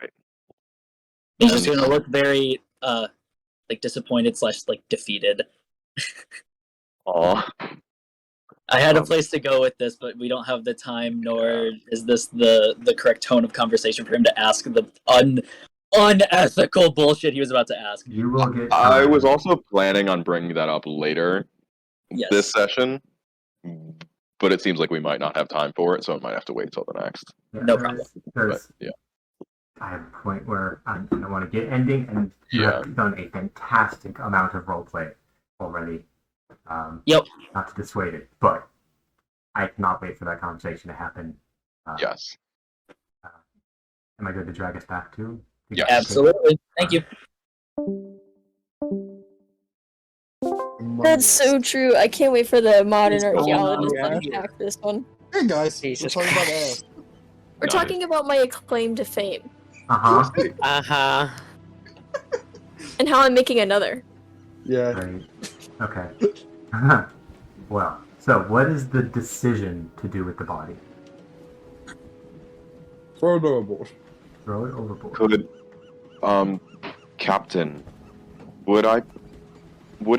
Right. He's just And- gonna look very like disappointed / like defeated. Aw. I had a Um, place to go with this, but we don't have the time, nor is this the correct tone of conversation for him to ask the unethical bullshit he was about to ask. You will get I time. was also planning on bringing that up later Yes. this session, but it seems like we might not have time for it, so it might have to wait till the next. Yeah, No there's, Yeah. I have a point where I don't want to get ending, and you Yeah. have done a fantastic amount of roleplay already. Yep. Not to dissuade it, but I cannot wait for that conversation to happen. Yes. Am I good to drag us back to? Yes. Absolutely. Thank you. That's so true. I can't wait for the modern He's going archaeologists on, to yeah. unpack this one. Hey guys, Jesus we're talking about Christ. We're Nice. talking about my acclaim to fame Uh-huh. Uh-huh. and how I'm making another. Yeah. Great. Okay. Well, so what is the decision to do with the body? Throw it overboard. Throw it overboard. Could, Captain, would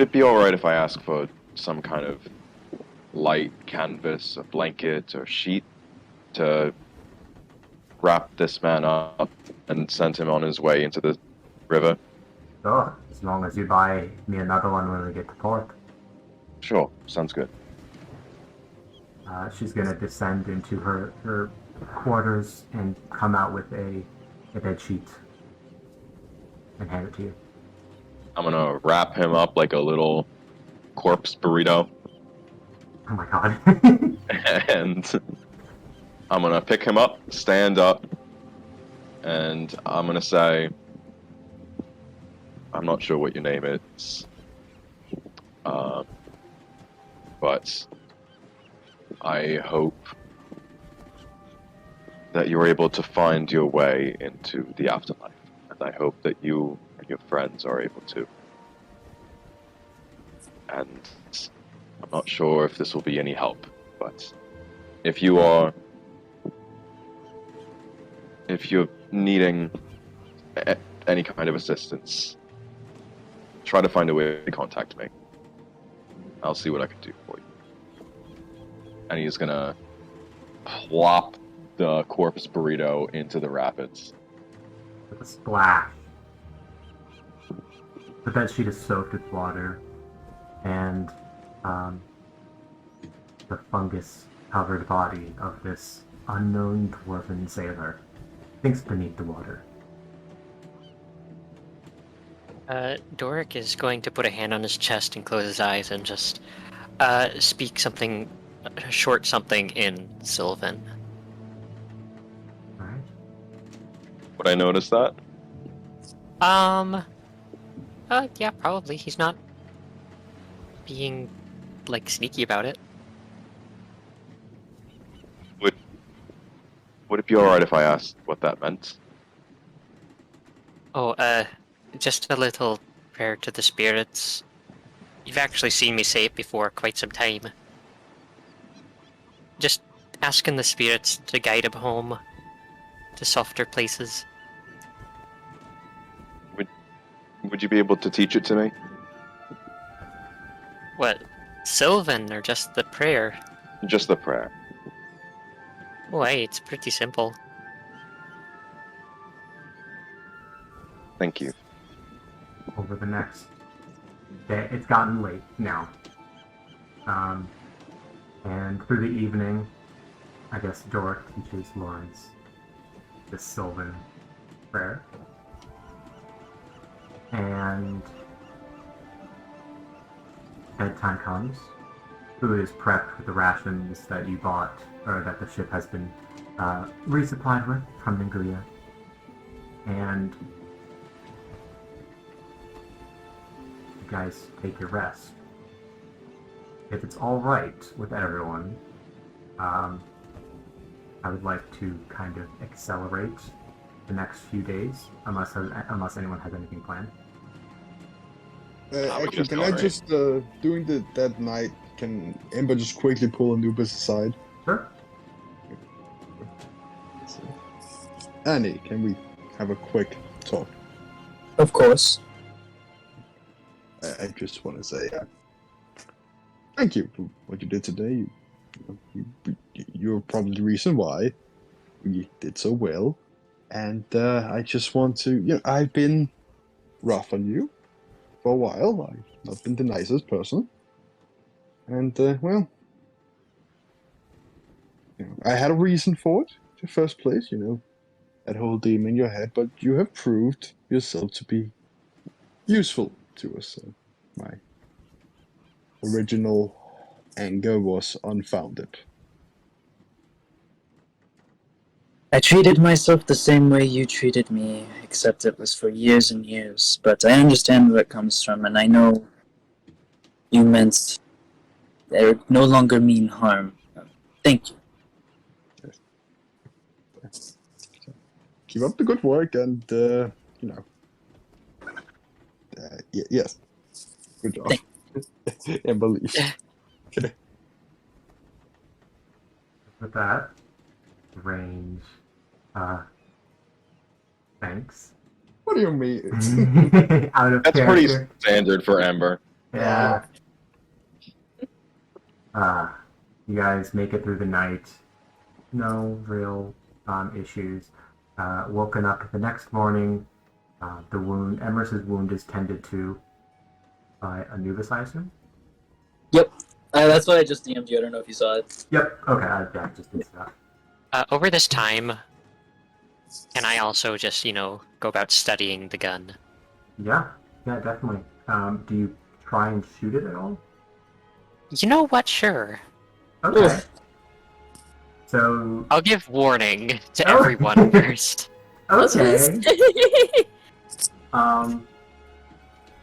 it be alright if I ask for some kind of light canvas, a blanket, or sheet to wrap this man up and send him on his way into the river? Sure, as long as you buy me another one when we get to port. Sure, sounds good. She's gonna descend into her quarters and come out with a bed sheet and hand it to you. I'm gonna wrap him up like a little corpse burrito, Oh my god. and I'm gonna pick him up, stand up, and I'm gonna say, I'm not sure what your name is, but I hope that you're able to find your way into the afterlife, and I hope that you and your friends are able to. And I'm not sure if this will be any help, but if you are, if you're needing any kind of assistance, try to find a way to contact me. I'll see what I can do for you. And he's gonna plop the corpse burrito into the rapids. With a splash. The bedsheet is soaked with water, and the fungus-covered body of this unknown dwarven sailor sinks beneath the water. Doric is going to put a hand on his chest and close his eyes and just speak something, short something in Sylvan. Alright? Would I notice that? Yeah, probably. He's not being, like, sneaky about it. Would it be alright if I asked what that meant? Oh, just a little prayer to the spirits. You've actually seen me say it before quite some time. Just asking the spirits to guide him home to softer places. Would you be able to teach it to me? What, Sylvan, or just the prayer? Just the prayer. Oh, hey, it's pretty simple. Thank you. Over the next day, it's gotten late now. And through the evening, I guess Doric teaches Lawrence this Sylvan prayer. And bedtime comes. Food is prepped with the rations that you bought, or that the ship has been resupplied with from Nenguya. And you guys take your rest. If it's alright with everyone, I would like to kind of accelerate the next few days, unless anyone has anything planned. would Actually, just can go, I right? just, during that night, can Ember just quickly pull Anubis aside? Sure. So, Annie, can we have a quick talk? Of course. I just want to say thank you for what you did today. You're probably the reason why we did so well. And I just want to, I've been rough on you for a while. I've not been the nicest person. And, I had a reason for it in the first place, that whole demon in your head, but you have proved yourself to be useful to us. So my original anger was unfounded. I treated myself the same way you treated me, except it was for years and years. But I understand where it comes from, and I know you meant they no longer mean harm. Thank you. Keep up the good work, and yes, good job. And believe. With that, range, thanks. What do you mean? Out of That's pretty character. standard for Ember. Yeah. You guys make it through the night. No real issues. Woken up the next morning. Emrys' wound is tended to by Anubis, I assume? Yep. That's why I just DM'd you. I don't know if you saw it. Yep. Okay, I just did that. Over this time, can I also just, go about studying the gun? Yeah, definitely. Do you try and shoot it at all? You know what? Sure. Okay. Oof. So, I'll give warning to Oh. everyone first. okay.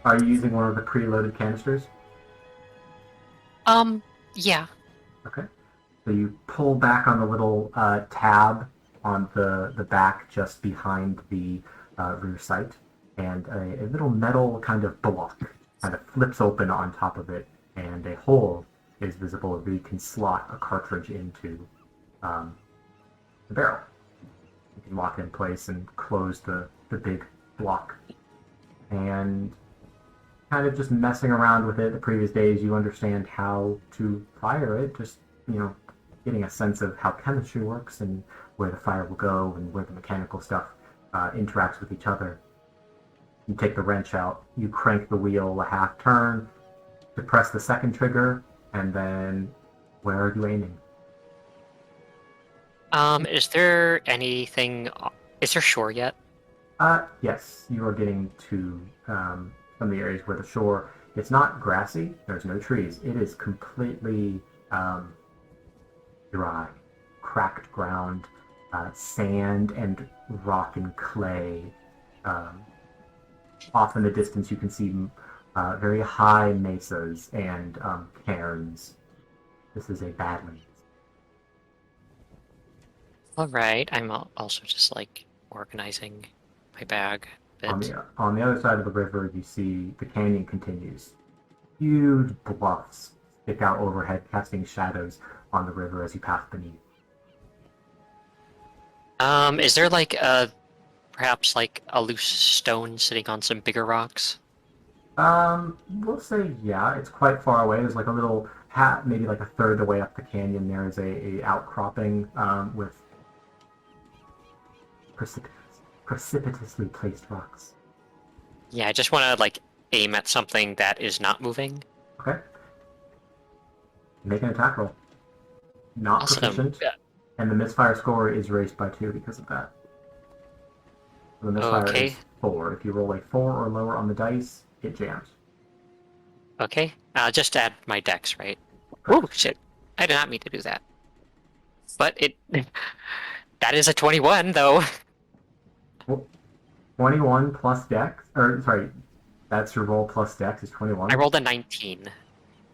Are you using one of the preloaded canisters? Yeah. Okay. So you pull back on the little tab on the back just behind the rear sight, and a little metal kind of block kind of flips open on top of it, and a hole is visible where you can slot a cartridge into the barrel. You can lock it in place and close the big block. And kind of just messing around with it the previous days, you understand how to fire it, just, getting a sense of how chemistry works and where the fire will go and where the mechanical stuff interacts with each other. You take the wrench out, you crank the wheel a half turn, depress the second trigger, and then where are you aiming? Is there anything? Is there shore yet? Yes, you are getting to some of the areas where the shore, it's not grassy, there's no trees. It is completely dry, cracked ground, sand and rock and clay. Off in the distance, you can see very high mesas and cairns. This is a badlands. All right. I'm also just like organizing my bag a bit. On the other side of the river, you see the canyon continues. Huge bluffs stick out overhead, casting shadows on the river as you pass beneath. Is there like perhaps like a loose stone sitting on some bigger rocks? We'll say yeah. It's quite far away. There's like a little maybe like a third of the way up the canyon. There is a outcropping with precipitously placed rocks. Yeah, I just want to like aim at something that is not moving. Okay. Make an attack roll. Not Awesome. proficient, Yeah. and the misfire score is raised by 2 because of that. So the misfire Okay. is 4. If you roll a 4 or lower on the dice, it jams. Okay. Just add my dex, right? Oh shit! I did not mean to do that. But it that is a 21 though. 21 plus dex, or sorry, that's your roll plus dex is 21. I rolled a 19.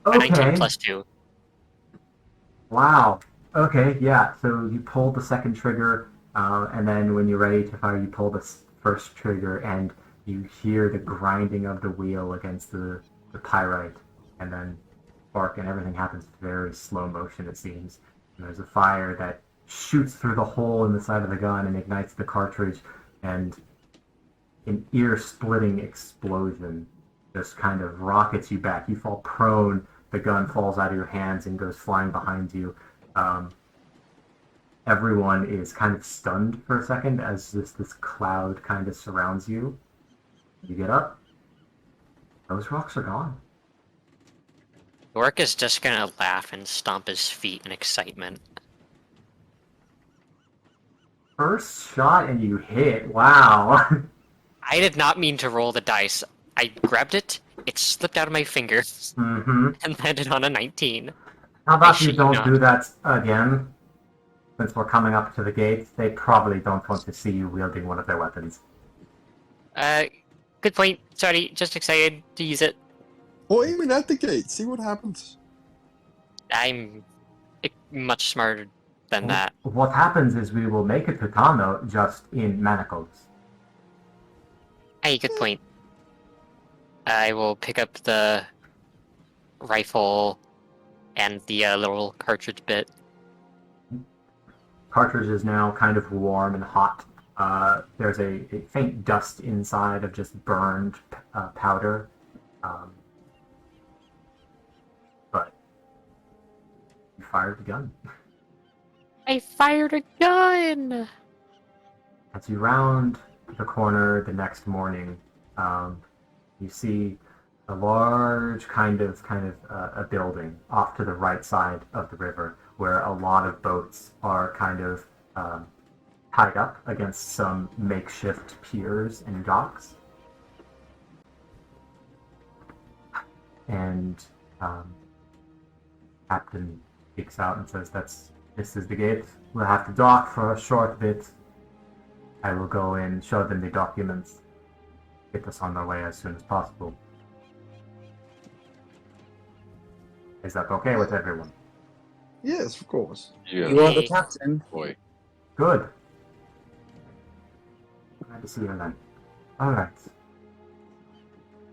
A Okay. 19 plus 2. Wow. Okay, yeah. So you pull the second trigger, and then when you're ready to fire, you pull the first trigger, and you hear the grinding of the wheel against the pyrite, and then spark, and everything happens very slow motion, it seems. And there's a fire that shoots through the hole in the side of the gun and ignites the cartridge, and an ear-splitting explosion just kind of rockets you back. You fall prone, the gun falls out of your hands and goes flying behind you. Everyone is kind of stunned for a second as this cloud kind of surrounds you. You get up. Those rocks are gone. York is just gonna laugh and stomp his feet in excitement. First shot and you hit. Wow. I did not mean to roll the dice. I grabbed it, it slipped out of my fingers, Mm-hmm. and landed on a 19. How about I you shit don't not. do that again? Since we're coming up to the gates, they probably don't want to see you wielding one of their weapons. Good point. Sorry, just excited to use it. Or aiming at the gate, see what happens. I'm much smarter than that. What happens is we will make it to Tano just in manacles. Hey, good point. I will pick up the rifle and the little cartridge bit. Cartridge is now kind of warm and hot. There's a faint dust inside of just burned powder. But you fired the gun. I fired a gun! As you round the corner the next morning, you see a large kind of a building off to the right side of the river, where a lot of boats are kind of tied up against some makeshift piers and docks. And Captain speaks out and says, "This is the gate. We'll have to dock for a short bit. I will go in, show them the documents, get us on our way as soon as possible." Is that okay with everyone? Yes, of course. Yeah, You are the Hey. captain. boy. Good. Glad to see you then. Alright.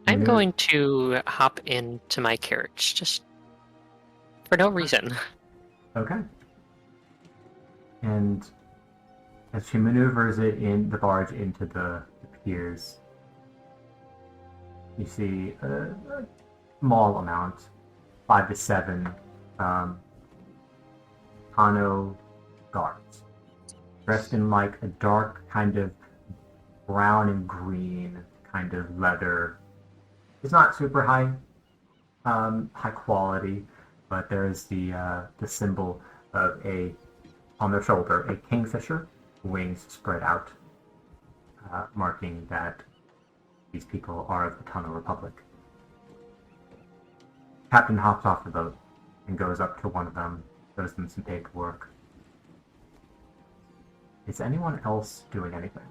I'm You- going to hop into my carriage, just for no reason. Okay. And As she maneuvers it in the barge into the piers, you see a small amount, 5 to 7 Tano guards, dressed in like a dark kind of brown and green kind of leather. It's not super high quality, but there's the symbol of on their shoulder, a kingfisher, wings spread out, marking that these people are of the Tano Republic. Captain hops off the boat and goes up to one of them, shows them some paperwork. Is anyone else doing anything?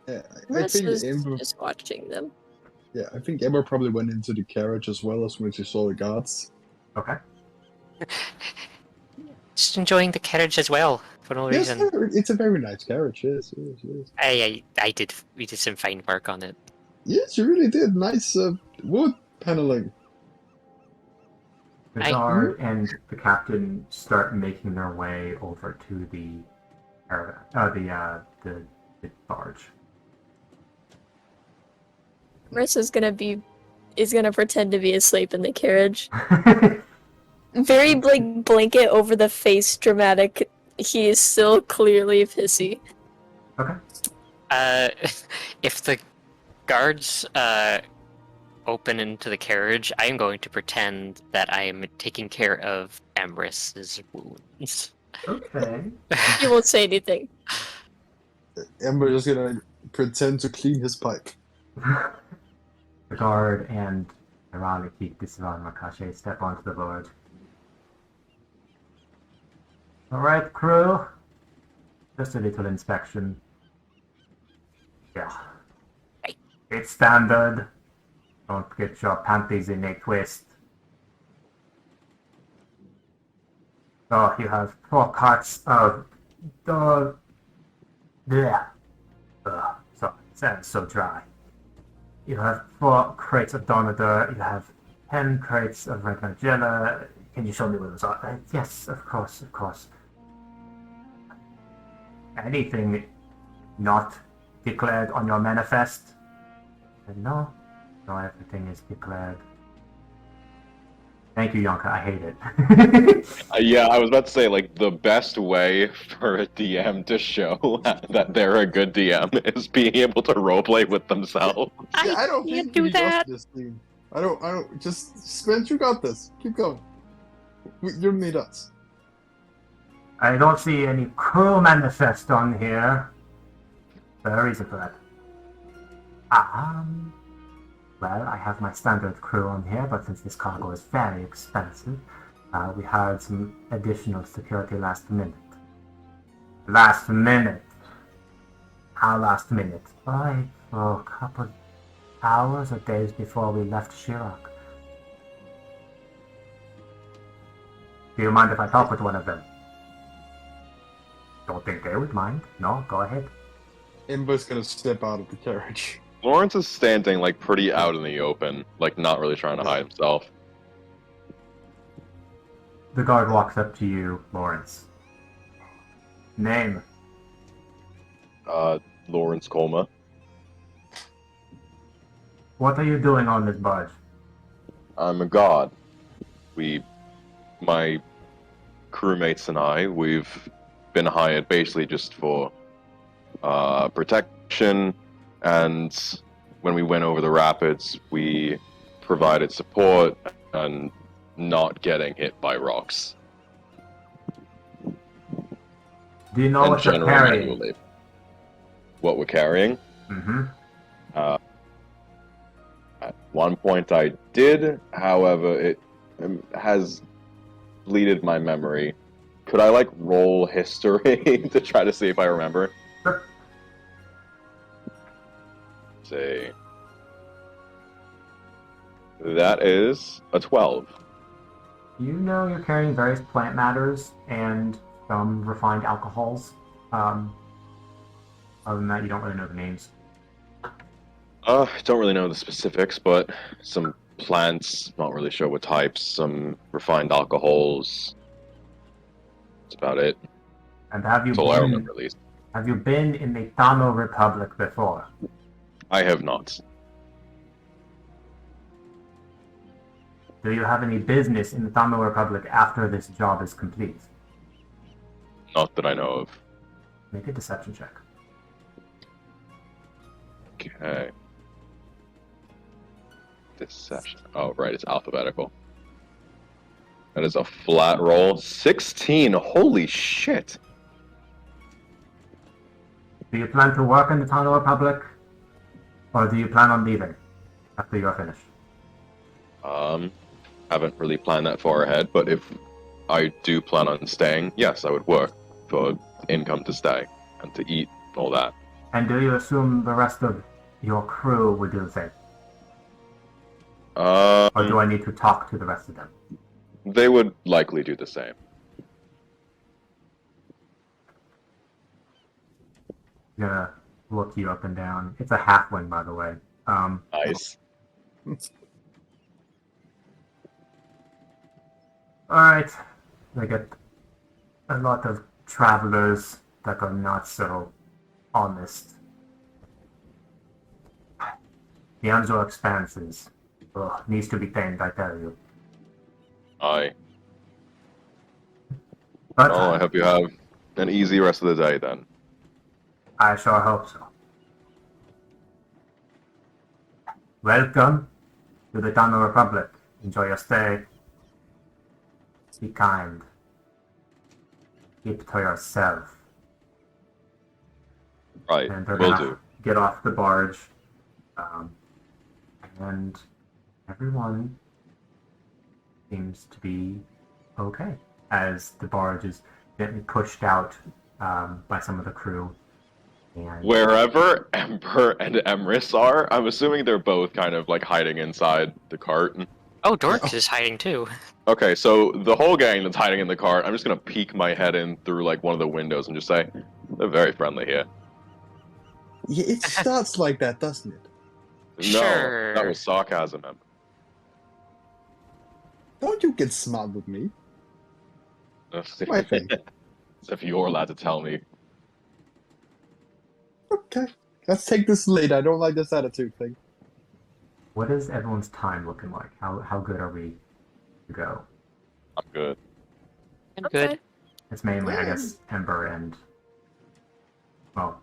Yeah, I Emrys think is Ember. just watching them. Yeah, I think Ember probably went into the carriage as well as when she saw the guards. Okay. Just enjoying the carriage as well for no Yes, reason. it's a very nice carriage. Yes, yes, yes. We did some fine work on it. Yes, you really did. Nice wood paneling. The I- guard and the captain start making their way over to the caravan, the barge. Emrys is gonna pretend to be asleep in the carriage. Very like blanket over the face, dramatic. He is still clearly pissy. Okay. If the guards open into the carriage, I am going to pretend that I am taking care of Emrys's wounds. Okay. He won't say anything. Ember is gonna pretend to clean his pipe. The guard and Iraliki Disvan Makashi step onto the board. Alright, crew. Just a little inspection. Yeah. Hey. It's standard. Don't get your panties in a twist. So you have 4 carts of the... Yeah. So it sounds so dry. You have 4 crates of Donator, you have 10 crates of regular Jella. Can you show me what those are? Yes, of course, of course. Anything not declared on your manifest? No, everything is declared. Thank you, Yonka, I hate it. Yeah, I was about to say, like, the best way for a DM to show that they're a good DM is being able to roleplay with themselves. Yeah, I don't can't think do we that. lost this team. I don't. Just Spence, you got this. Keep going. You need us. I don't see any crew manifest on here. There's a reason for that. Well, I have my standard crew on here, but since this cargo is very expensive, we hired some additional security last minute. Last minute? How last minute? Like, for a couple hours or days before we left Shirak. Do you mind if I talk with one of them? Don't think they would mind. No, go ahead. Ember's gonna step out of the carriage. Lawrence is standing, like, pretty out in the open, like, not really trying to hide himself. The guard walks up to you, Lawrence. Name? Lawrence Colma. What are you doing on this barge? I'm a god. My crewmates and I, we've been hired basically just for protection, and when we went over the rapids, we provided support and not getting hit by rocks. Do you know And what you're general carrying? manual labor. What we're carrying? Mm-hmm. At one point I did, however, it has bleeded my memory. Could I, like, roll history to try to see if I remember? Sure. Say... That is a 12. You know you're carrying various plant matters and some refined alcohols. Other than that, you don't really know the names. I don't really know the specifics, but some plants, not really sure what types, some refined alcohols. That's about it. And have you That's all I been? remember, at least. Have you been in the Tano Republic before? I have not. Do you have any business in the Tano Republic after this job is complete? Not that I know of. Make a deception check. Okay. Deception. Oh, right, it's alphabetical. That is a flat roll. 16! Holy shit! Do you plan to work in the Tano Republic? Or do you plan on leaving after you're finished? Haven't really planned that far ahead, but if I do plan on staying, yes, I would work for income to stay and to eat and all that. And do you assume the rest of your crew would do the same? Or do I need to talk to the rest of them? They would likely do the same. I'm gonna look you up and down. It's a halfling, by the way. Nice. Alright. I get a lot of travelers that are not so honest. The Anzo expanses. Ugh, needs to be tamed, I tell you. Aye. But Oh, I hope you have an easy rest of the day then. I sure hope so. Welcome to the Tano Republic. Enjoy your stay. Be kind. Keep to yourself. Right, And they're will gonna do. get off the barge. And everyone seems to be okay as the barge is getting pushed out by some of the crew. And Wherever Ember and Emrys are, I'm assuming they're both kind of like hiding inside the cart. Oh, Dorks is hiding too. Okay, so the whole gang that's hiding in the cart, I'm just gonna peek my head in through like one of the windows and just say, they're very friendly here. Yeah, it starts like that, doesn't it? Sure. No, that was sarcasm, Ember. Don't you get smart with me. My thing. As if you're allowed to tell me. Okay. Let's take this later. I don't like this attitude thing. what is everyone's time looking like? How good are we to go? I'm good. I'm Okay. good. It's mainly, I guess, Ember and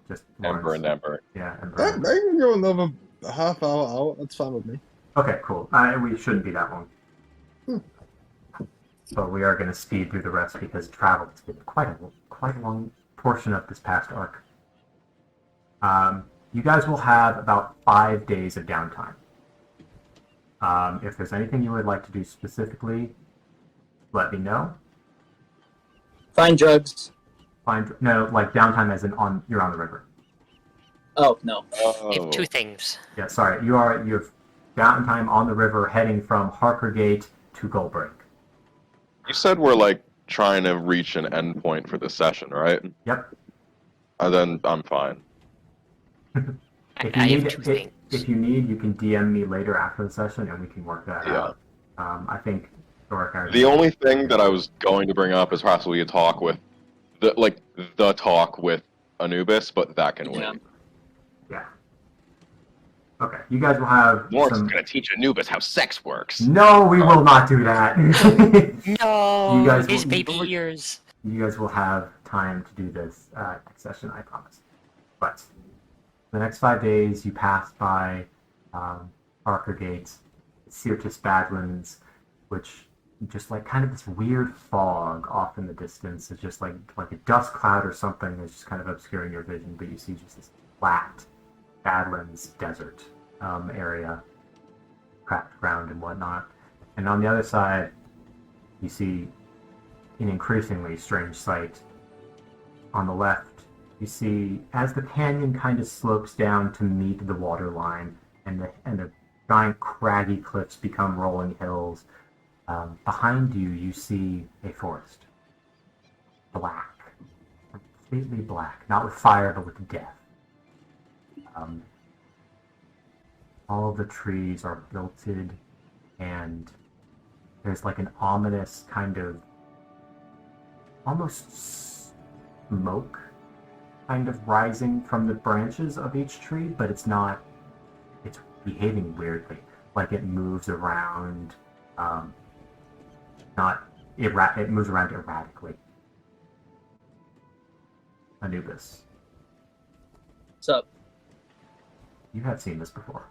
just Ember Lawrence. and Ember. Yeah, Ember. I and- can go another half hour out. That's fine with me. Okay, cool. We shouldn't be that long. But we are going to speed through the rest because travel has been quite a long portion of this past arc. You guys will have about 5 days of downtime. If there's anything you would like to do specifically, let me know. Find drugs. Like downtime as in you're on the river. Oh, no. We have Oh, two things. Yeah, sorry. You have downtime on the river heading from Harker Gate to Goldbreak. you said we're like trying to reach an endpoint for this session, right? Yep. Then I'm fine. If I you have need, two things. if you need, you can DM me later after the session, and we can work that Yeah. out. I think Doric. The only thing that I was going to bring up is possibly a talk with the talk with Anubis, but that can Yeah. wait. Yeah. Okay, you guys will have Lawrence some. is gonna teach Anubis how sex works. No, we will not do that. No, You guys his will- baby ears. You guys will have time to do this next session, I promise. But the next 5 days, you pass by Harker Gate, Sirtis Badlands, which just like kind of this weird fog off in the distance. It's just like a dust cloud or something that's just kind of obscuring your vision, but you see just this flat Badlands desert area, cracked ground and whatnot. And on the other side, you see an increasingly strange sight. On the left, you see as the canyon kind of slopes down to meet the water line, and the giant craggy cliffs become rolling hills. Behind you, you see a forest. Black. Completely black. Not with fire, but with death. All of the trees are wilted, and there's like an ominous kind of almost smoke kind of rising from the branches of each tree, but it's behaving weirdly. Like it moves around, it moves around erratically. Anubis, What's up? you have seen this before.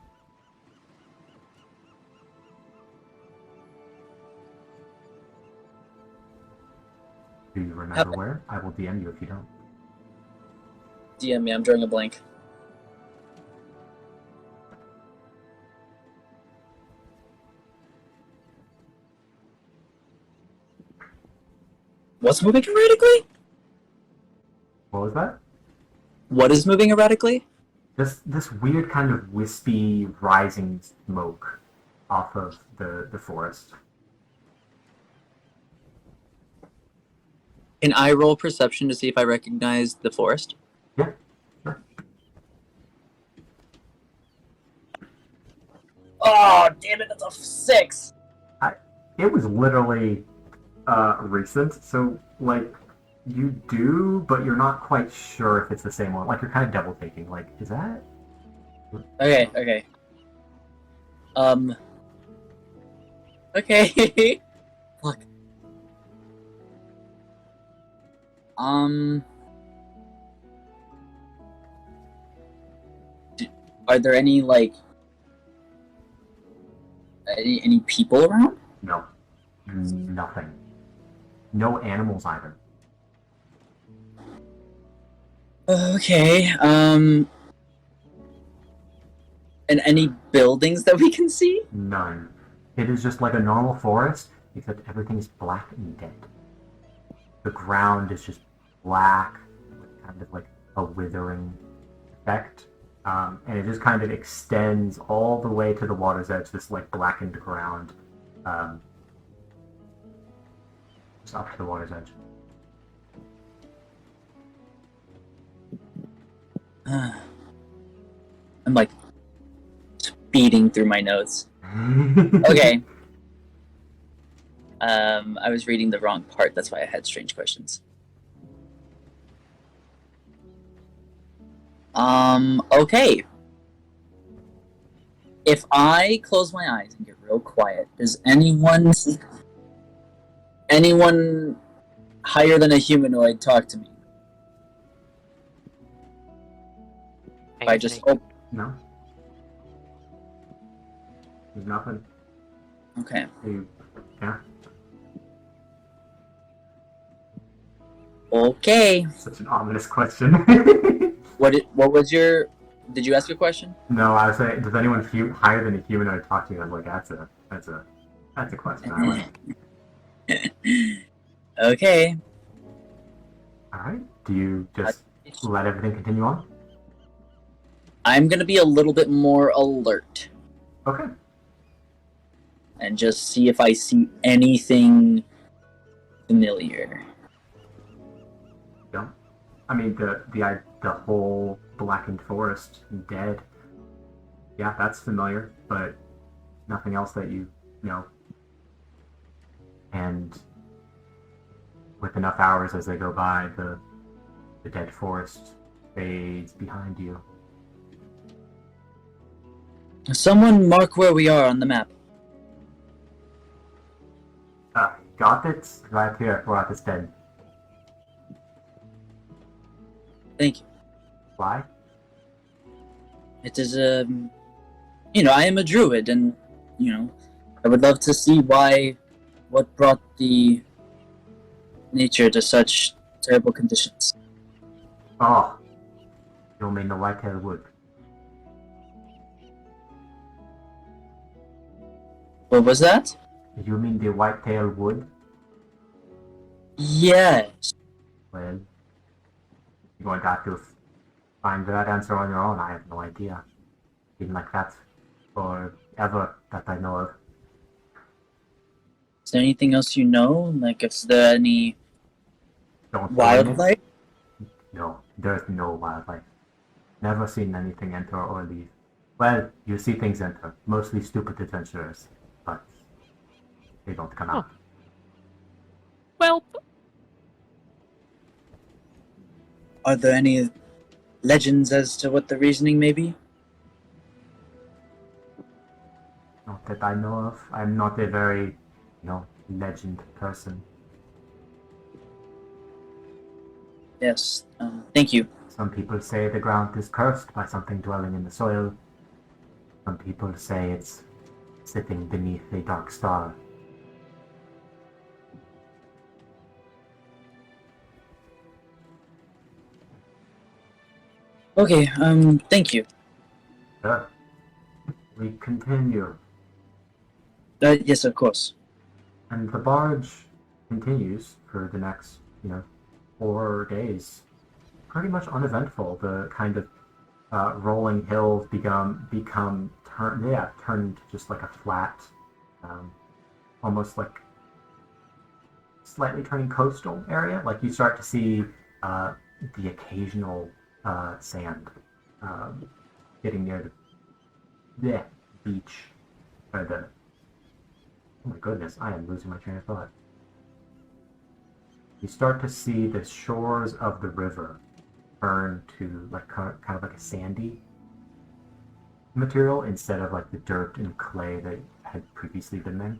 Do you remember where? I will DM you if you don't. DM me, I'm drawing a blank. What's moving erratically? What was that? What is moving erratically? This weird kind of wispy rising smoke off of the forest. Can I roll perception to see if I recognize the forest? Yeah, sure. Oh, damn it, that's a 6! It was literally recent, so like you do, but you're not quite sure if it's the same one. Like you're kind of double taking. Like, is that? Okay. Okay. Fuck. Are there any, like, any people around? No, nothing. No animals either. Okay, and any buildings that we can see? None. It is just like a normal forest, except everything is black and dead. The ground is just black, kind of like a withering effect. And it just kind of extends all the way to the water's edge, this like blackened ground. Just up to the water's edge. I'm like speeding through my notes. Okay. I was reading the wrong part, that's why I had strange questions. Okay. If I close my eyes and get real quiet, does anyone higher than a humanoid talk to me? If I just No. There's nothing. okay. Yeah. Okay. Such an ominous question. What was your? Did you ask a question? No, I was saying, does anyone higher than a humanoid talk to you? I'm like, that's a question. I like. Okay. All right. Do you just let everything continue on? I'm gonna be a little bit more alert Okay. and just see if I see anything familiar. Yeah. I mean, the whole blackened forest, dead. Yeah, that's familiar, but nothing else that you know. And with enough hours as they go by, the dead forest fades behind you. Someone mark where we are on the map. Got it? Right here, we're at this dead. Thank you. Why? It is I am a druid, and I would love to see what brought the nature to such terrible conditions. Oh, you don't mean the white-tailed wood. What was that? Did you mean the white-tailed wood? Yes. Well, you're going to have to find that answer on your own. I have no idea. Been like that forever that I know of. Is there anything else you know? Like, is there any Don't wildlife? No, there's no wildlife. Never seen anything enter or leave. Well, you see things enter, mostly stupid adventurers, but they don't come out. Well, Are there any legends as to what the reasoning may be? Not that I know of. I'm not a very, legend person. Yes, thank you. Some people say the ground is cursed by something dwelling in the soil. Some people say it's sitting beneath a dark star. Okay, thank you. Sure. We continue. Yes, of course. And the barge continues for the next, 4 days. Pretty much uneventful. The kind of rolling hills turned just like a flat, almost like slightly turning coastal area. Like you start to see the occasional sand getting near the beach or the. Oh my goodness, I am losing my train of thought. You start to see the shores of the river turn to like kind of like a sandy material instead of like the dirt and clay that had previously been there.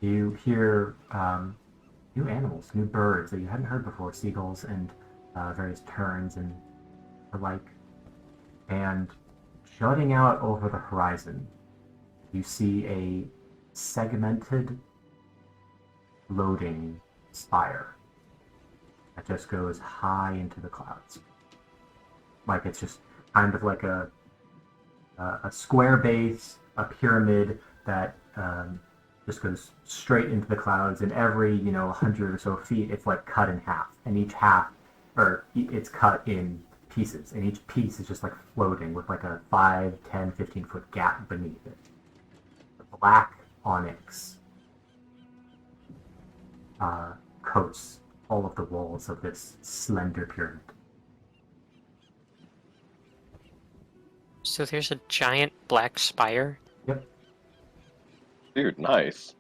You hear new animals, new birds that you hadn't heard before, seagulls and various terns and the like. And jutting out over the horizon, you see a segmented floating spire that just goes high into the clouds. Like it's just kind of like a square base, a pyramid that just goes straight into the clouds, and every 100 or so feet it's like cut in half, and each half it's cut in pieces, and each piece is just like floating with like a 5, 10, 15 foot gap beneath it. The black onyx coats all of the walls of this slender pyramid. So there's a giant black spire. Yep. Dude, nice.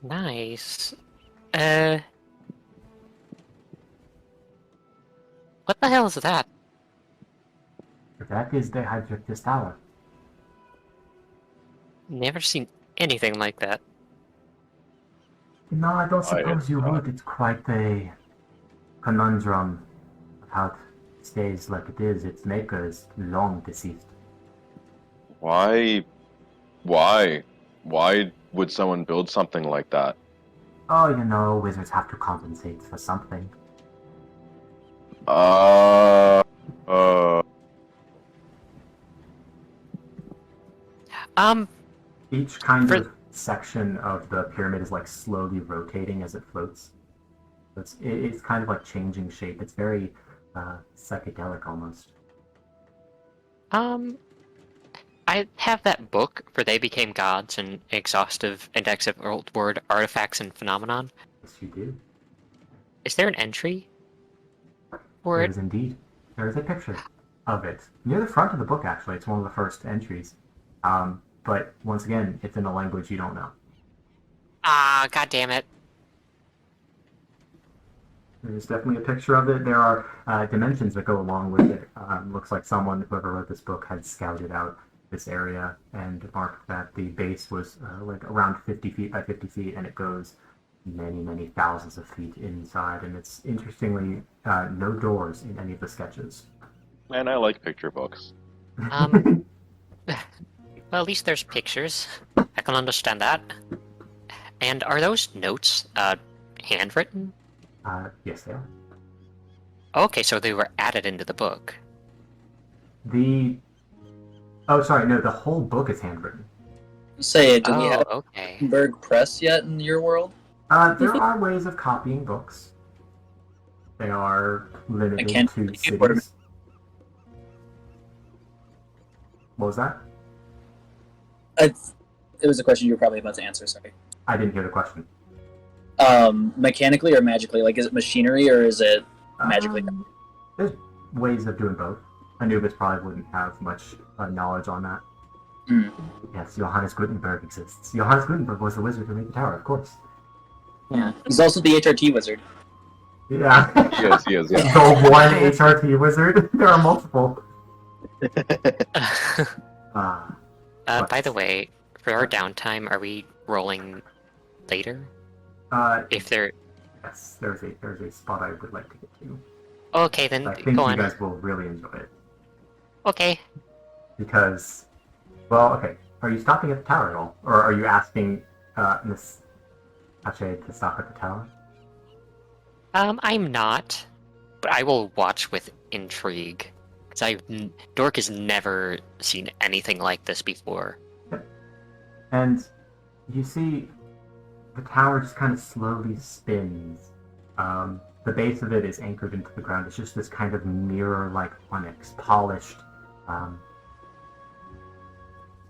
Nice. What the hell is that? That is the Hydrictus Tower. Never seen anything like that. No, I don't I suppose you have would. It's quite a conundrum of how it stays like it is. Its maker is long deceased. Why? Why would someone build something like that? Oh, wizards have to compensate for something. Uh, Each kind For- of section of the pyramid is like slowly rotating as it floats. It's kind of like changing shape. It's very psychedelic almost. I have that book for They Became Gods, an exhaustive index of old word artifacts and phenomenon. Yes, you do. Is there an entry for There it? is indeed. There is a picture of it near the front of the book. Actually, it's one of the first entries. But once again, it's in a language you don't know. Ah, god damn it. There's definitely a picture of it. There are dimensions that go along with it. Looks like whoever wrote this book, had scouted out this area and marked that the base was like around 50 feet by 50 feet, and it goes many, many thousands of feet inside. And it's interestingly no doors in any of the sketches. man, I like picture books. Well, at least there's pictures. I can understand that. And are those notes handwritten? Yes, they are. Okay, so they were added into the book. Oh, sorry, no, the whole book is handwritten. Say, do we have Okay. Berg Press yet in your world? There are ways of copying books. They are limited can't to believe you were- cities. What was that? It was a question you were probably about to answer, sorry. I didn't hear the question. Mechanically or magically? Like, is it machinery or is it magically? There's ways of doing both. Anubis probably wouldn't have much knowledge on that. Hmm. Yes, Johannes Gutenberg exists. Johannes Gutenberg was the wizard who made the tower, of course. Yeah. He's also the HRT wizard. Yeah. He is, yeah. The one HRT wizard. There are multiple. By the way, for our downtime, are we rolling later? If there... Yes, there's a spot I would like to get to. Okay, then I think go you on. guys will really enjoy it. Okay. Because, well, okay. Are you stopping at the tower at all? Or are you asking Miss Ache to stop at the tower? I'm not, but I will watch with intrigue. Because Dork has never seen anything like this before. And you see the tower just kind of slowly spins. The base of it is anchored into the ground. It's just this kind of mirror-like onyx, polished.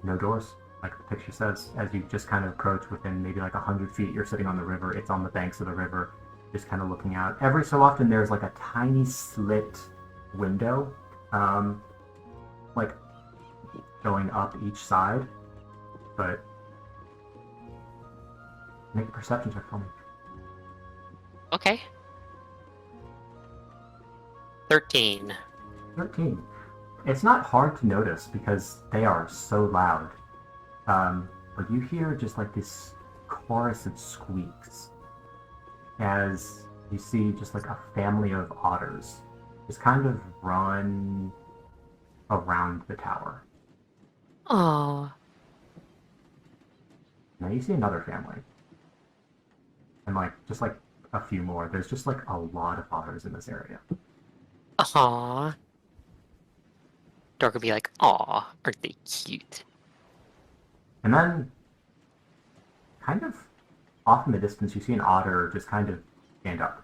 No doors, like the picture says. As you just kind of approach within maybe like 100 feet, you're sitting on the river. It's on the banks of the river, just kind of looking out. Every so often, there's like a tiny slit window, like going up each side. But make a perception check for me. Okay. 13. 13. It's not hard to notice because they are so loud. But you hear just like this chorus of squeaks as you see just like a family of otters just kind of run around the tower. Aww. Now you see another family. And like, just like a few more. There's just like a lot of otters in this area. Aww. Dork would be like, aw, aren't they cute? And then, kind of off in the distance, you see an otter just kind of stand up.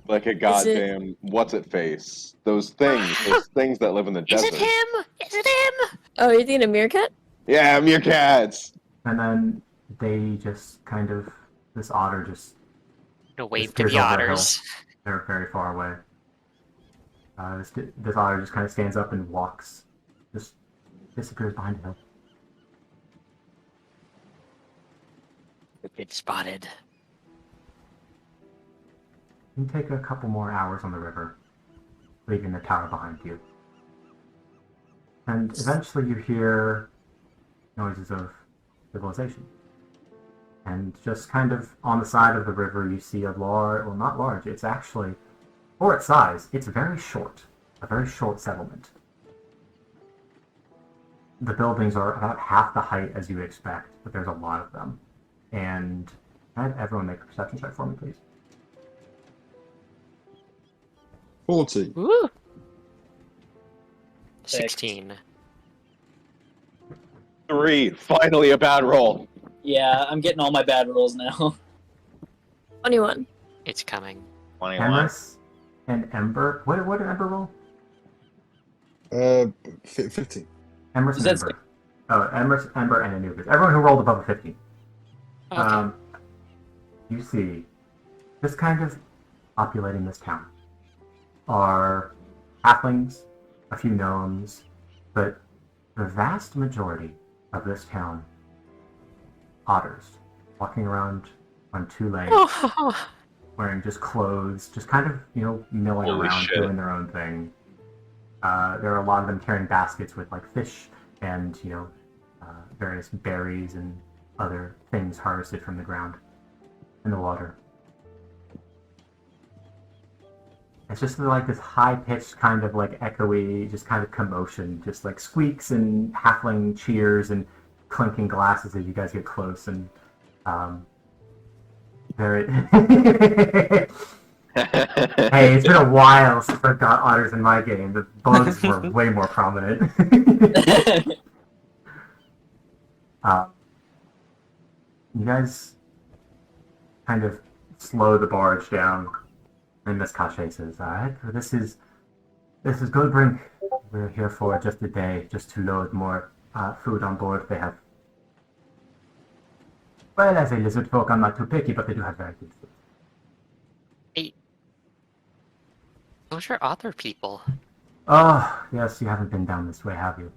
Like a goddamn what's it face? Those things that live in the Is desert. it him? Is it him? Oh, you think a meerkat? Yeah, meerkats. And then they just kind of, this otter just No, wave to disappears the over a hill. otters. They're very far away. This otter just kind of stands up and walks, just disappears behind a hill. It's spotted. You take a couple more hours on the river, leaving the tower behind you. And eventually you hear noises of civilization. And just kind of on the side of the river you see a large, well not large, it's actually, for its size, it's very short. A very short settlement. The buildings are about half the height as you would expect, but there's a lot of them. And can I have everyone make a perception check for me, please? 40. Woo! 16. 3. Finally a bad roll. Yeah, I'm getting all my bad rolls now. 21. It's coming. 21. Emrys and Ember. What did Ember roll? 15. Emrys and That's- Ember. Oh, Emrys, Ember, and Anubis. Everyone who rolled above a 15. Okay. You see, just kind of populating this town are halflings, a few gnomes, but the vast majority of this town, otters, walking around on two legs, Oh, wearing just clothes, just kind of, milling Holy around, shit. doing their own thing. There are a lot of them carrying baskets with like fish and, various berries and other things harvested from the ground in the water. It's just like this high-pitched kind of like echoey, just kind of commotion, just like squeaks and halfling cheers and clinking glasses as you guys get close and very. Hey, it's been a while since I've got otters in my game. The bugs were way more prominent. You guys kind of slow the barge down, and Miss Cache says, "Alright, this is Goldbrink. We're here for just a day, just to load more food on board. They have, well, as a Lizardfolk, I'm not too picky, but they do have very good food." those are other people. Oh, yes, you haven't been down this way, have you?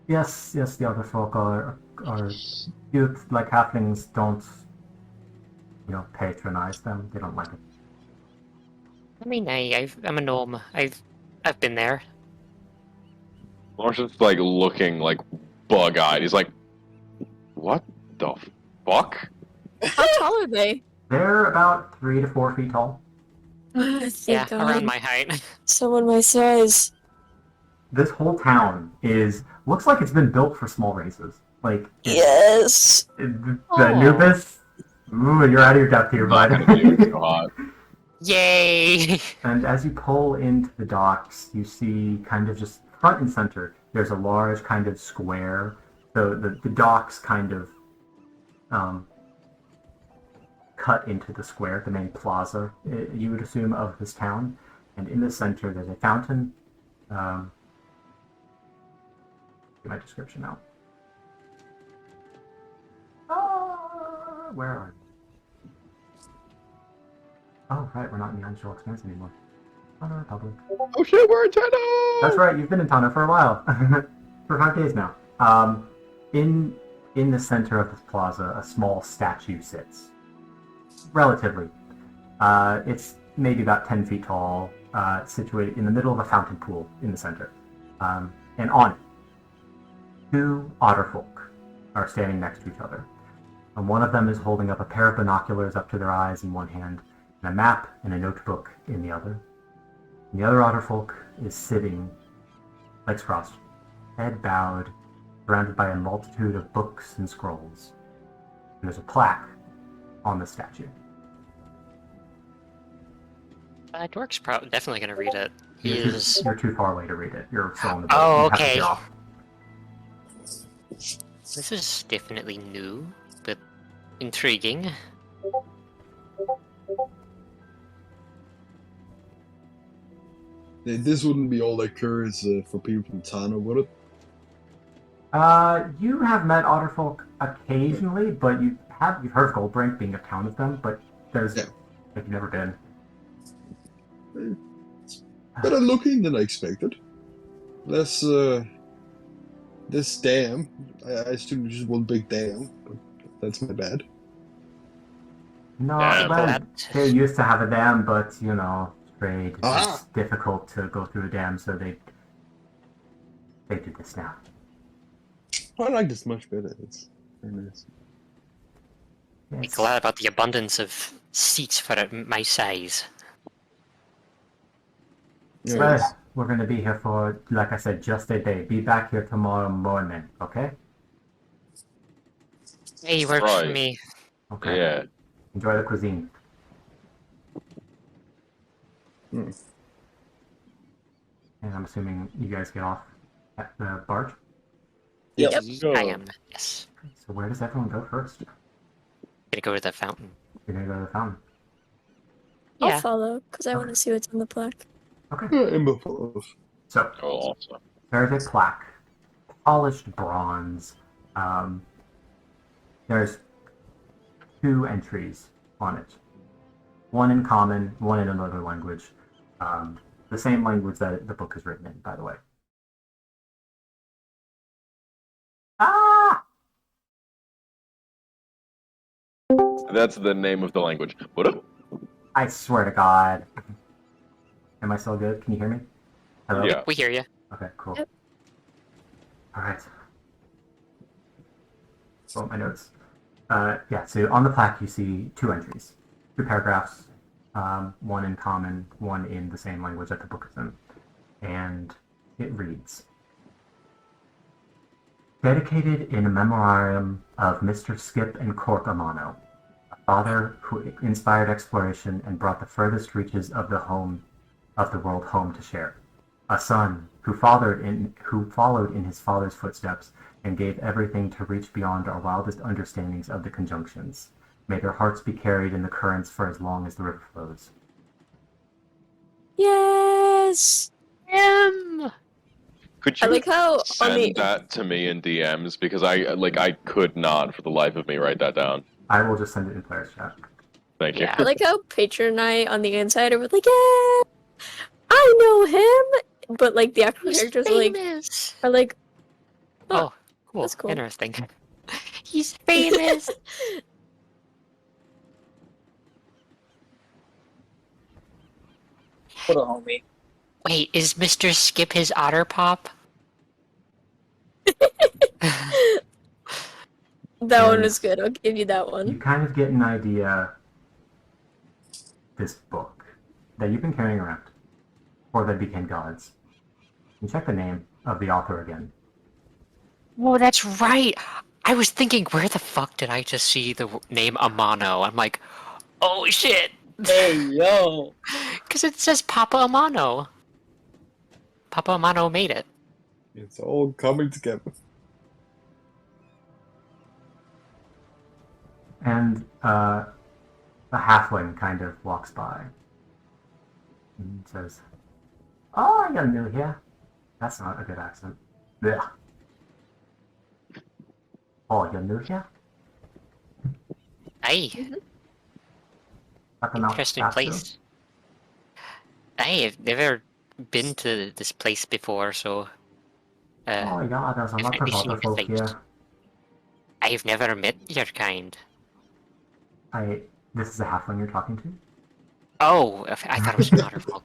Yes, the other folk are or you like halflings don't, patronize them. They don't like it. I mean, I'm a gnome. I've been there. Marshall's like looking like bug-eyed. He's like, "What the fuck?" How tall are they? They're about 3 to 4 feet tall. Thank Yeah, God. around my height. Someone my size. This whole town looks like it's been built for small races. Like Yes. the Aw. Anubis. Ooh, you're out of your depth here, Not bud. gonna be too hot. Yay! And as you pull into the docks, you see kind of just front and center, there's a large kind of square. So the docks kind of cut into the square, the main plaza, you would assume, of this town. And in the center, there's a fountain. Get my description now. Where are you? Oh, right, we're not in the unusual expanse anymore. Tano Republic. Oh shit, we're in Tano! That's right, you've been in Tano for a while. For 5 days now. In the center of this plaza, a small statue sits. Relatively. It's maybe about 10 feet tall, situated in the middle of a fountain pool in the center. And on it, 2 otterfolk are standing next to each other. And one of them is holding up a pair of binoculars up to their eyes in one hand, and a map and a notebook in the other. And the other otterfolk is sitting, legs crossed, head bowed, surrounded by a multitude of books and scrolls. And there's a plaque on the statue. Dwark's definitely gonna read it. He is. You're too far away to read it. You're still on the boat. Oh, You have to okay. get off. This is definitely new, but intriguing. This wouldn't be all that curious for people from Tano, would it? You have met otterfolk occasionally, but you've heard of Goldbrink being a town of them, but there's you've never been. Better looking than I expected. Less, this dam. I assume it's just one big dam, but that's my bad. No, Yeah, well, they used to have a dam, but trade Ah. it's difficult to go through a dam, so they do this now. I like this much better. It's very nice. Be glad about the abundance of seats for my size. Yeah, Well, it's- we're going to be here for, like I said, just a day. Be back here tomorrow morning, okay? Hey, works for Right. me. Okay. Yeah. Enjoy the cuisine. Hmm. And I'm assuming you guys get off at the barge. Yep. I am. Yes. So where does everyone go first? Gonna go to the fountain. You're going to go to the fountain. I'll Yeah. follow, because I want to see what's on the plaque. Okay. Ember follows. So Oh, awesome. there's a plaque, polished bronze. There's 2 entries on it. One in common, one in another language. The same language that the book is written in, by the way. Ah! That's the name of the language. What? I swear to God. Am I still good? Can you hear me? Hello? Yeah. We hear you. Okay, cool. Yep. Alright. Well, my notes. Yeah, so on the plaque you see 2 entries. 2 paragraphs. One in common, one in the same language that the book is in. And it reads, dedicated in memoriam of Mr. Skip and Cork Amano, a father who inspired exploration and brought the furthest reaches of the world home to share. A son who followed in his father's footsteps and gave everything to reach beyond our wildest understandings of the conjunctions. May their hearts be carried in the currents for as long as the river flows. Yes! Could I you like how on send the that to me in DMs? Because I could not for the life of me write that down. I will just send it in player's chat. Thank you. Yeah. I like how Patron and I on the inside are like, yeah, I know him, but like the actual characters are like, famous. are like, Oh, cool. that's cool. Interesting. He's famous. What a homie. Wait, is Mr. Skip his otter pop? That one And was good. I'll give you that You one. kind of get an idea. This book that you've been carrying around, or that became gods. You check the name of the author again. Oh, that's right. I was thinking, where the fuck did I just see the name Amano? I'm like, oh shit. Hey, yo! Because it says Papa Amano. Papa Amano made it. It's all coming together. And a halfling kind of walks by and says, "Oh, you're new here." That's not a good accent. Blech. Oh, you're new here? Aye, Like an interesting statue? place. I've never been to this place before, so Oh yeah, there's a lot definitely of seen other the folk sights. here. I've never met your kind. This is a halfling you're talking to? Oh, I thought it was an otter folk.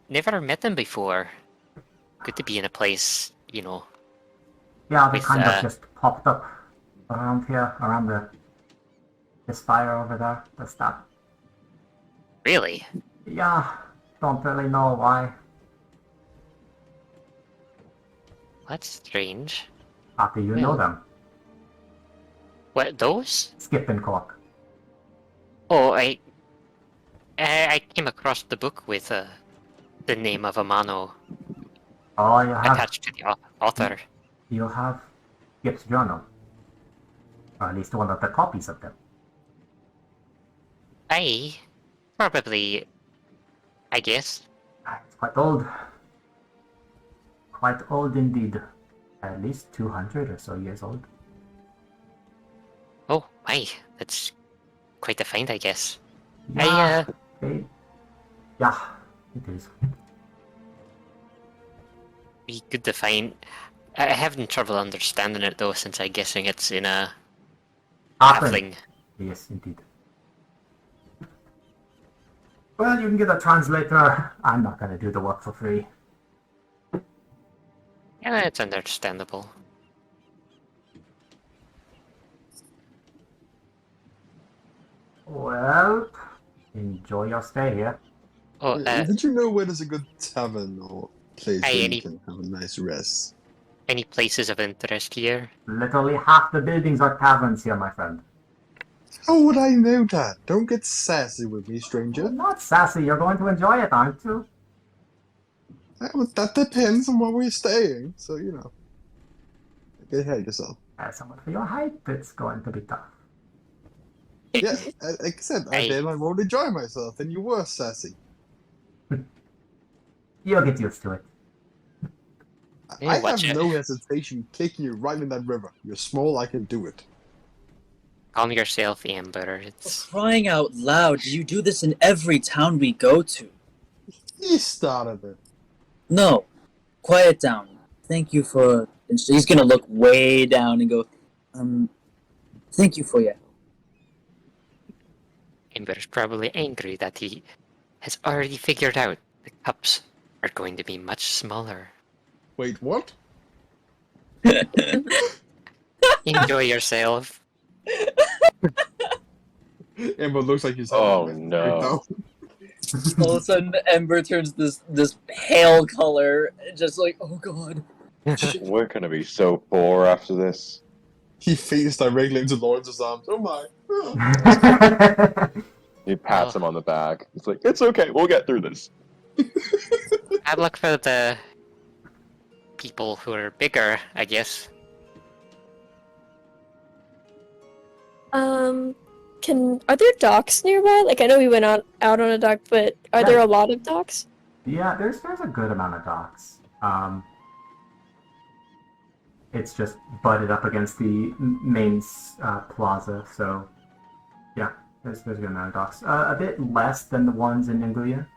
Never met them before. Good to be in a place, you know. Yeah, they With, kind of just popped up around here, around this fire over there. That's that. Really? Yeah, don't really know why. That's strange. How do you know Well. them? What, those? Skip and Cork. Oh, I came across the book with the name of Amano Oh, you have attached to the author. you have Skip's journal. Or at least one of the copies of them. Probably, I guess. It's quite old. Quite old indeed. At least 200 or so years old. Oh, that's quite a find, I guess. Yeah, yeah, it is. Be good to find. I having trouble understanding it though, since I'm guessing it's in a halfling. Yes, indeed. Well, you can get a translator. I'm not going to do the work for free. Yeah, it's understandable. Well, enjoy your stay here. Oh, Did you know where there's a good tavern or place where any- you can have a nice rest? any places of interest here? Literally half the buildings are taverns here, my friend. How would I know that? Don't get sassy with me, stranger. You're not sassy. You're going to enjoy it, aren't you? That depends on where we're staying, so you know. Get ahead of yourself. As someone for your height, it's going to be tough. Yeah, like I said, I did. I won't enjoy myself, and you were sassy. You'll get used to it. Yeah, I have watch it. no hesitation kicking you right in that river. You're small, I can do it. Calm yourself, Amber. It's Crying out loud, you do this in every town we go to. He started it. No, quiet down. Thank you for... He's gonna look way down and go, thank you for your help. Amber's probably angry that he has already figured out the cups are going to be much smaller. Wait, what? Enjoy yourself. Ember looks like he's Oh, having a no. breakdown. All of a sudden, Ember turns this pale color, just like, oh god. We're gonna be so poor after this. He faints directly into Lawrence's arms. Oh my. He pats Oh. him on the back. It's like, it's okay, we'll get through this. I'd look for the people who are bigger, I guess. Are there docks nearby? Like, I know we went out on a dock, but are there a lot of docks? Yeah, there's a good amount of docks. It's just butted up against the main plaza, so yeah, there's a good amount of docks. A bit less than the ones in Nenguya.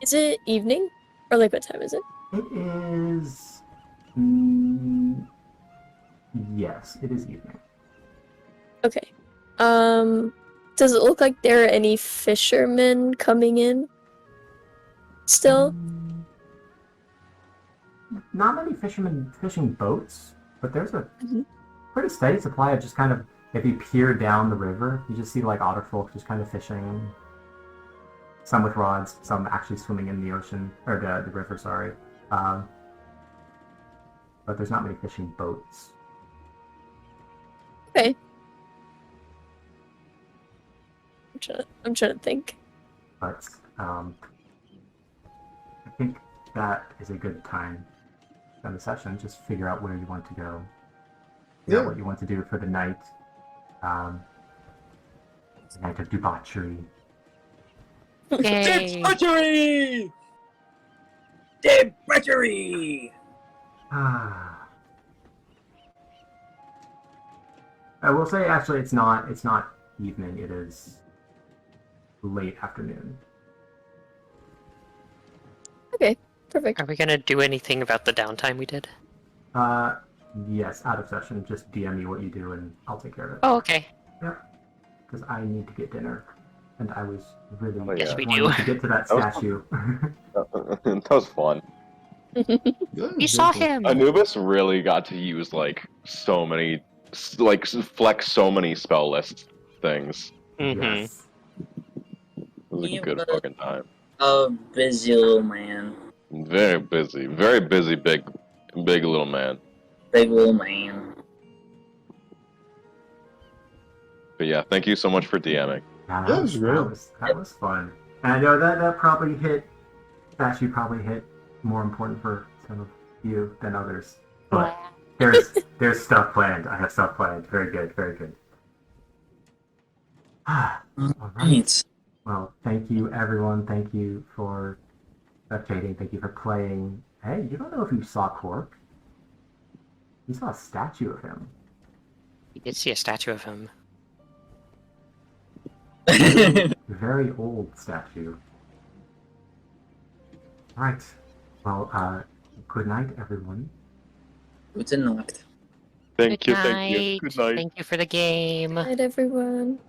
Is it evening? Or, like, what time is it? It is Yes, it is evening. Okay. Does it look like there are any fishermen coming in? Still? Not many fishermen fishing boats, but there's a Mhm. pretty steady supply of just kind of, if you peer down the river, you just see like otter folk just kind of fishing. Some with rods, some actually swimming in the ocean, or the river, sorry. But there's not many fishing boats. Okay. I'm trying to think. But I think that is a good time to end the session. Just figure out where you want to go. Figure out Yeah. what you want to do for the night. The night of debauchery. Yay! Debauchery! Debauchery! I will say, actually, it's not evening. It is late afternoon. Okay, perfect. Are we gonna do anything about the downtime we did? Yes, out of session. Just DM me what you do, and I'll take care of it. Oh, okay. Because I need to get dinner, and I was really Yes, we wanting do. to get to that That was statue. That was fun. Yeah, You saw very him! Anubis really got to use like so many, like flex so many spell list things. Mm-hmm. Yes. It was a Yeah, good but- fucking time. Oh, busy little man. Very busy, big little man. Big little man. But yeah, thank you so much for DMing. Yeah, Yeah, it was great. that was fun. And I know that probably statue probably hit more important for some of you than others. But there's stuff planned. I have stuff planned. Very good, very good. All right. Right. Well, thank you, everyone. Thank you for spectating. Thank you for playing. Hey, you don't know if you saw Cork. You saw a statue of him. We did see a statue of him. Very old statue. All right. Well, good night, everyone. Gute Nacht. Thank Good you. night. Good night. Thank you for the game. Night, everyone.